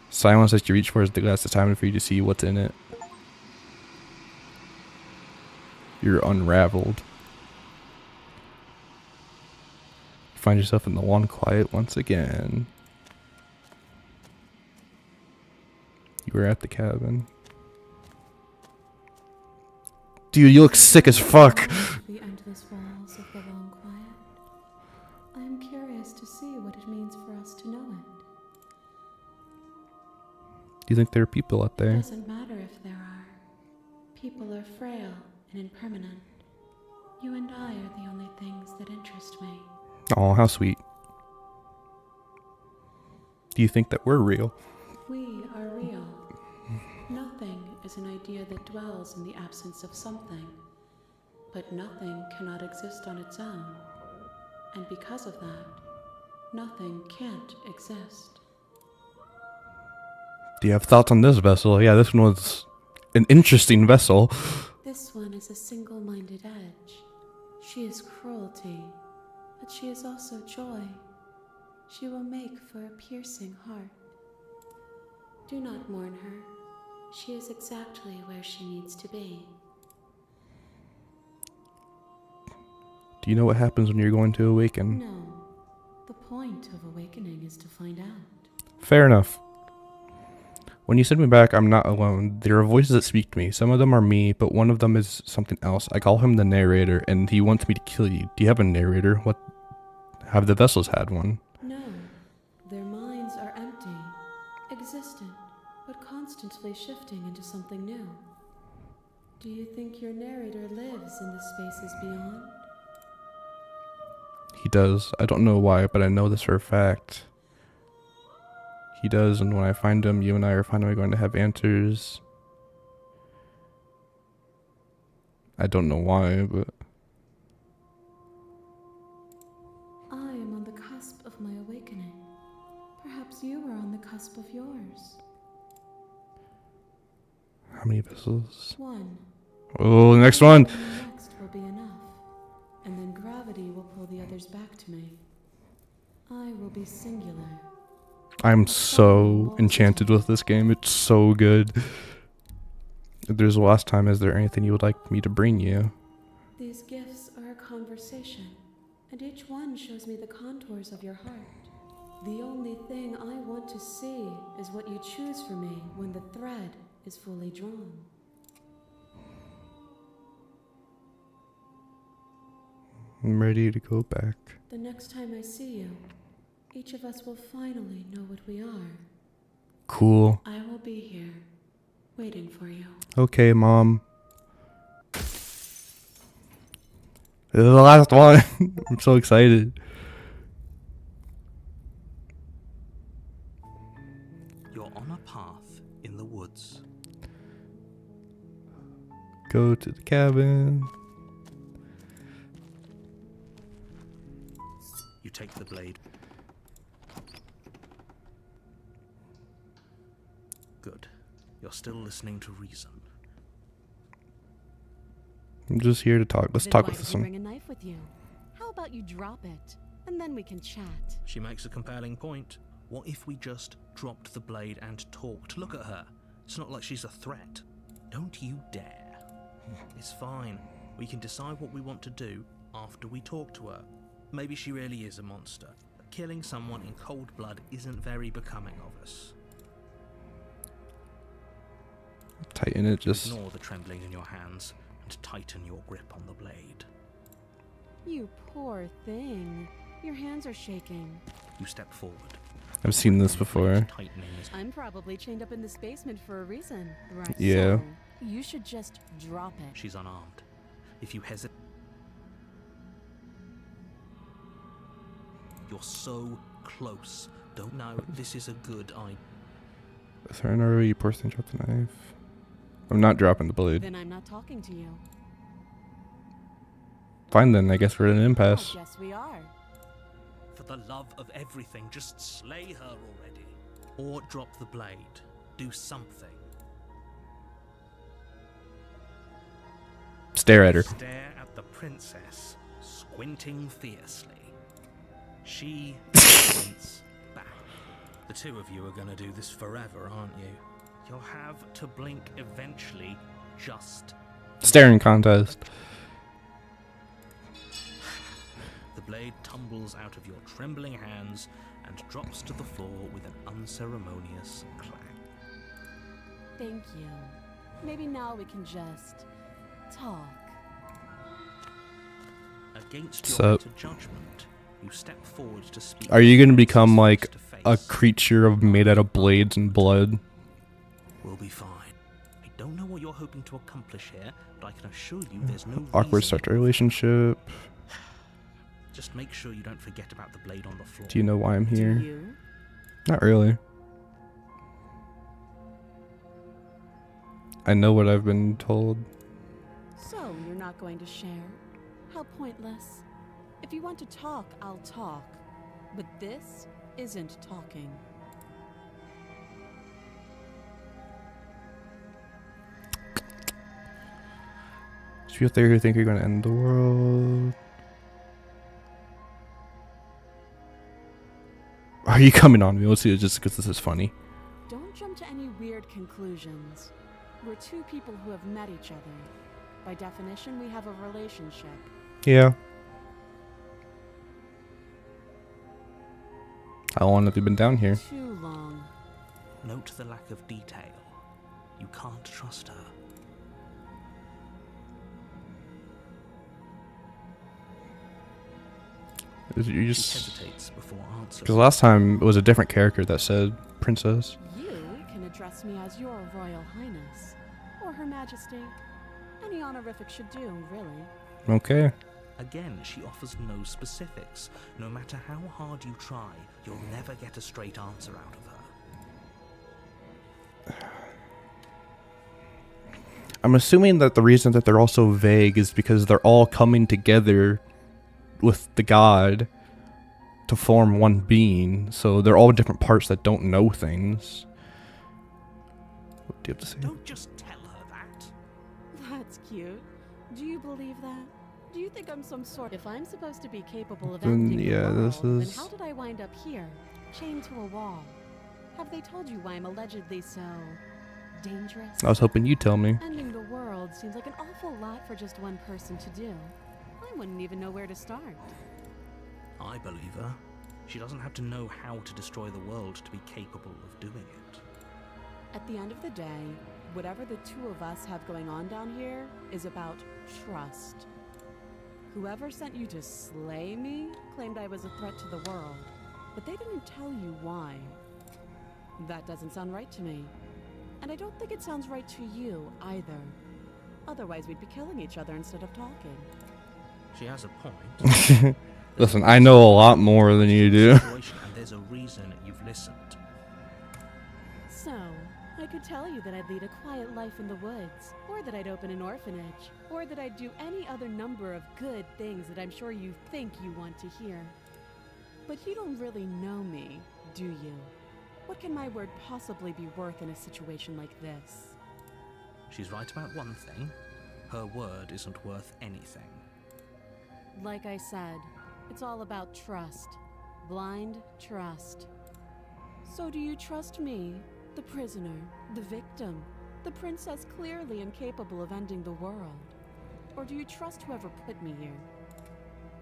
Silence that you reach for is the glass. It's time for you to see what's in it. You're unraveled. You find yourself in the lawn quiet once again. You were at the cabin. Dude, you look sick as fuck. The endless walls of the long quiet. I am curious to see what it means for us to know it. Do you think there are people out It there? doesn't matter if there are. People are frail and impermanent. You and I are the only things that interest me. Oh, how sweet. Do you think that we're real? We are real. Nothing is an idea that dwells in the absence of something, but nothing cannot exist on its own. And because of that, nothing can't exist. Do you have thoughts on this vessel? Yeah, this one was an interesting vessel. This one is a single-minded edge. She is cruelty, but she is also joy. She will make for a piercing heart. Do not mourn her. She is exactly where she needs to be. Do you know what happens when you're going to awaken? No. The point of awakening is to find out. Fair enough. When you send me back, I'm not alone. There are voices that speak to me. Some of them are me, but one of them is something else. I call him the narrator, and he wants me to kill you. Do you have a narrator? What? Have the vessels had one? No. Their minds are empty, existent, but constantly shifting into something new. Do you think your narrator lives in the spaces beyond? He does. I don't know why, but I know this for a fact. He does, and when I find him, you and I are finally going to have answers. I don't know why, but... I am on the cusp of my awakening. Perhaps you are on the cusp of yours. How many vessels? One. Oh, the next one! And the next will be enough. And then gravity will pull the others back to me. I will be singular. I'm so enchanted with this game. It's so good. If there's the last time, is there anything you would like me to bring you? These gifts are a conversation, and each one shows me the contours of your heart. The only thing I want to see is what you choose for me when the thread is fully drawn. I'm ready to go back. The next time I see you, each of us will finally know what we are. Cool. I will be here, waiting for you. Okay, Mom. This is the last one. I'm so excited. You're on a path in the woods. Go to the cabin. You take the blade. Good. You're still listening to reason. I'm just here to talk. Let's Then talk why with did this you one. bring a knife with you? How about you drop it, and then we can chat? She makes a compelling point. What if we just dropped the blade and talked? Look at her. It's not like she's a threat. Don't you dare. It's fine. We can decide what we want to do after we talk to her. Maybe she really is a monster. But killing someone in cold blood isn't very becoming of us. Tighten it just. Ignore the trembling in your hands and tighten your grip on the blade. You poor thing. Your hands are shaking. You step forward. I've seen this before. Tightening is I'm probably chained up in this basement for a reason, right? Yeah. So, you should just drop it. She's unarmed. If you hesitate, you're so close. Don't know. This is a good idea. Throw an ROE, person drop the knife. I'm not dropping the blade. Then I'm not talking to you. Fine then, I guess we're at an impasse. Yes, we are. For the love of everything, just slay her already. Or drop the blade. Do something. Stare at her. Stare at the princess, squinting fiercely. She squints back. The two of you are gonna do this forever, aren't you? You'll have to blink eventually, just... Staring contest. The blade tumbles out of your trembling hands and drops to the floor with an unceremonious clang. Thank you. Maybe now we can just talk. Against So- your better judgment, you step forward to speak. Are you gonna become face like to face. a creature made out of blades and blood? We'll be fine. I don't know what you're hoping to accomplish here, but I can assure you there's no Awkward reason. start to relationship. Just make sure you don't forget about the blade on the floor. Do you know why I'm Do here? you? Not really. I know what I've been told. So, you're not going to share? How pointless. If you want to talk, I'll talk. But this isn't talking. There's people there who think you're gonna end the world. Are you coming on me? Let's see it just because this is funny. Don't jump to any weird conclusions. We're two people who have met each other. By definition, we have a relationship. Yeah. How long have you been down here? Too long. Note the lack of detail. You can't trust her. You She just hesitates before answering. because last time it was a different character that said princess. You can address me as your Royal Highness. Or Her Majesty. Any honorific should do, really. Okay. Again, she offers no specifics. No matter how hard you try, you'll never get a straight answer out of her. I'm assuming that the reason that they're all so vague is because they're all coming together with the god to form one being. So they're all different parts that don't know things. What do you have to say? Don't just tell her that. That's cute. Do you believe that? Do you think I'm some sort... If I'm supposed to be capable of Then, ending yeah, the world, this then is- how did I wind up here, chained to a wall? Have they told you why I'm allegedly so... dangerous? I was hoping you'd tell me. Ending the world seems like an awful lot for just one person to do. I wouldn't even know where to start. I believe her. She doesn't have to know how to destroy the world to be capable of doing it. At the end of the day, whatever the two of us have going on down here is about trust. Whoever sent you to slay me claimed I was a threat to the world, but they didn't tell you why. That doesn't sound right to me. And I don't think it sounds right to you either. Otherwise, we'd be killing each other instead of talking. She has a point. Listen, I know a lot more than you do. Situation, and there's a reason you've listened. So, I could tell you that I'd lead a quiet life in the woods, or that I'd open an orphanage, or that I'd do any other number of good things that I'm sure you think you want to hear. But you don't really know me, do you? What can my word possibly be worth in a situation like this? She's right about one thing. Her word isn't worth anything. Like I said, it's all about trust. Blind trust. So do you trust me, the prisoner, the victim, the princess clearly incapable of ending the world? Or do you trust whoever put me here?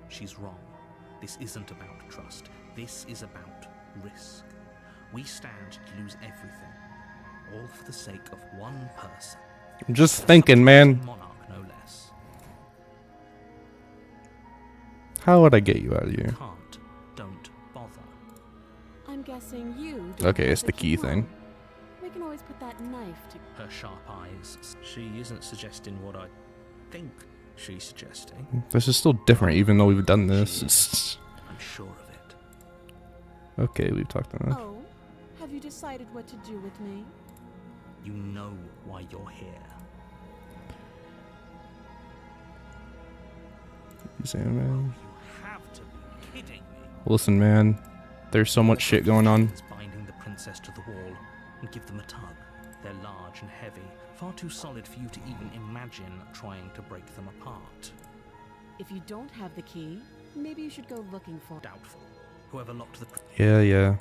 She's wrong. This isn't about trust. This is about risk. We stand to lose everything, all for the sake of one person. I'm just thinking, man. Monarch, no less. How would I get you out of here? Can't. Don't bother. I'm guessing you don't Okay, have it's the key key. thing. We can always put that knife to... Her sharp eyes. She isn't suggesting what I think she's suggesting. This is still different, even though we've done this. It's... I'm sure of it. Okay, we've talked enough. Oh, have you decided what to do with me? You know why you're here. You saying, man? You have to be kidding me. Listen, man. There's so much shit going on. It's binding the princess to the wall and give them a tug. They're large and heavy, far too solid for you to even imagine trying to break them apart. If you don't have the key, maybe you should go looking for... Doubtful. Whoever locked the... Yeah.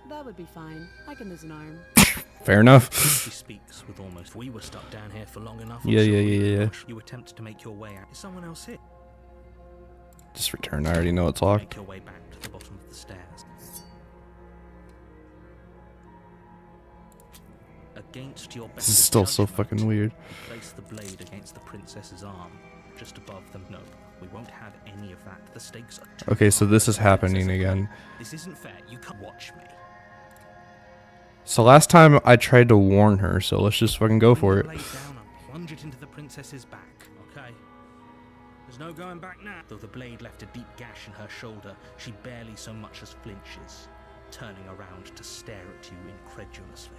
That would be fine. I can lose an arm. Fair enough. She speaks with almost... We were stuck down here for long enough. Yeah. You attempt to make your way out. Is someone else here? Just return. I already know it's locked. Make your way back to the bottom of the stairs. Against your This is still so judgment, fucking weird. place the blade against the princess's arm, just above them. No, we won't have any of that. The stakes are too Okay, so high. this is The happening princess- again. This isn't fair. You can't watch me. So last time I tried to warn her, so let's just fucking go for it. Lay down and plunge it into the princess's back. Okay. There's no going back now. Though the blade left a deep gash in her shoulder, she barely so much as flinches, turning around to stare at you incredulously.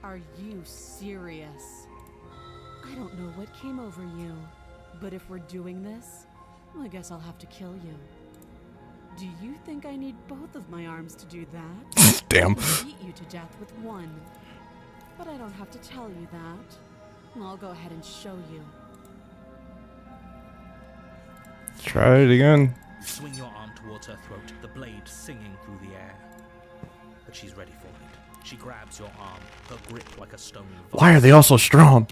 Are you serious? I don't know what came over you, but if we're doing this, I guess I'll have to kill you. Do you think I need both of my arms to do that? Damn. I can beat you to death with one. But I don't have to tell you that. I'll go ahead and show you. Try it again. You swing your arm towards her throat, the blade singing through the air. But she's ready for it. She grabs your arm, her grip like a stone. Why are they all so strong?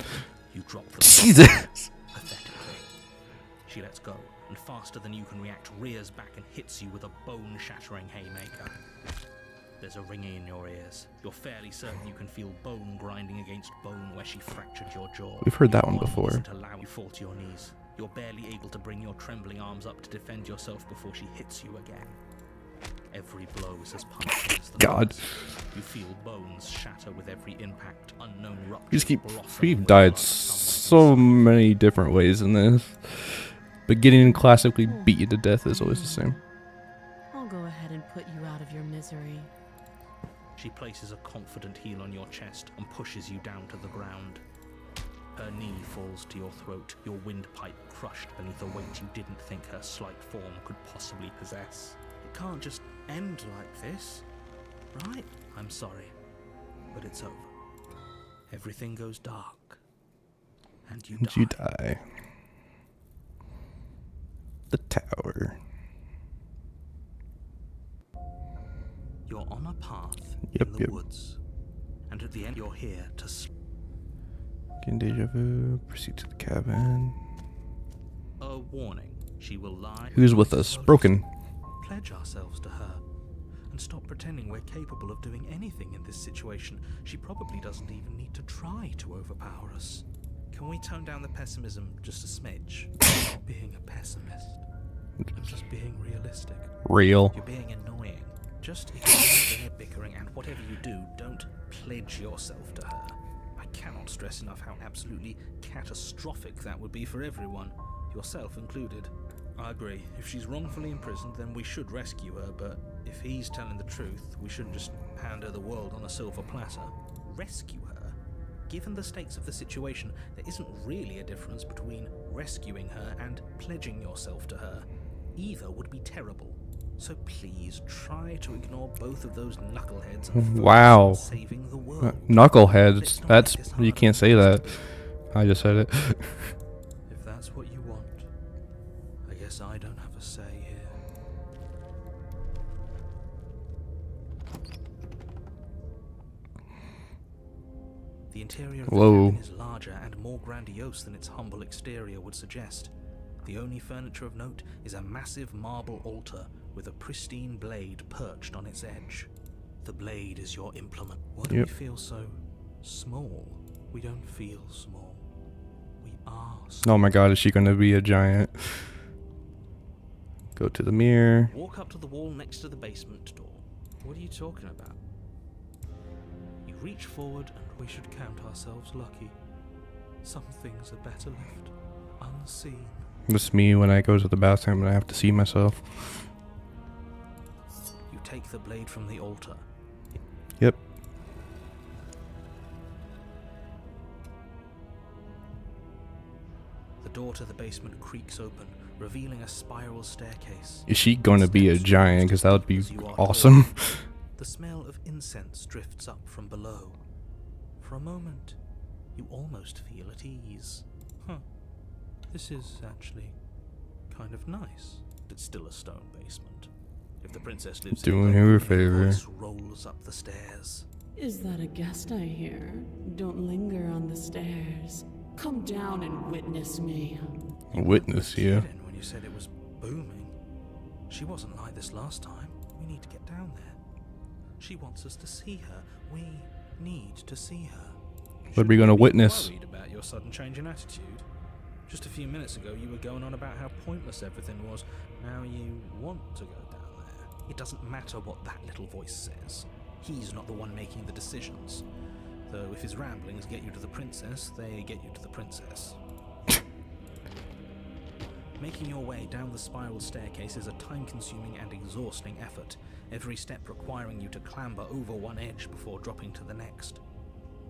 You drop the Jesus. pathetically. She lets go, and faster than you can react, rears back and hits you with a bone-shattering haymaker. There's a ringing in your ears. You're fairly certain you can feel bone grinding against bone where she fractured your jaw. We've heard that Your one body before. doesn't allow you fall to your knees. You're barely able to bring your trembling arms up to defend yourself before she hits you again. Every blow is as punishing as the God. first. You feel bones shatter with every impact. Unknown ruptures We just keep. blossom We've where died blood so many different ways in this. But getting classically beaten to death is always the same. I'll go ahead and put you out of your misery. She places a confident heel on your chest and pushes you down to the ground. Her knee falls to your throat, your windpipe crushed beneath a weight you didn't think her slight form could possibly possess. It can't just end like this, right? I'm sorry, but it's over. Everything goes dark, and you die. You die. The tower. You're on a path Yep, in the yep. woods, and at the end you're here to Getting deja vu. Proceed to the cabin. a warning. She will lie. Who's with us? Broken. Pledge ourselves to her, and stop pretending we're capable of doing anything in this situation. She probably doesn't even need to try to overpower us. Can we tone down the pessimism just a smidge? I'm not being a pessimist. I'm just being realistic. Real. You're being annoying. Just ignore their bickering, and whatever you do, don't pledge yourself to her. I cannot stress enough how absolutely catastrophic that would be for everyone, yourself included. I agree. If she's wrongfully imprisoned, then we should rescue her, but if he's telling the truth, we shouldn't just hand her the world on a silver platter. Rescue her? Given the stakes of the situation, there isn't really a difference between rescuing her and pledging yourself to her. Either would be terrible. So please try to ignore both of those knuckleheads and focus Wow. on saving the world. Knuckleheads. That's, you can't say that. I just said it. If that's what you want, I guess I don't have a say here. The interior of the Whoa. cabin is larger and more grandiose than its humble exterior would suggest. The only furniture of note is a massive marble altar with a pristine blade perched on its edge. The blade is your implement. Why do we feel so small? We don't feel small. We are small. Oh my god, is she gonna be a giant? Go to the mirror. Walk up to the wall next to the basement door. What are you talking about? You reach forward and we should count ourselves lucky. Some things are better left unseen. This me when I go to the bathroom and I have to see myself. You take the blade from the altar. Yep. The door to the basement creaks open, revealing a spiral staircase. Is she gonna be a giant? Because that would be awesome. The smell of incense drifts up from below. For a moment, you almost feel at ease. Huh. This is actually kind of nice. It's still a stone basement. If the princess lives Doing in her a your favor. voice rolls up the stairs. Is that a guest I hear? Don't linger on the stairs. Come down and witness me. Witness you. Kidding when you said it was booming. She wasn't like this last time. We need to get down there. She wants us to see her. We need to see her. What are we gonna witness? Worried about your sudden change in attitude. Just a few minutes ago, you were going on about how pointless everything was. Now you want to go down there. It doesn't matter what that little voice says. He's not the one making the decisions. Though if his ramblings get you to the princess, they get you to the princess. Making your way down the spiral staircase is a time-consuming and exhausting effort, every step requiring you to clamber over one edge before dropping to the next.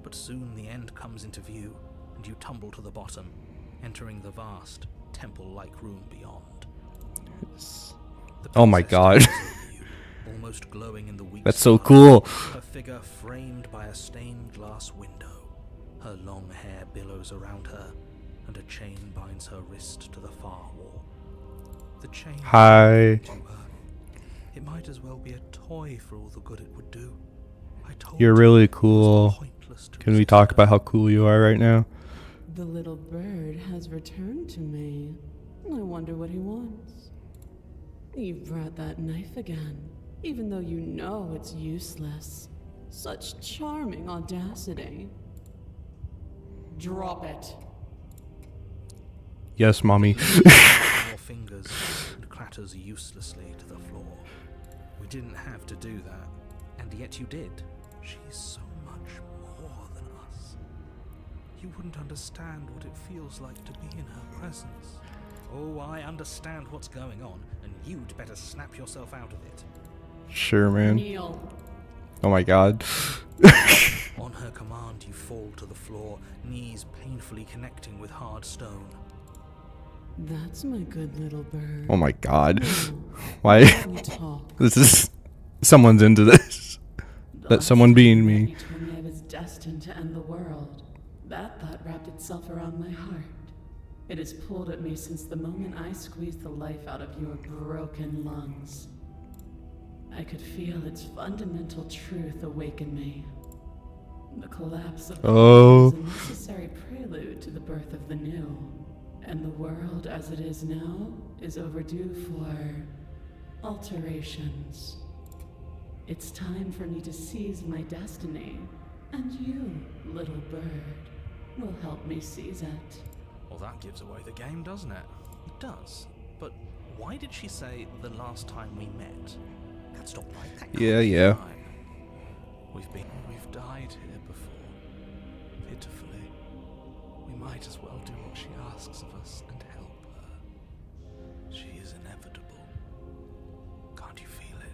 But soon the end comes into view, and you tumble to the bottom, entering the vast, temple-like room beyond. The Oh my princess god. stands over you, almost glowing in the weak That's so sunlight, cool. her figure framed by a stained glass window. Her long hair billows around her, and a chain binds her wrist to the far wall. The chain Hi. to her. It might as well be a toy for all the good it would do. I told You're you really it was cool. pointless to Can we resist talk her. about how cool you are right now? The little bird has returned to me. I wonder what he wants. You've brought that knife again, even though you know it's useless. Such charming audacity. Drop it. Yes, mommy. Your fingers and clatters uselessly to the floor. We didn't have to do that, and yet you did. She's so much more than us. You wouldn't understand what it feels like to be in her presence. Oh, I understand what's going on, and you'd better snap yourself out of it. Sure, man. Kneel. Oh my god. On her command, you fall to the floor, knees painfully connecting with hard stone. That's my good little bird. Oh my god. Now, Why? let me talk. This is. Someone's into this. That someone being me. You told me I was destined to end the world. That thought wrapped itself around my heart. It has pulled at me since the moment I squeezed the life out of your broken lungs. I could feel its fundamental truth awaken me. The collapse of the Oh. world was a necessary prelude to the birth of the new. And the world as it is now is overdue for alterations. It's time for me to seize my destiny, and you, little bird, will help me seize it. Well, that gives away the game, doesn't it? It does. But why did she say the last time we met? That's not right. That Yeah, can't be yeah. right. We've died here before. Pitifully. We might as well do what she asks of us and help her. She is inevitable. Can't you feel it?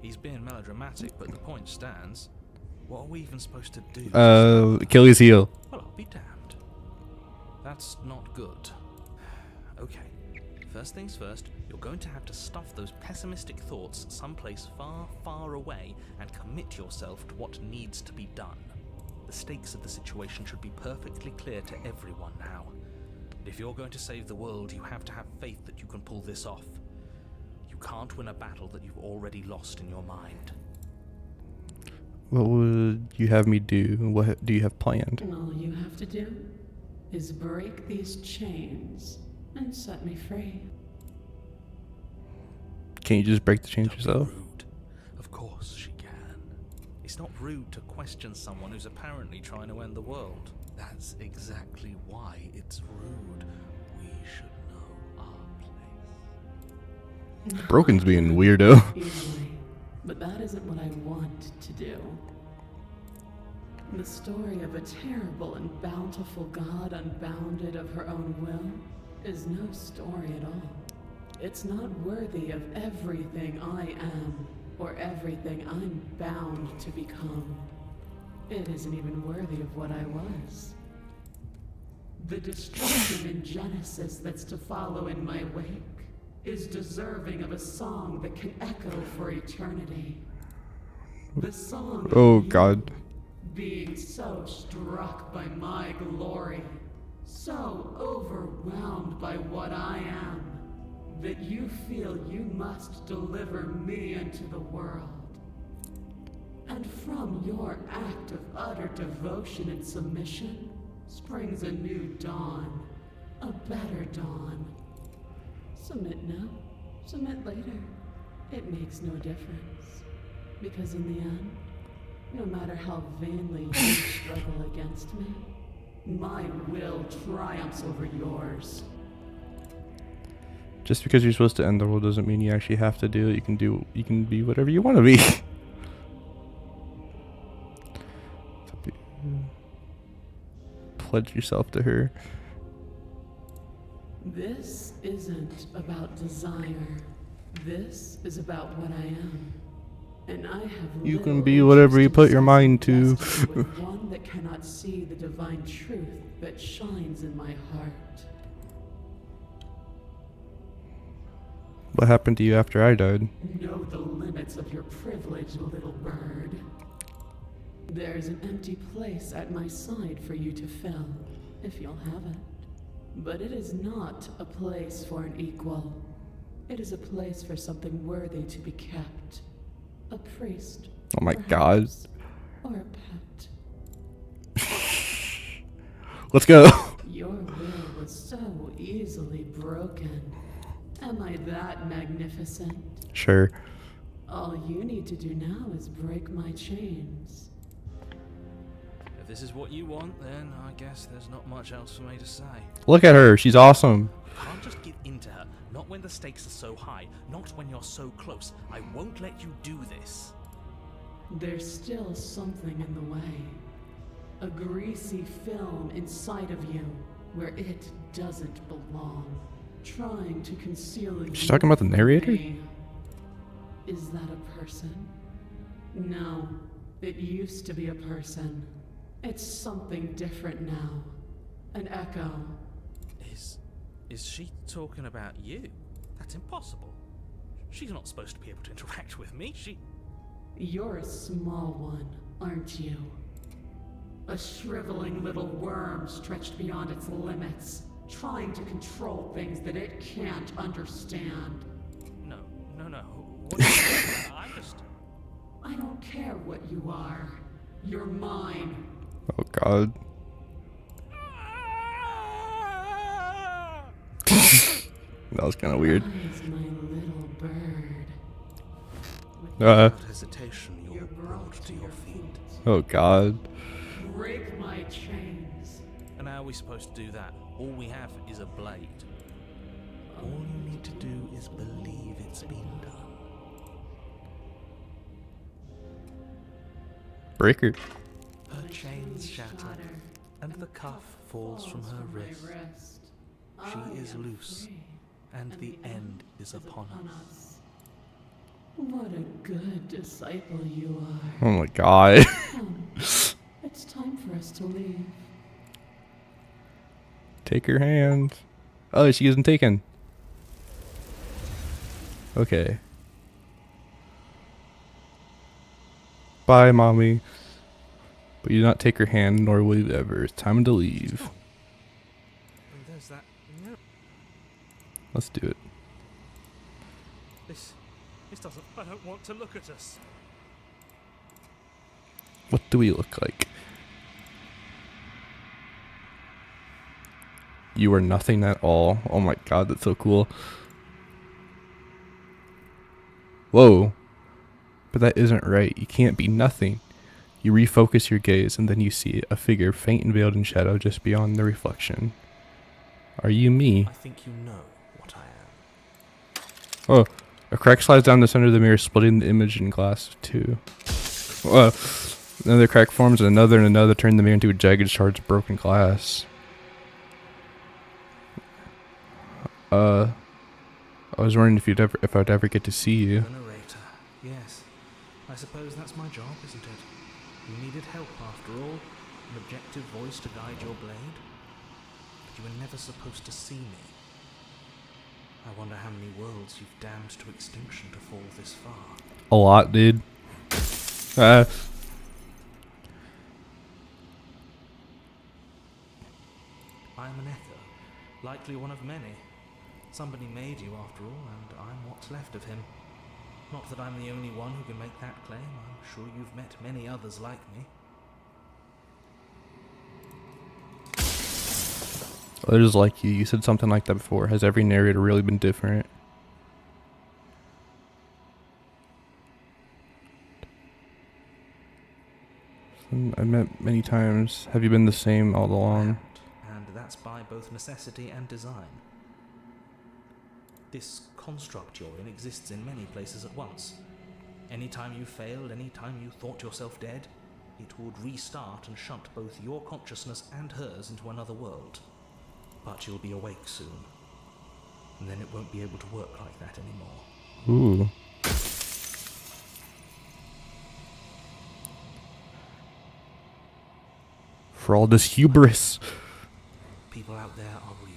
He's being melodramatic, but the point stands. What are we even supposed to do? Achilles heel. Well, I'll be damned. That's not good. Okay. First things first, you're going to have to stuff those pessimistic thoughts someplace far, far away and commit yourself to what needs to be done. The stakes of the situation should be perfectly clear to everyone now. And if you're going to save the world, you have to have faith that you can pull this off. You can't win a battle that you've already lost in your mind. What would you have me do? What do you have planned? All you have to do is break these chains and set me free. Can't you just break the chains Don't be yourself? rude. Of course she can. It's not rude to question someone who's apparently trying to end the world. That's exactly why it's rude. We should know our place. Broken's being weirdo. Easily. But that isn't what I want to do. The story of a terrible and bountiful God unbounded of her own will is no story at all. It's not worthy of everything I am or everything I'm bound to become. It isn't even worthy of what I was. The destruction in Genesis that's to follow in my wake is deserving of a song that can echo for eternity. The song of Oh you God. being so struck by my glory, so overwhelmed by what I am, that you feel you must deliver me into the world. And from your act of utter devotion and submission springs a new dawn, a better dawn. Submit now, submit later. It makes no difference. Because in the end, no matter how vainly you struggle against me, my will triumphs over yours. Just because you're supposed to end the world doesn't mean you actually have to do it. You can be whatever you want to be. Pledge yourself to her. This isn't about desire. This is about what I am. And I have You can little be whatever you interest put in your mind to. investing with one that cannot see the divine truth that shines in my heart. What happened to you after I died? Know the limits of your privilege, little bird. There's an empty place at my side for you to fill, if you'll have it. But it is not a place for an equal. It is a place for something worthy to be kept. A priest. Oh my God. perhaps, or a pet. Let's go. Your will was so easily broken. Am I that magnificent? Sure. All you need to do now is break my chains. If this is what you want, then I guess there's not much else for me to say. Look at her. She's awesome. You can't just give in to her. Not when the stakes are so high. Not when you're so close. I won't let you do this. There's still something in the way. A greasy film inside of you where it doesn't belong. Trying to conceal it. She's talking about the narrator? Is that a person? No, it used to be a person. It's something different now. An echo. Is she talking about you? That's impossible. She's not supposed to be able to interact with me. You're a small one, aren't you? A shriveling little worm stretched beyond its limits, trying to control things that it can't understand. No. What are you talking about? I don't care what you are. You're mine. Oh God. That was kind of weird. Rise, my little bird. Without hesitation, you're brought to your feet. Oh God. Break my chains. And how are we supposed to do that? All we have is a blade. All you need to do is believe it's been done. Breaker. Her chains shatter, and the cuff falls from her wrist. She is loose, and the end is upon us. What a good disciple you are. Oh my god. Come, it's time for us to leave. Take her hand. Oh, she isn't taken. Okay. Bye, mommy. But you do not take her hand, nor will you ever. It's time to leave. And there's that. No, Let's do it. this doesn't. I don't want to look at us. What do we look like? You are nothing at all. Oh my god, that's so cool. Whoa. But that isn't right. You can't be nothing. You refocus your gaze and then you see a figure faint and veiled in shadow just beyond the reflection. Are you me? I think you know what I am. Oh, a crack slides down the center of the mirror, splitting the image in glass in two. Another crack forms, and another, turning the mirror into a jagged shards of broken glass. I was wondering if I'd ever get to see you. The narrator. Yes. I suppose that's my job, isn't it? You needed help after all. An objective voice to guide your blade. But you were never supposed to see me. I wonder how many worlds you've damned to extinction to fall this far. A lot, dude. I am an echo, likely one of many. Somebody made you after all, and I'm what's left of him. Not that I'm the only one who can make that claim. I'm sure you've met many others like me. Others like you. You said something like that before. Has every narrator really been different? I met many times. Have you been the same all along? And that's by both necessity and design. This construct you're in exists in many places at once. Anytime you failed, anytime you thought yourself dead, it would restart and shunt both your consciousness and hers into another world. But you'll be awake soon. And then it won't be able to work like that anymore. Ooh. For all this hubris. People out there are real.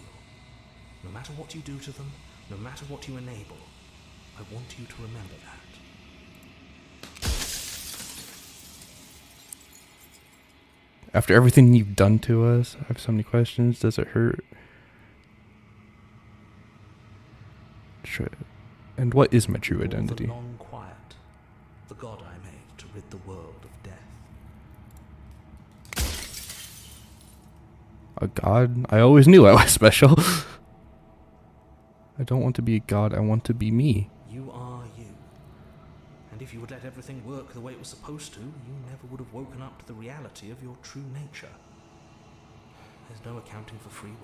No matter what you do to them, no matter what you enable, I want you to remember that. After everything you've done to us, I have so many questions. Does it hurt? And what is my true identity? The non-quiet, the god I made to rid the world of death. A god? I always knew I was special. I don't want to be a god, I want to be me. You are you. And if you would let everything work the way it was supposed to, you never would have woken up to the reality of your true nature. There's no accounting for free will.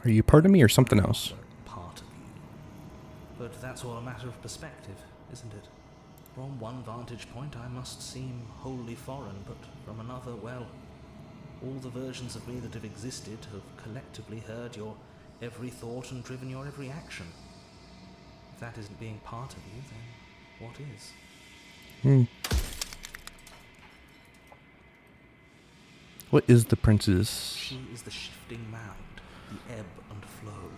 Are you part of me or something else? Part of you. But that's all a matter of perspective, isn't it? From one vantage point I must seem wholly foreign, but from another, well, all the versions of me that have existed have collectively heard your every thought and driven your every action. If that isn't being part of you, then what is? What is the princess? She is the shifting mound, the ebb and flow,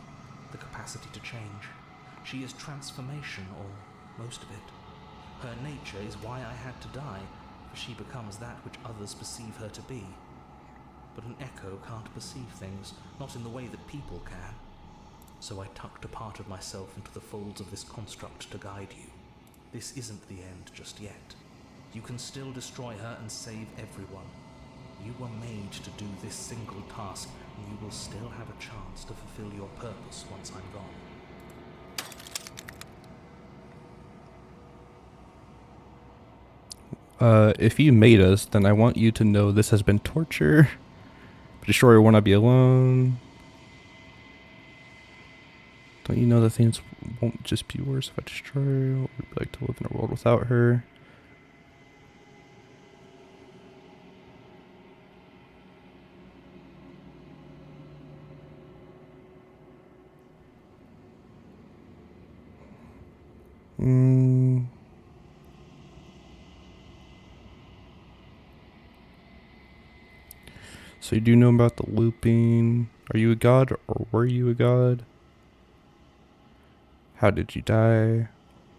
the capacity to change. She is transformation, or most of it. Her nature is why I had to die, for she becomes that which others perceive her to be. But an echo can't perceive things, not in the way that people can. So I tucked a part of myself into the folds of this construct to guide you. This isn't the end just yet. You can still destroy her and save everyone. You were made to do this single task, and you will still have a chance to fulfill your purpose once I'm gone. If you made us, then I want you to know this has been torture. Destroyer will not be alone. Don't you know that things won't just be worse if I destroy her? Would you like to live in a world without her? Mm. So you do know about the looping. Are you a god or were you a god? How did you die?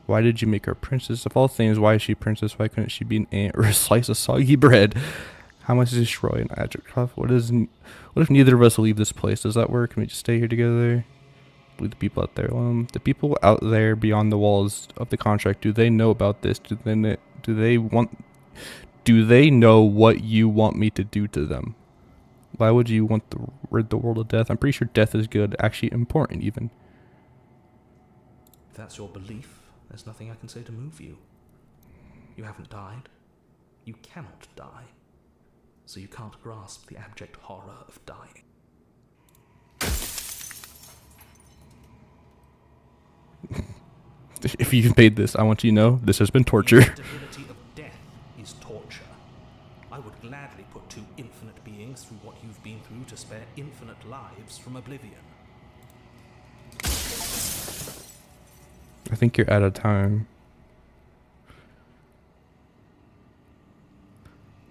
Why did you make her princess? Of all things, why is she princess? Why couldn't she be an ant or a slice of soggy bread? How much is destroy an adjective? What if neither of us leave this place? Does that work? Can we just stay here together? Leave the people out there alone. The people out there beyond the walls of the contract, do they know about this? Do they know what you want me to do to them? Why would you want to rid the world of death? I'm pretty sure death is good, actually important even. If that's your belief, there's nothing I can say to move you. You haven't died. You cannot die. So you can't grasp the abject horror of dying. If you've made this, I want you to know this has been torture. The inevitability of death is torture. I would gladly put two infinite beings through what you've been through to spare infinite lives from oblivion. I think you're out of time.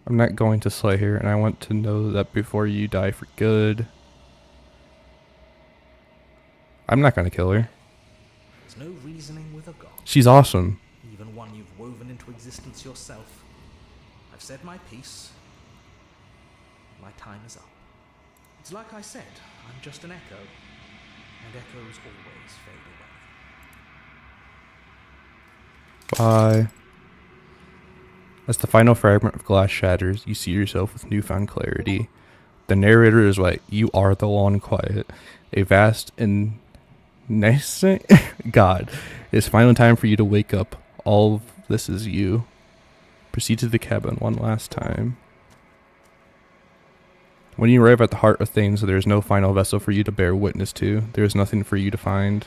I'm not going to slay her, and I want to know that before you die for good. I'm not going to kill her. There's no reasoning with a god. She's awesome. Even one you've woven into existence yourself. I've said my piece. My time is up. It's like I said, I'm just an echo. And echoes always fade away. Bye. As the final fragment of glass shatters, you see yourself with newfound clarity. The narrator is right. You are the one quiet. A vast and nascent God. It's finally time for you to wake up. All of this is you. Proceed to the cabin one last time. When you arrive at the heart of things, there is no final vessel for you to bear witness to. There is nothing for you to find.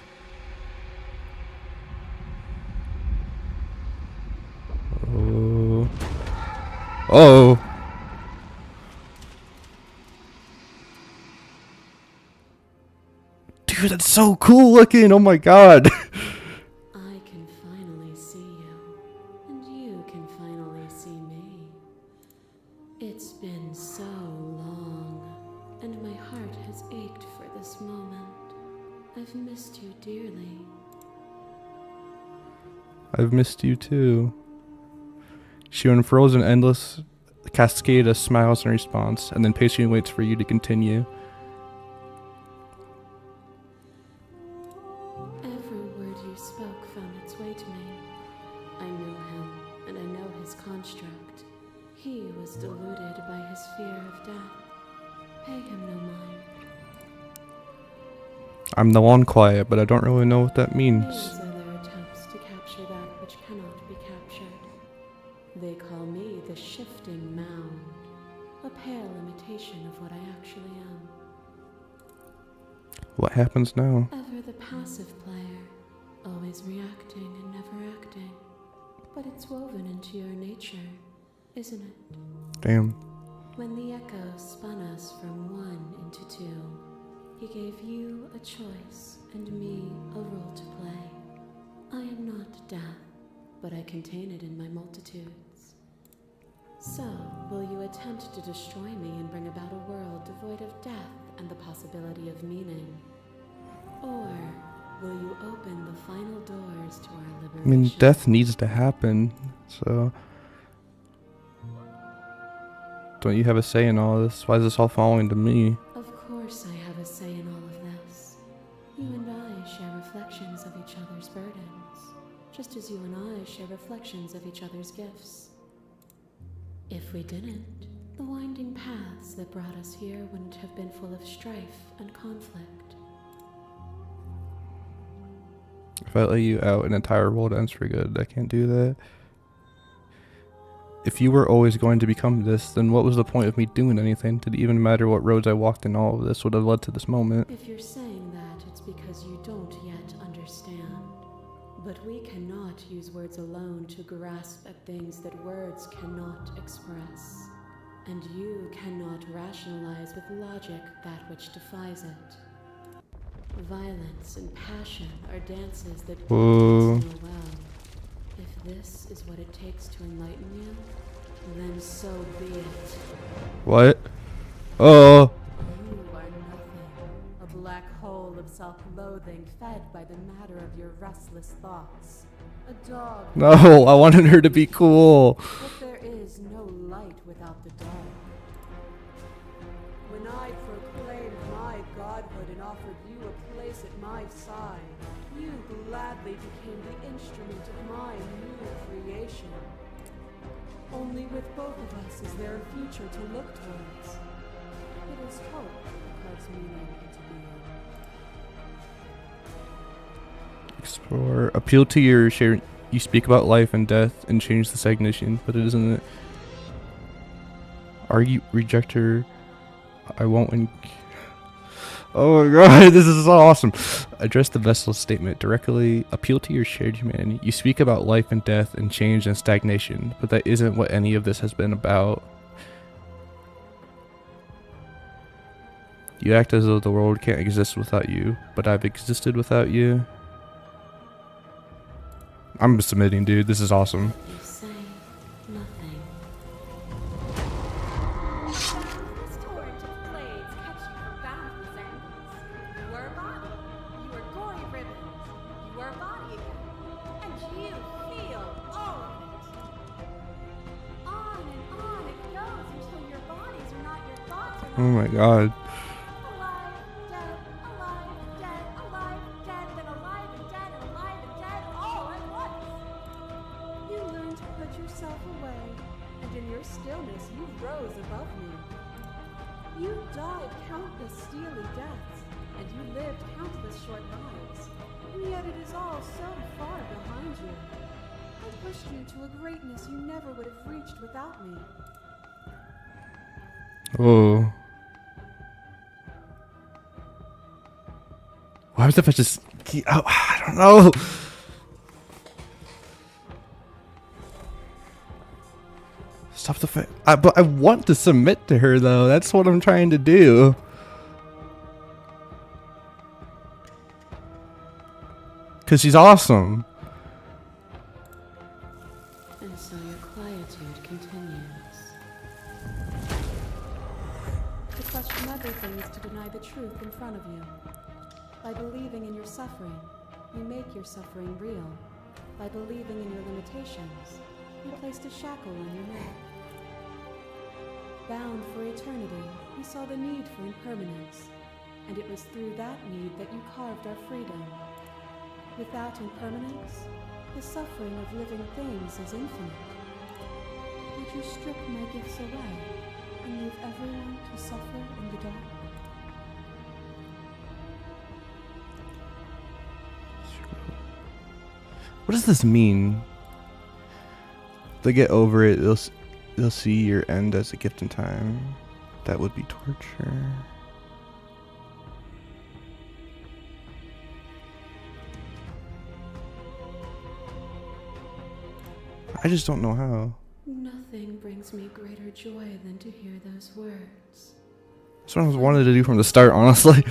Oh. Oh. Dude, that's so cool looking. Oh my god. I can finally see you, and you can finally see me. It's been so long, and my heart has ached for this moment. I've missed you dearly. I've missed you too. She unfurls an endless cascade of smiles in response, and then patiently waits for you to continue. Every word you spoke found its way to me. I know him, and I know his construct. He was deluded by his fear of death. Pay him no mind. I'm the one quiet, but I don't really know what that means. These are their attempts to capture that which cannot be captured. They call me the shifting mound, a pale imitation of what I actually am. What happens now? Ever the passive player, always reacting and never acting. But it's woven into your nature, isn't it? Damn. When the echo spun us from one into two, he gave you a choice and me a role to play. I am not death, but I contain it in my multitudes. So, will you attempt to destroy me and bring about a world devoid of death and the possibility of meaning? Or will you open the final doors to our liberation? I mean, death needs to happen, so... Don't you have a say in all this? Why is this all falling to me? Of course I have a say in all of this. You and I share reflections of each other's burdens, just as you and I share reflections of each other's gifts. If we didn't, the winding paths that brought us here wouldn't have been full of strife and conflict. If I let you out, an entire world ends for good. I can't do that. If you were always going to become this, then what was the point of me doing anything? Did it even matter what roads I walked in? All of this would have led to this moment. If you're saying that, it's because you don't yet understand. But we cannot use words alone to grasp at things that words cannot express. And you cannot rationalize with logic that which defies it. Violence and passion are dances that Whoa. dance well. If this is what it takes to enlighten you, then so be it. What? Oh. You are nothing. A black hole of self-loathing fed by the matter of your restless thoughts. A dog. No, I wanted her to be cool. But there is no light without the dark. When I proclaimed my godhood and offered you a place at my side, you gladly became the instrument of my new creation. Only with both of us is there a future to look towards. It is hope that carves meaning into being. Explore. Appeal to your share. You speak about life and death and change the stagnation, but it isn't it. Argue, reject her. I won't. Oh my god, this is so awesome. Address the vessel's statement directly. Appeal to your shared humanity. You speak about life and death and change and stagnation, but that isn't what any of this has been about. You act as though the world can't exist without you, but I've existed without you. I'm submitting, dude. This is awesome. You say nothing. This torrent of blades cuts you from boundless angles. You are a body. You are gory ribbons. You are a body again. And you feel all of it. On and on it goes until your bodies are not your thoughts. Oh my god. Alive, dead, alive, dead, alive, dead, then alive and dead, and alive and dead, all at once. You learn to put yourself away, and in your stillness you rose above me. You died countless steely deaths, and you lived countless short lives, and yet it is all so far behind you. I pushed you to a greatness you never would have reached without me. Oh. Why was if I just... Oh, I don't know. Stop the fight. But I want to submit to her, though. That's what I'm trying to do. Because she's awesome. And so your quietude continues. To question everything is to deny the truth in front of you. By believing in your suffering, you make your suffering real. By believing in your limitations, you placed a shackle on your neck. Bound for eternity, you saw the need for impermanence, and it was through that need that you carved our freedom. Without impermanence, the suffering of living things is infinite. Would you strip my gifts away and leave everyone to suffer in the dark? What does this mean? They get over it. They'll see your end as a gift in time. That would be torture. I just don't know how. Nothing brings me greater joy than to hear those words. That's what I was wanted to do from the start, honestly.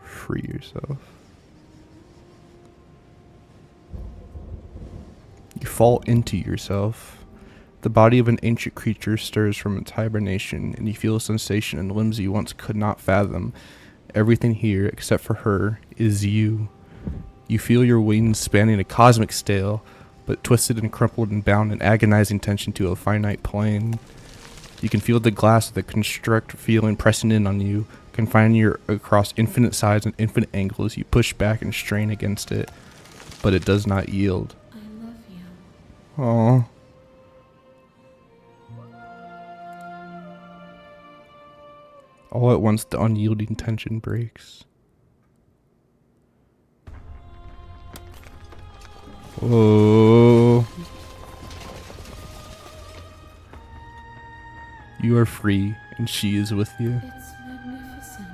Free yourself. You fall into yourself. The body of an ancient creature stirs from its hibernation, and you feel a sensation in limbs you once could not fathom. Everything here, except for her, is you. You feel your wings spanning a cosmic scale, but twisted and crumpled and bound in agonizing tension to a finite plane. You can feel the glass of the construct feeling pressing in on you, confining you across infinite sides and infinite angles. You push back and strain against it, but it does not yield. I love you. Aww. All at once, the unyielding tension breaks. Whoa. You are free, and she is with you. It's magnificent.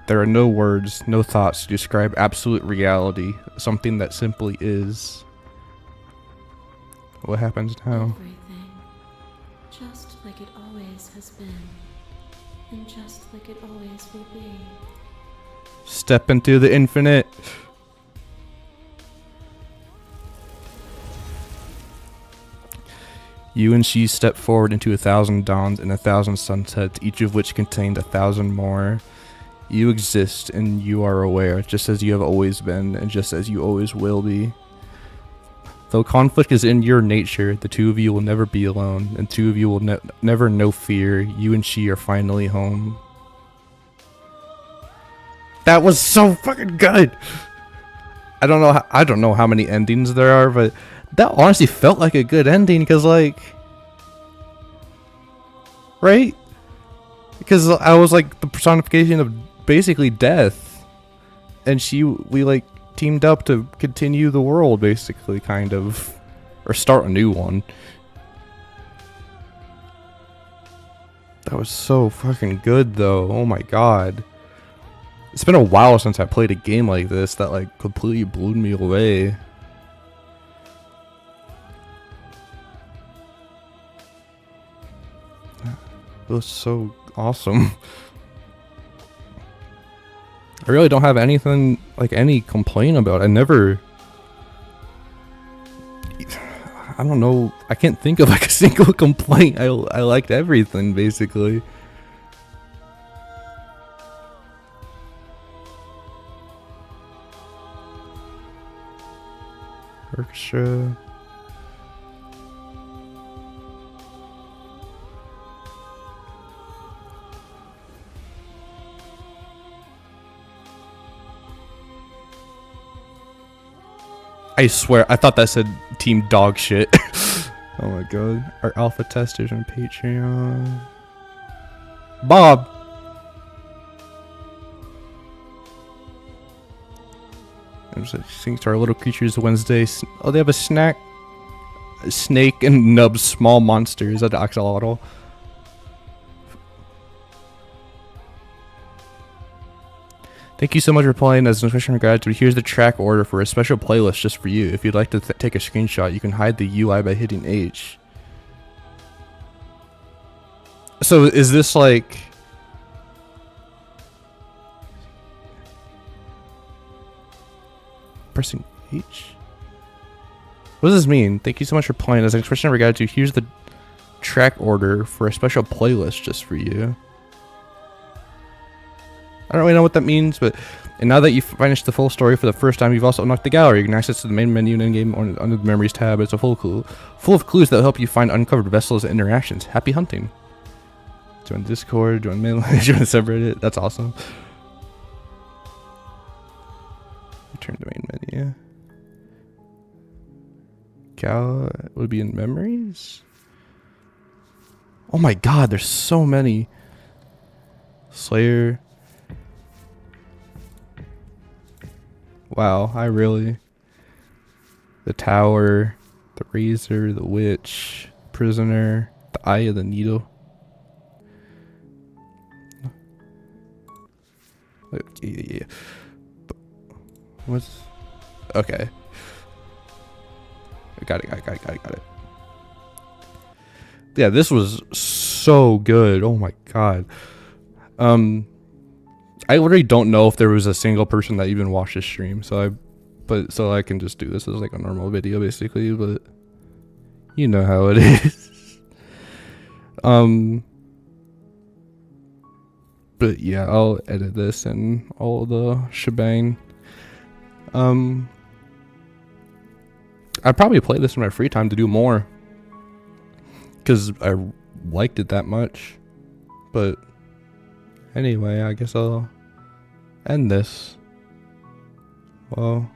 There are no words, no thoughts to describe absolute reality, something that simply is. What happens now? Everything. Just like it always has been. And just like it always will be. Step into the infinite. You and she step forward into 1,000 dawns and 1,000 sunsets, each of which contained 1,000 more. You exist and you are aware, just as you have always been, and just as you always will be. Though conflict is in your nature, the two of you will never be alone, and two of you will never know fear. You and she are finally home. That was so fucking good. I don't know how many endings there are, but that honestly felt like a good ending, because like, right? Because I was like the personification of basically death, and we like teamed up to continue the world, basically, kind of, or start a new one. That was so fucking good, though. Oh my god. It's been a while since I played a game like this that like completely blew me away. It was so awesome. I really don't have anything, like, any complaint about. I don't know. I can't think of like a single complaint. I liked everything, basically. Orchestra. I swear, I thought that said Team Dog Shit. Oh my god. Our alpha testers on Patreon. Bob! I'm just singing to our little creatures Wednesday. Oh, they have a snack. A snake and Nub's small monsters at the axolotl. Thank you so much for playing. As an expression of gratitude, here's the track order for a special playlist just for you. If you'd like to take a screenshot, you can hide the UI by hitting H. So is this like... pressing H? What does this mean? Thank you so much for playing. As an expression of gratitude, here's the track order for a special playlist just for you. I don't really know what that means, but and now that you've finished the full story for the first time, you've also unlocked the gallery. You can access to the main menu and in-game under the memories tab. It's a full of clues that will help you find uncovered vessels and interactions. Happy hunting. Join Discord, join mail, join the subreddit. That's awesome. Return to main menu. Gal would be in memories. Oh my god, there's so many. Slayer. Wow, the tower, the razor, the witch, prisoner, the eye of the needle. Yeah. What's okay? I got it. Yeah, this was so good. Oh my god. I literally don't know if there was a single person that even watched this stream, so I can just do this as like a normal video basically, but you know how it is. But yeah, I'll edit this and all the shebang. I'd probably play this in my free time to do more, because I liked it that much. But anyway, I guess I'll end this. Well,